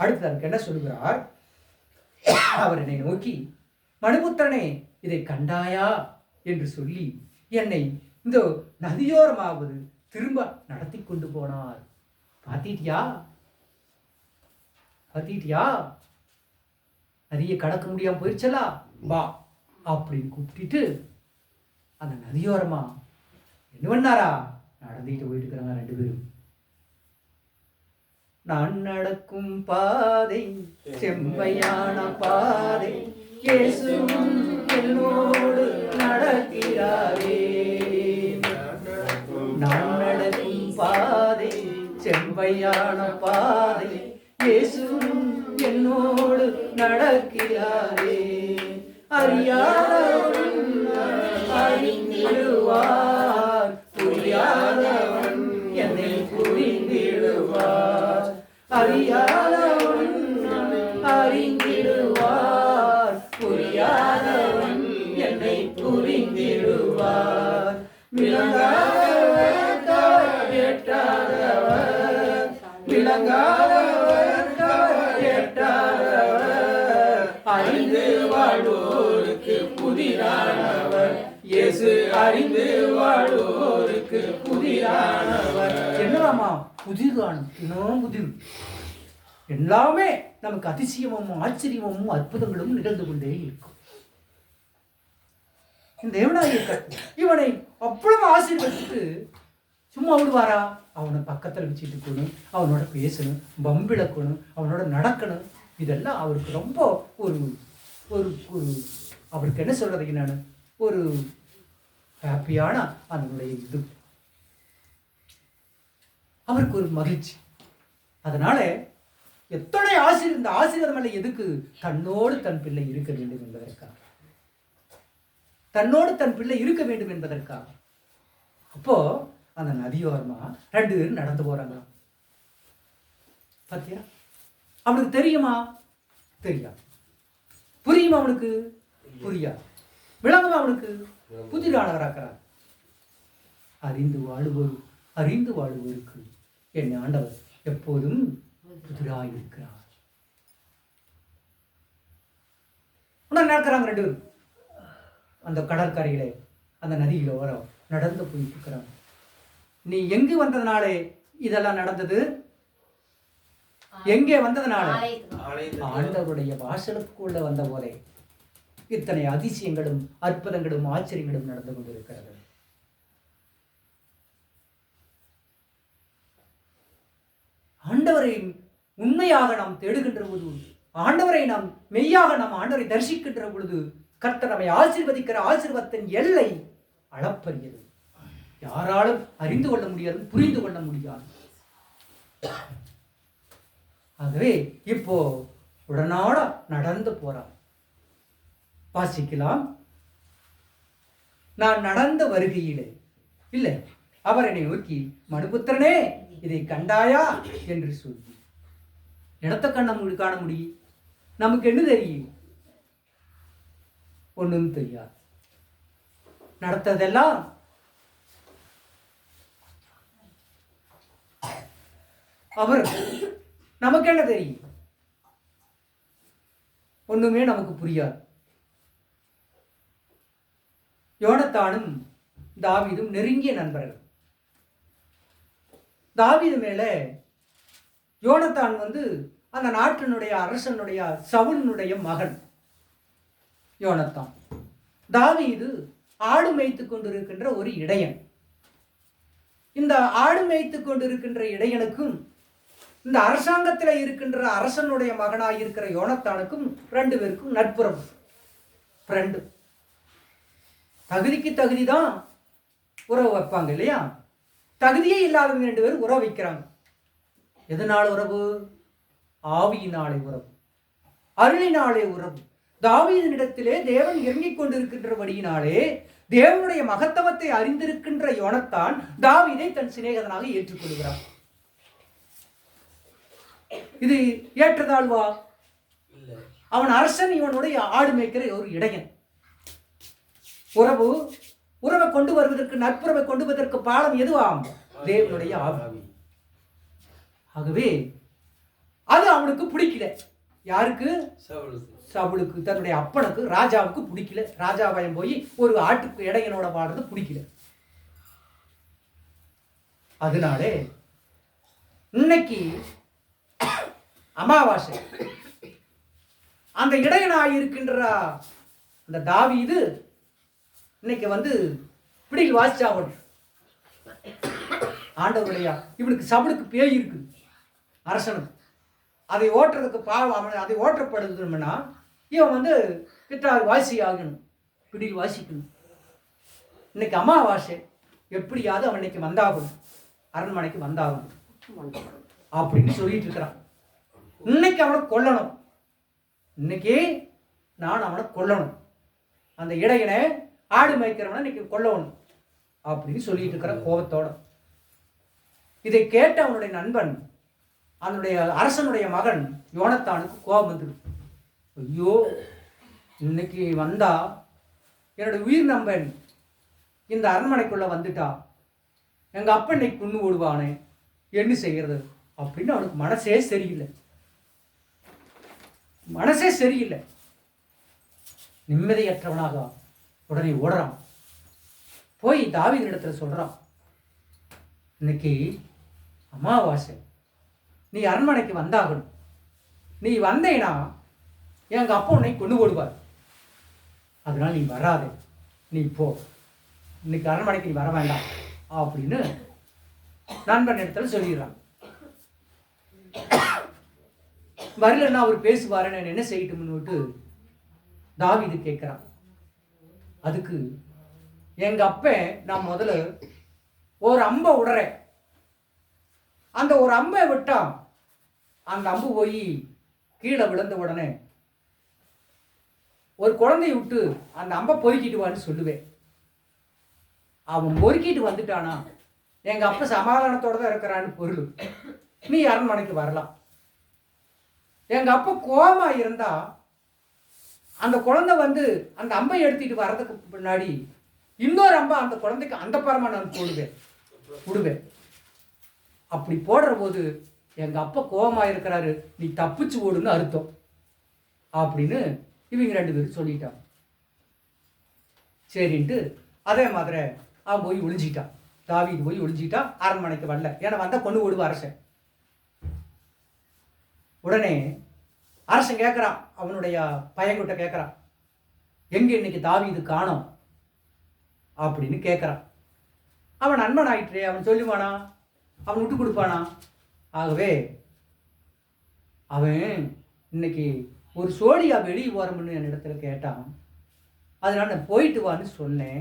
அடுத்து அதுக்கு என்ன சொல்லுகிறார்? அவர் என்னை நோக்கி, மனுபுத்திரனே, இதை கண்டாயா என்று சொல்லி என்னை இந்த நதியோரமாவது திரும்ப நடத்தி கொண்டு போனார். பார்த்திட்டியா? நதியை கடக்க முடியாம போயிடுச்சலா, வா அப்படின்னு கூப்பிட்டு அந்த நதியோரமா என்ன பண்ணாரா? நடந்துட்டு போயிட்டு இருக்கிறாங்க 2 பேரும். நான் நடக்கும் பாதை செம்மையான பாதை, இயேசு என்னோடு நடக்கிறாரே. நான் நடக்கும் பாதை செம்மையான பாதை, இயேசு என்னோடு நடக்கிறாரே. அறியாதவன் அறிந்திடுவார், புரியாதவன் என்னை புரிந்திடுவார். அறியாதவன் அறிந்திடுவார், புரியாதவன் என்னை புரிந்திடுவார். விளங்காதவர் எட்டாதவர், விளங்காதவர் எட்டாதவர், அறிந்து வாழ்வோருக்கு புதிரானவர். இயேசு அறிந்து வாழ்வோருக்கு புதிரானவர். என்னவாமா புதிரான? இன்னும் புதிர். எல்லாமே நமக்கு அதிசயமும் ஆச்சரியமும் அற்புதங்களும் நிகழ்ந்து கொண்டே இருக்கும். இந்த தேவனாகிய கர்த்தர் இவனை அவ்வளவு ஆசீர்வதித்து சும்மா விடுவாரா? அவனை பக்கத்தில் வச்சுட்டு போகணும், அவனோட பேசணும், பம்பிழக்கணும், அவனோட நடக்கணும். இதெல்லாம் அவருக்கு ரொம்ப ஒரு ஒரு அவருக்கு என்ன சொல்றதுக்கு நான் ஒரு ஹாப்பியான அதனுடைய இது, அவருக்கு ஒரு மகிழ்ச்சி. அதனால எத்தனை இந்த ஆசீர்வாதம் அல்ல எதுக்கு? தன்னோடு தன் பிள்ளை இருக்க வேண்டும் என்பதற்காக, தன்னோடு தன் பிள்ளை இருக்க வேண்டும் என்பதற்காக. அப்போ அந்த நதியோரமா 2 பேரும் நடந்து போறாங்க. பாத்தியா? அவனுக்கு தெரியுமா? தெரியாது. புரியுமா அவனுக்கு? புரியாது. விளங்குமா அவனுக்கு? புதிரானவராக்கிறார். அறிந்து வாழுவோருக்கு என் ஆண்டவர் எப்போதும் புதிராயிருக்கிறார். நடக்கிறாங்க 2 பேரும் அந்த கடற்கரையில, அந்த நதியில நடந்து போயிட்டு இருக்கிறாங்க. நீ எங்கு வந்ததுனாலே இதெல்லாம் நடந்தது? எங்கே வந்ததுனால? ஆண்டவருடைய வாசலுக்குள்ள வந்த போதே இத்தனை அதிசயங்களும் அற்புதங்களும் ஆச்சரியங்களும் நடந்து கொண்டிருக்கிறது. ஆண்டவரை உண்மையாக நாம் தேடுகின்ற பொழுது, ஆண்டவரை நாம் மெய்யாக நாம் ஆண்டவரை தரிசிக்கின்ற பொழுது கர்த்தர் நம்மை ஆசீர்வதிக்கிற ஆசீர்வாதத்தின் எல்லை அளப்பரியது. யாராலும் அறிந்து கொள்ள முடியாது, புரிந்து கொள்ள முடியாது. ஆகவே இப்போ உடனாட நடந்து போறான். வாசிக்கலாம். நான் நடந்த வருகையிலே இல்லை, அவர் என்னை நோக்கி, மனுபுத்திரனே இதை கண்டாயா என்று சொல்லி. இடத்த காண முடியும். நமக்கு என்ன தெரியும்? ஒன்றும் தெரியாது. நடத்ததெல்லாம் அவர். நமக்கு என்ன தெரியும்? ஒண்ணுமே நமக்கு புரியாது. யோனத்தானும் தாவீதும் நெருங்கிய நண்பர்கள். தாவீது மேல யோனத்தான் அந்த நாட்டினுடைய அரசனுடைய சவுலினுடைய மகன் யோனத்தான். தாவீது ஆடு மேய்த்து கொண்டிருக்கின்ற ஒரு இடையன். இந்த ஆடு மேய்த்து கொண்டிருக்கின்ற இடையனுக்கும் இந்த அரசாங்கத்தில் இருக்கின்ற அரசனுடைய மகனாக இருக்கிற யோனத்தானுக்கும் 2 பேருக்கும் நட்புறவு. ஃப்ரெண்டு. தகுதிக்கு தகுதி தான் உறவு வைப்பாங்க இல்லையா? தகுதியே இல்லாதவங்க 2 பேரும் உறவு வைக்கிறாங்க. எதனால உறவு? ஆவியினாலே உறவு, அருளினாலே உறவு. தாவீதினிடத்திலே தேவன் இறங்கிக் கொண்டிருக்கின்றபடியினாலே தேவனுடைய மகத்துவத்தை அறிந்திருக்கின்ற யோனத்தான் தாவீதை தன் சிநேகிதனாக ஏற்றுக்கொள்கிறார். இது ஏற்றதாழ்வா? அவன் அரசன், இவனுடைய ஆடு மேய்க்கிற ஒரு இடையன். உறவை கொண்டு வருவதற்கு, நட்புறவை கொண்டு வருவதற்கு பாலம் எதுவாம்? தேவனுடைய ஆவி. ஆகவே அது அவனுக்கு பிடிக்கல. யாருக்கு? சவுலுக்கு, தன்னுடைய அப்பனுக்கு, ராஜாவுக்கு பிடிக்கல. ராஜாவாயம் போய் ஒரு ஆட்டுக்கு இடையனோட வாடுறது பிடிக்கல. அதனாலே இன்னைக்கு அமாவாசை. அந்த இடையனாக இருக்கின்ற அந்த தாவீது இன்னைக்கு பிடியில் வாசிச்சாகணும். ஆண்டவருடைய இவனுக்கு சவுலுக்கு பேய் இருக்கு, அரசனுக்கு. அதை ஓட்டுறதுக்கு பாவம், அதை ஓட்டப்படுதுன்னா இவன் கிட்டார் வாசி ஆகணும், பிடியில் வாசிக்கணும். இன்னைக்கு அமாவாசை, எப்படியாவது அவன் இன்னைக்கு வந்தாகணும், அரண்மனைக்கு வந்தாகணும் அப்படின்னு சொல்லிட்டு இருக்கிறான். இன்னைக்கு அவனை கொல்லணும், இன்னைக்கு நான் அவனை கொல்லணும், அந்த இடையனை ஆடு மேய்க்கிறவனை இன்னைக்கு கொல்லணும் அப்படின்னு சொல்லிட்டு இருக்கிற கோபத்தோட. இதை கேட்ட அவனுடைய நண்பன், அவனுடைய அரசனுடைய மகன் யோனத்தானுக்கு கோபம் வந்துடும். ஐயோ, இன்னைக்கு வந்தா என்னோட உயிர் நம்பன் இந்த அரண்மனைக்குள்ள வந்துட்டா, எங்க அப்பா இன்னைக்கு கொண்டு ஓடுவானே, என்ன செய்யறது அப்படின்னு அவனுக்கு மனசே சரியில்லை. நிம்மதியற்றவனாக உடனே ஓடுறான். போய் தாவீது இடத்துல சொல்றான், இன்னைக்கு அமாவாசை, நீ அரண்மனைக்கு வந்தாகணும். நீ வந்தேனா எங்க அப்பா உன்னை கொண்டு போடுவார். அதனால நீ வராதே, நீ போ, இன்னைக்கு அரண்மனைக்கு நீ வர வேண்டாம் அப்படின்னு நண்பன் இடத்துல சொல்லிடுறான். வரலன்னா அவர் பேசுவாரு, நான் என்ன செய்யட்டும்னு தாவீது கேட்கிறான். அதுக்கு எங்க அப்ப நான் முதல்ல ஒரு அம்பை விடுறேன், அந்த ஒரு அம்பை விட்டா அந்த அம்பு போய் கீழே விழுந்த உடனே ஒரு குழந்தைய விட்டு அந்த அம்பை பொறுக்கிட்டு வான்னு சொல்லுவேன். அவன் பொறுக்கிட்டு வந்துட்டானா எங்க அப்பா சமாதானத்தோட தான் இருக்கிறான்னு பொருள், நீ அரண்மனைக்கு வரலாம். எங்க அப்பா கோபமா இருந்தா அந்த குழந்தை அந்த அம்பை எடுத்துட்டு வர்றதுக்கு முன்னாடி இன்னொரு அம்பை அந்த குழந்தைக்கு அந்த பரமா நான் விடுவேன். அப்படி போடுற போது எங்க அப்பா கோபமா இருக்கிறாரு, நீ தப்பிச்சு ஓடுன்னு அர்த்தம் அப்படின்னு இவங்க 2 பேரும் சொல்லிட்டான். சரின்ட்டு அதே மாதிரி அவன் போய் ஒளிஞ்சிட்டான் தாவீது போய் ஒளிஞ்சிட்டா, அரண்மனைக்கு வரல. ஏன்னா வந்தால் கொண்டு ஓடுவா அரசன். உடனே அரசன் கேட்குறான், அவனுடைய பையன்கிட்ட கேட்குறான், எங்கே இன்னைக்கு தாவீது காணோம் அப்படின்னு கேட்குறான். அவன் நண்பன் ஆயிற்றே, அவன் சொல்லுவானா, அவன் விட்டு கொடுப்பானா? ஆகவே அவன் இன்னைக்கு ஒரு சோழியா வெளியே போகிறோம்னு என் இடத்துல கேட்டான். அதனால நான் போயிட்டு வான்னு சொன்னேன்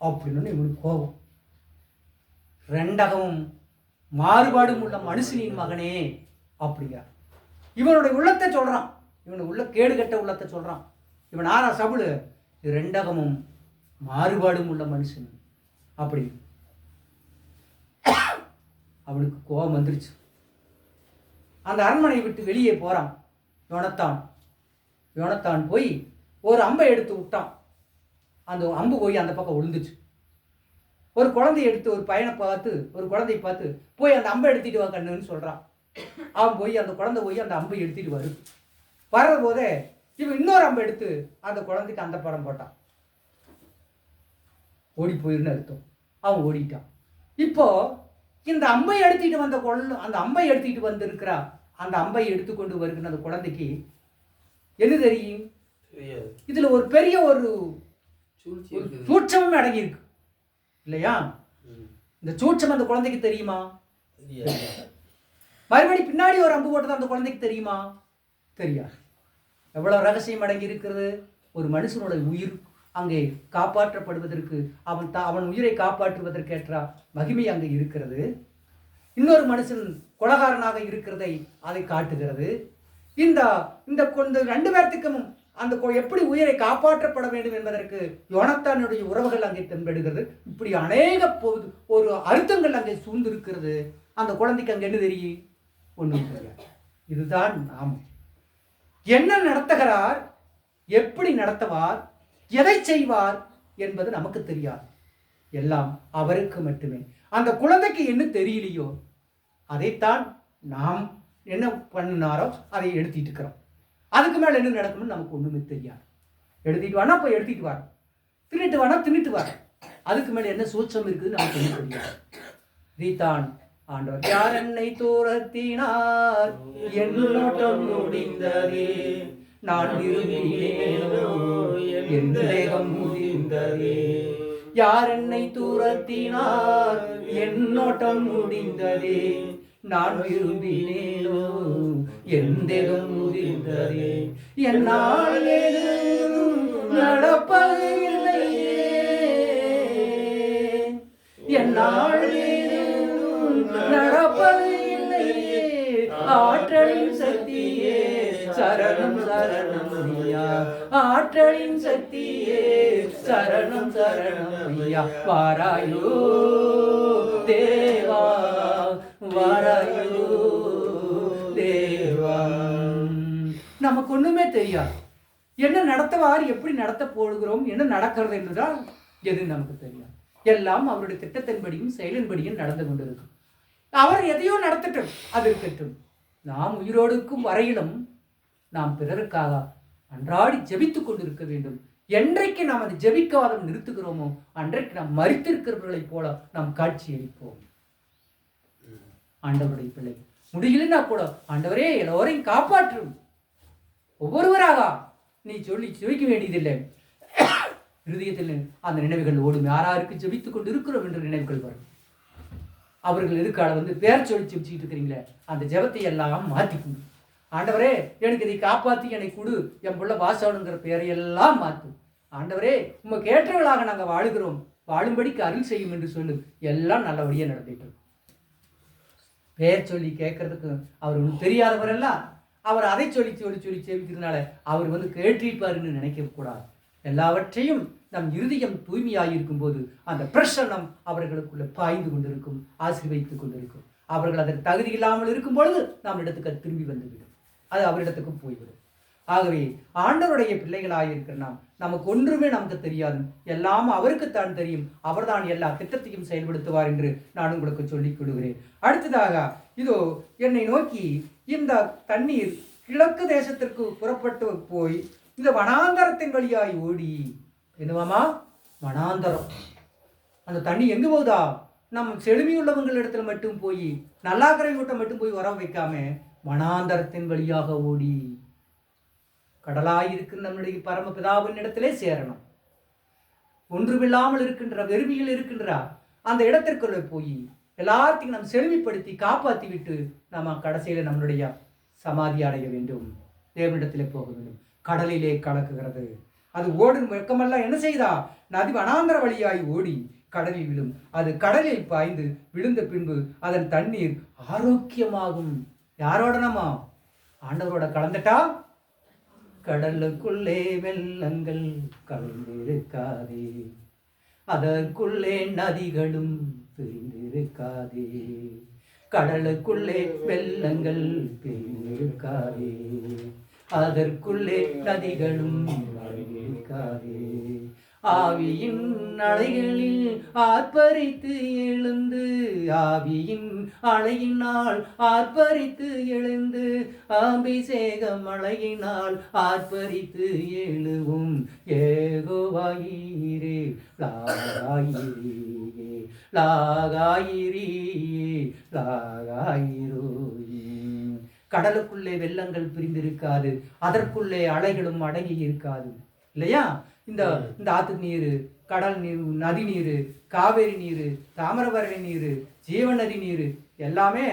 அப்படின்னு இவனுக்கு கோபம். ரெண்டகமும் மாறுபாடும் உள்ள மனுஷனின் மகனே அப்படிங்கிறான். இவனுடைய உள்ளத்தை சொல்றான், இவனுடைய உள்ள கேடு கட்ட உள்ளத்தை சொல்றான். இவன் ஆறா சபுளு, இது ரெண்டகமும் மாறுபாடும் உள்ள மனுஷன் அப்படி. அவனுக்கு கோபம் வந்துருச்சு. அந்த அரண்மனையை விட்டு வெளியே போறான் யோனத்தான் போய் ஒரு அம்பை எடுத்து விட்டான். அந்த அம்பு போய் அந்த பக்கம் விழுந்துச்சு. ஒரு குழந்தைய எடுத்து, ஒரு பையனை பார்த்து, ஒரு குழந்தைய பார்த்து, போய் அந்த அம்பை எடுத்துட்டு வா கண்ணுன்னு சொல்றான். அவன் போய் அந்த குழந்தை போய் அந்த அம்பை எடுத்துட்டு வர்ற போதே இவன் இன்னொரு அம்பை எடுத்து அந்த குழந்தைக்கு அந்த படம் போட்டான். ஓடி போயிருன்னு அர்த்தம். அவன் ஓடிட்டான். இப்போ இந்த அம்பை எடுத்துட்டு வந்த அந்த அம்பை எடுத்துட்டு வந்திருக்கிறா, அந்த அம்பை எடுத்துக்கொண்டு வருகிற அந்த குழந்தைக்கு என்ன தெரியும்? இதுல ஒரு பெரிய ஒரு சூட்சமும் அடங்கி இருக்கு இல்லையா? இந்த சூட்சம் அந்த குழந்தைக்கு தெரியுமா? மறுபடி பின்னாடி ஒரு அம்பு போட்டது அந்த குழந்தைக்கு தெரியுமா? தெரியாது. எவ்வளவு ரகசியம் அடங்கி இருக்கிறது. ஒரு மனுஷனோட உயிர் அங்கே காப்பாற்றப்படுவதற்கு, அவன் உயிரை காப்பாற்றுவதற்கேற்ற மகிமை அங்கே இருக்கிறது. இன்னொரு மனுஷன் கொலகாரனாக இருக்கிறதை அதை காட்டுகிறது. இந்த ரெண்டு பேர்த்துக்கும் அந்த எப்படி உயிரை காப்பாற்றப்பட வேண்டும் என்பதற்கு யோனத்தானுடைய உறவுகள் அங்கே தென்படுகிறது. இப்படி அநேக ஒரு அர்த்தங்கள் அங்கே சூழ்ந்திருக்கிறது. அந்த குழந்தைக்கு அங்கே என்ன தெரியும்? ஒன்றும் தெரியாது. இதுதான் நாம் என்ன நடத்துகிறார், எப்படி நடத்துவார், எதை செய்வார் என்பது நமக்கு தெரியாது. எல்லாம் அவருக்கு மட்டுமே. அந்த குழந்தைக்கு என்ன தெரியலையோ அதைத்தான் நாம் என்ன பண்ணினாரோ அதை எடுத்துட்டு இருக்கிறோம். அதுக்கு மேல என்ன நடக்கும்னு நமக்கு ஒண்ணுமே தெரியாது. எடுத்துட்டு வானா போய் எடுத்துட்டு வர, தின்னுட்டு வானா தின்னுட்டு வர, அதுக்கு மேல என்ன சூட்சம் இருக்குது நமக்கு ஒன்றும் தெரியாது. இதைத்தான் ஆண்டவர், யார் என்னை தூரத்தினார் என் நோட்டம் முடிந்ததே, நான் விரும்பினேனோ என் தேகம் முடிந்ததே. யார் என்னை தூரத்தினார் என் நோட்டம் முடிந்ததே, நான் விரும்பினேனோ என் தேகம் முடிந்ததே. என்னால் எதுவும் நடப்பது இல்லையே, என்னால் நடப்பது இல்லையே. ஆற்றலின் சக்தியே சரணம் சரணம் ஐயா, ஆற்றலின் சக்தியே சரணம் சரணம் ஐயா. வாராயோ தேவா, வாராயோ தேவா. நமக்கு ஒண்ணுமே தெரியாது. என்ன நடத்துவார், எப்படி நடத்த போடுகிறோம், என்ன நடக்கிறது என்றுதான் எது நமக்கு தெரியாது. எல்லாம் அவருடைய திட்டத்தின்படியும் செயலின்படியும் நடந்து கொண்டிருக்கும். அவர் எதையோ நடத்தட்டும், அது இருக்கட்டும். நாம் உயிரோடுக்கும் வரையிலும் நாம் பிறருக்காக அன்றாடி ஜெபித்துக் கொண்டிருக்க வேண்டும். என்றைக்கு நாம் அதை ஜெபிக்காத நிறுத்துகிறோமோ அன்றைக்கு நாம் மரித்திருக்கிறவர்களைப் போல நாம் காட்சி அளிப்போம். ஆண்டவருடைய பிள்ளை முடியலன்னா கூட, ஆண்டவரே எல்லோரையும் காப்பாற்றும், ஒவ்வொருவராக நீ சொல்லி ஜெபிக்க வேண்டியதில்லை. இருதயத்தில் அந்த நினைவுகள் ஓடும். யாராருக்கு ஜெபித்துக் கொண்டு இருக்கிறோம் என்ற நினைவுகள் வரும். அவர்கள் இருக்கால பேர் சொல்லி ஜெபிச்சுட்டு இருக்கிறீங்களே, அந்த ஜெபத்தை எல்லாம் மாற்றிக்கொண்டு, ஆண்டவரே எனக்கு இதை காப்பாற்றி என்னை கொடு, என் பிள்ளை வாசவனுங்கிற பேரையெல்லாம் மாற்றும். ஆண்டவரே உமக்கு ஏற்றவர்களாக நாங்கள் வாழுகிறோம், வாழும்படிக்கு அருள் செய்யும் என்று சொல்லு. எல்லாம் நல்லபடியாக நடந்துட்டு. பேர் சொல்லி கேட்கறதுக்கு அவர் ஒன்றும் தெரியாதவரெல்லாம் அவர் அதை சொல்லி சொல்லி சொல்லி சேவிக்கிறதுனால அவர் கேட்டிருப்பாருன்னு நினைக்க கூடாது. எல்லாவற்றையும் நம் இருதயம் தூய்மையாயிருக்கும் போது அந்த பிரசன்னம் அவர்களுக்குள்ள பாய்ந்து கொண்டிருக்கும், ஆசீர்வதித்துக் கொண்டிருக்கும். அவர்கள் அதற்கு தகுதி இல்லாமல் இருக்கும் பொழுது நாம் இடத்துக்கு திரும்பி வந்துவிடும், அது அவரிடத்துக்கு போய்விடும். ஆகவே ஆண்டவருடைய பிள்ளைகளாயிருக்கிற நமக்கு ஒன்றுமே நமக்கு தெரியாது, எல்லாம் அவருக்குத்தான் தெரியும். அவர்தான் எல்லா திட்டத்தையும் செயல்படுத்துவார் என்று நான் உங்களுக்கு சொல்லிக் கொள்கிறேன். அடுத்ததாக இதோ என்னை நோக்கி இந்த தண்ணீர் கிழக்கு தேசத்திற்கு புறப்பட்டு போய் இந்த வனாந்தரத்தின் வழியாய் ஓடி, என்னவாமா வனாந்தரம், அந்த தண்ணி எங்க போகுதா? நம்ம செழுமையுள்ளவங்கள் இடத்துல மட்டும் போய் நல்லாக்கரை கூட்டம் மட்டும் போய் வர வைக்காம வனாந்தரத்தின் வழியாக ஓடி கடலாயிருக்கிற நம்முடைய பரமபிதாவின் இடத்திலே சேரணும். ஒன்றுமில்லாமல் இருக்கின்ற வெறுமையில் இருக்கின்ற அந்த இடத்திற்குள்ள போய் எல்லாத்தையும் நாம் செழுமைப்படுத்தி காப்பாற்றி விட்டு நம்ம கடைசியில நம்மளுடைய சமாதி அடைய வேண்டும். தேவனிடத்திலே போக வேண்டும். கடலிலே கலக்குகிறது. அது ஓடும் வெக்கமெல்லாம் என்ன செய்தா? நதி வனாந்தர வழியாய் ஓடி கடலில் விழும். அது கடலில் பாய்ந்து விழுந்த பின்பு அதன் தண்ணீர் ஆரோக்கியமாகும். யாரோட நம்ம ஆண்டவரோட கலந்துட்டா கடலுக்குள்ளே வெள்ளங்கள் கலந்திருக்காதே, அதற்குள்ளே நதிகளும் பிரிந்திருக்காதே, கடலுக்குள்ளே வெள்ளங்கள் பிரிந்திருக்காதே, அதற்குள்ளே நதிகளும் இருக்காதே. ஆவியின் அலைகளில் ஆர்ப்பரித்து எழுந்து, ஆவியின் அலையினால் ஆர்ப்பரித்து எழுந்து, அபிஷேக மழையினால் ஆர்ப்பரித்து எழுவும். ஏகோவாயிரே லாகாயிரே லாகாயிரே லாகாயிரோயே. கடலுக்குள்ளே வெள்ளங்கள் பிரிந்திருக்காது, அதற்குள்ளே அலைகளும் அடங்கி இருக்காது. இல்லையா? இந்த ஆத்து நீர், கடல் நீர், நதி நீர், காவேரி நீர், தாமிரபரணி நீர், ஜீவநதி நீர் எல்லாமே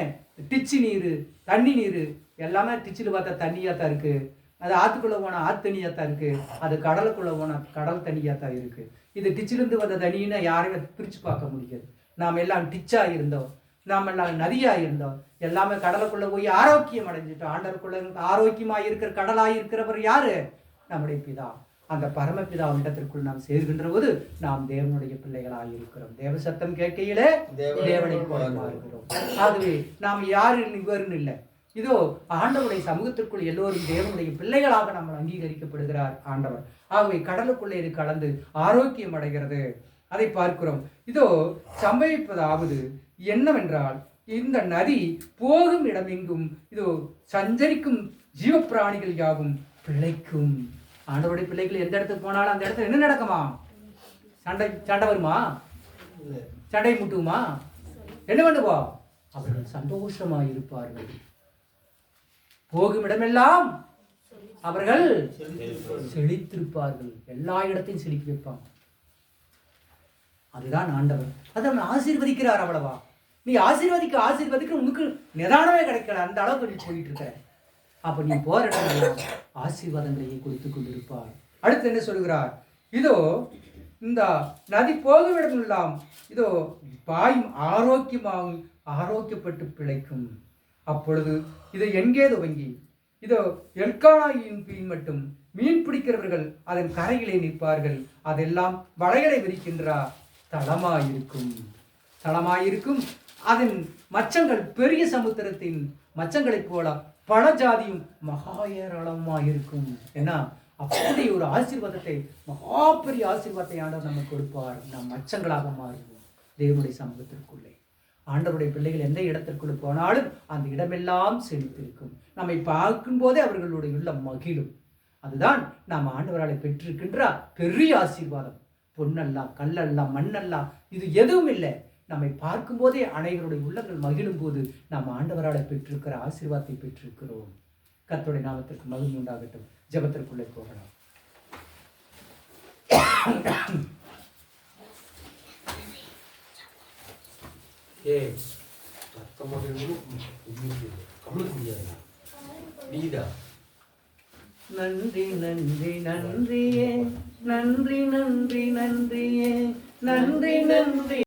டிச்சு நீர், தண்ணி நீர் எல்லாமே டிச்சில் பார்த்தா தண்ணியாக தான் இருக்கு. அது ஆற்றுக்குள்ளே போனால் ஆற்று தண்ணியாக தான் இருக்கு. அது கடலுக்குள்ளே போனால் கடல் தண்ணியாக தான் இருக்கு. இது டிச்சிலிருந்து வந்த தண்ணின்னு யாரையுமே பிரித்து பார்க்க முடியாது. நாம் எல்லாம் டிச்சாக இருந்தோம், நாம் எல்லாம் நதியாக இருந்தோம், எல்லாமே கடலுக்குள்ளே போய் ஆரோக்கியம் அடைஞ்சிட்டோம். ஆண்டவருக்குள்ள ஆரோக்கியமாக இருக்கிற கடலாக இருக்கிறவர் யாரு? நம்முடைய பிதா. அந்த பரமபிதா இடத்திற்குள் நாம் சேர்கின்ற போது நாம் தேவனுடைய பிள்ளைகளாக இருக்கிறோம். தேவ சத்தம் கேட்கையிலே தேவனை இருக்கிறோம். ஆகவே நாம் யாரு இவருன்னு இல்லை, இதோ ஆண்டவருடைய சமூகத்திற்குள் எல்லோரும் தேவனுடைய பிள்ளைகளாக நம்ம அங்கீகரிக்கப்படுகிறார் ஆண்டவர். ஆகவே கடலுக்குள்ளே இது கலந்து ஆரோக்கியம் அடைகிறது. அதை பார்க்கிறோம். இதோ சம்பவிப்பதாவது என்னவென்றால், இந்த நதி போகும் இடமெங்கும் இதோ சஞ்சரிக்கும் ஜீவப்பிராணிகள் யாவும் பிழைக்கும். ஆண்டவருடைய பிள்ளைகள் எந்த இடத்துக்கு போனாலும் அந்த இடத்துல என்ன நடக்குமா? சண்டை வருமா? சண்டை முட்டுமா? என்ன பண்ணுவா? அவர்கள் சந்தோஷமாய் இருப்பார்கள். போகும் இடமெல்லாம் அவர்கள் செழித்திருப்பார்கள். எல்லா இடத்தையும் செழிக்க வைப்பாங்க. அதுதான் ஆண்டவர். அதை அவன் ஆசீர்வதிக்கிறார். அவ்வளவா? நீ ஆசீர்வதிக்க உனக்கு நிதானமே கிடைக்கல. அந்த அளவுக்கு நீ போயிட்டு இருக்க. அப்ப நீ போற இடமெல்லாம் ஆசீர்வாதங்களையே கொடுத்து கொண்டிருப்பார். அடுத்து என்ன சொல்கிறார்? இதோ இந்த நதி போகும் இடமெல்லாம் இதோ பாயும் ஆரோக்கியமாகும், ஆரோக்கியப்பட்டு பிழைக்கும். அப்பொழுது இதை எங்கே துவங்கி இதோ எல்கானாயின் பின் மட்டும் மீன் பிடிக்கிறவர்கள் அதன் கரையிலே நிற்பார்கள். அதெல்லாம் வளையலை விரிக்கின்ற தளமாயிருக்கும். அதன் மச்சங்கள் பெரிய சமுத்திரத்தின் மச்சங்களைப் போல பல ஜாதியும் மகா ஏராளமாயிருக்கும். ஏன்னா அப்படி ஒரு ஆசீர்வாதத்தை, மகா பெரிய ஆசீர்வாதத்தை ஆண்டவர் நமக்கு கொடுப்பார். நம் மச்சங்களாக மாறுவோம் தேவனுடைய சமூகத்திற்குள்ளே. ஆண்டவருடைய பிள்ளைகள் எந்த இடத்திற்குள்ள போனாலும் அந்த இடமெல்லாம் செழித்திருக்கும். நம்மை பார்க்கும் போதே அவர்களுடைய உள்ள மகிழும். அதுதான் நாம் ஆண்டவரால் பெற்றிருக்கின்ற பெரிய ஆசீர்வாதம். பொன்னல்ல, கல்லல்ல, மண்ணல்ல, இது எதுவும் இல்லை. நம்மை பார்க்கும் போதே அனைவருடைய உள்ளங்கள் மகிழும் போது நாம் ஆண்டவரால் பெற்றிருக்கிற ஆசீர்வாதத்தை பெற்றிருக்கிறோம். கர்த்தருடைய நாமத்திற்கு மகிமை உண்டாகட்டும். ஜெபத்திற்குள்ளே போகலாம். நன்றி நன்றி நன்றியே, நன்றி நன்றி நன்றியே, நன்றி நன்றி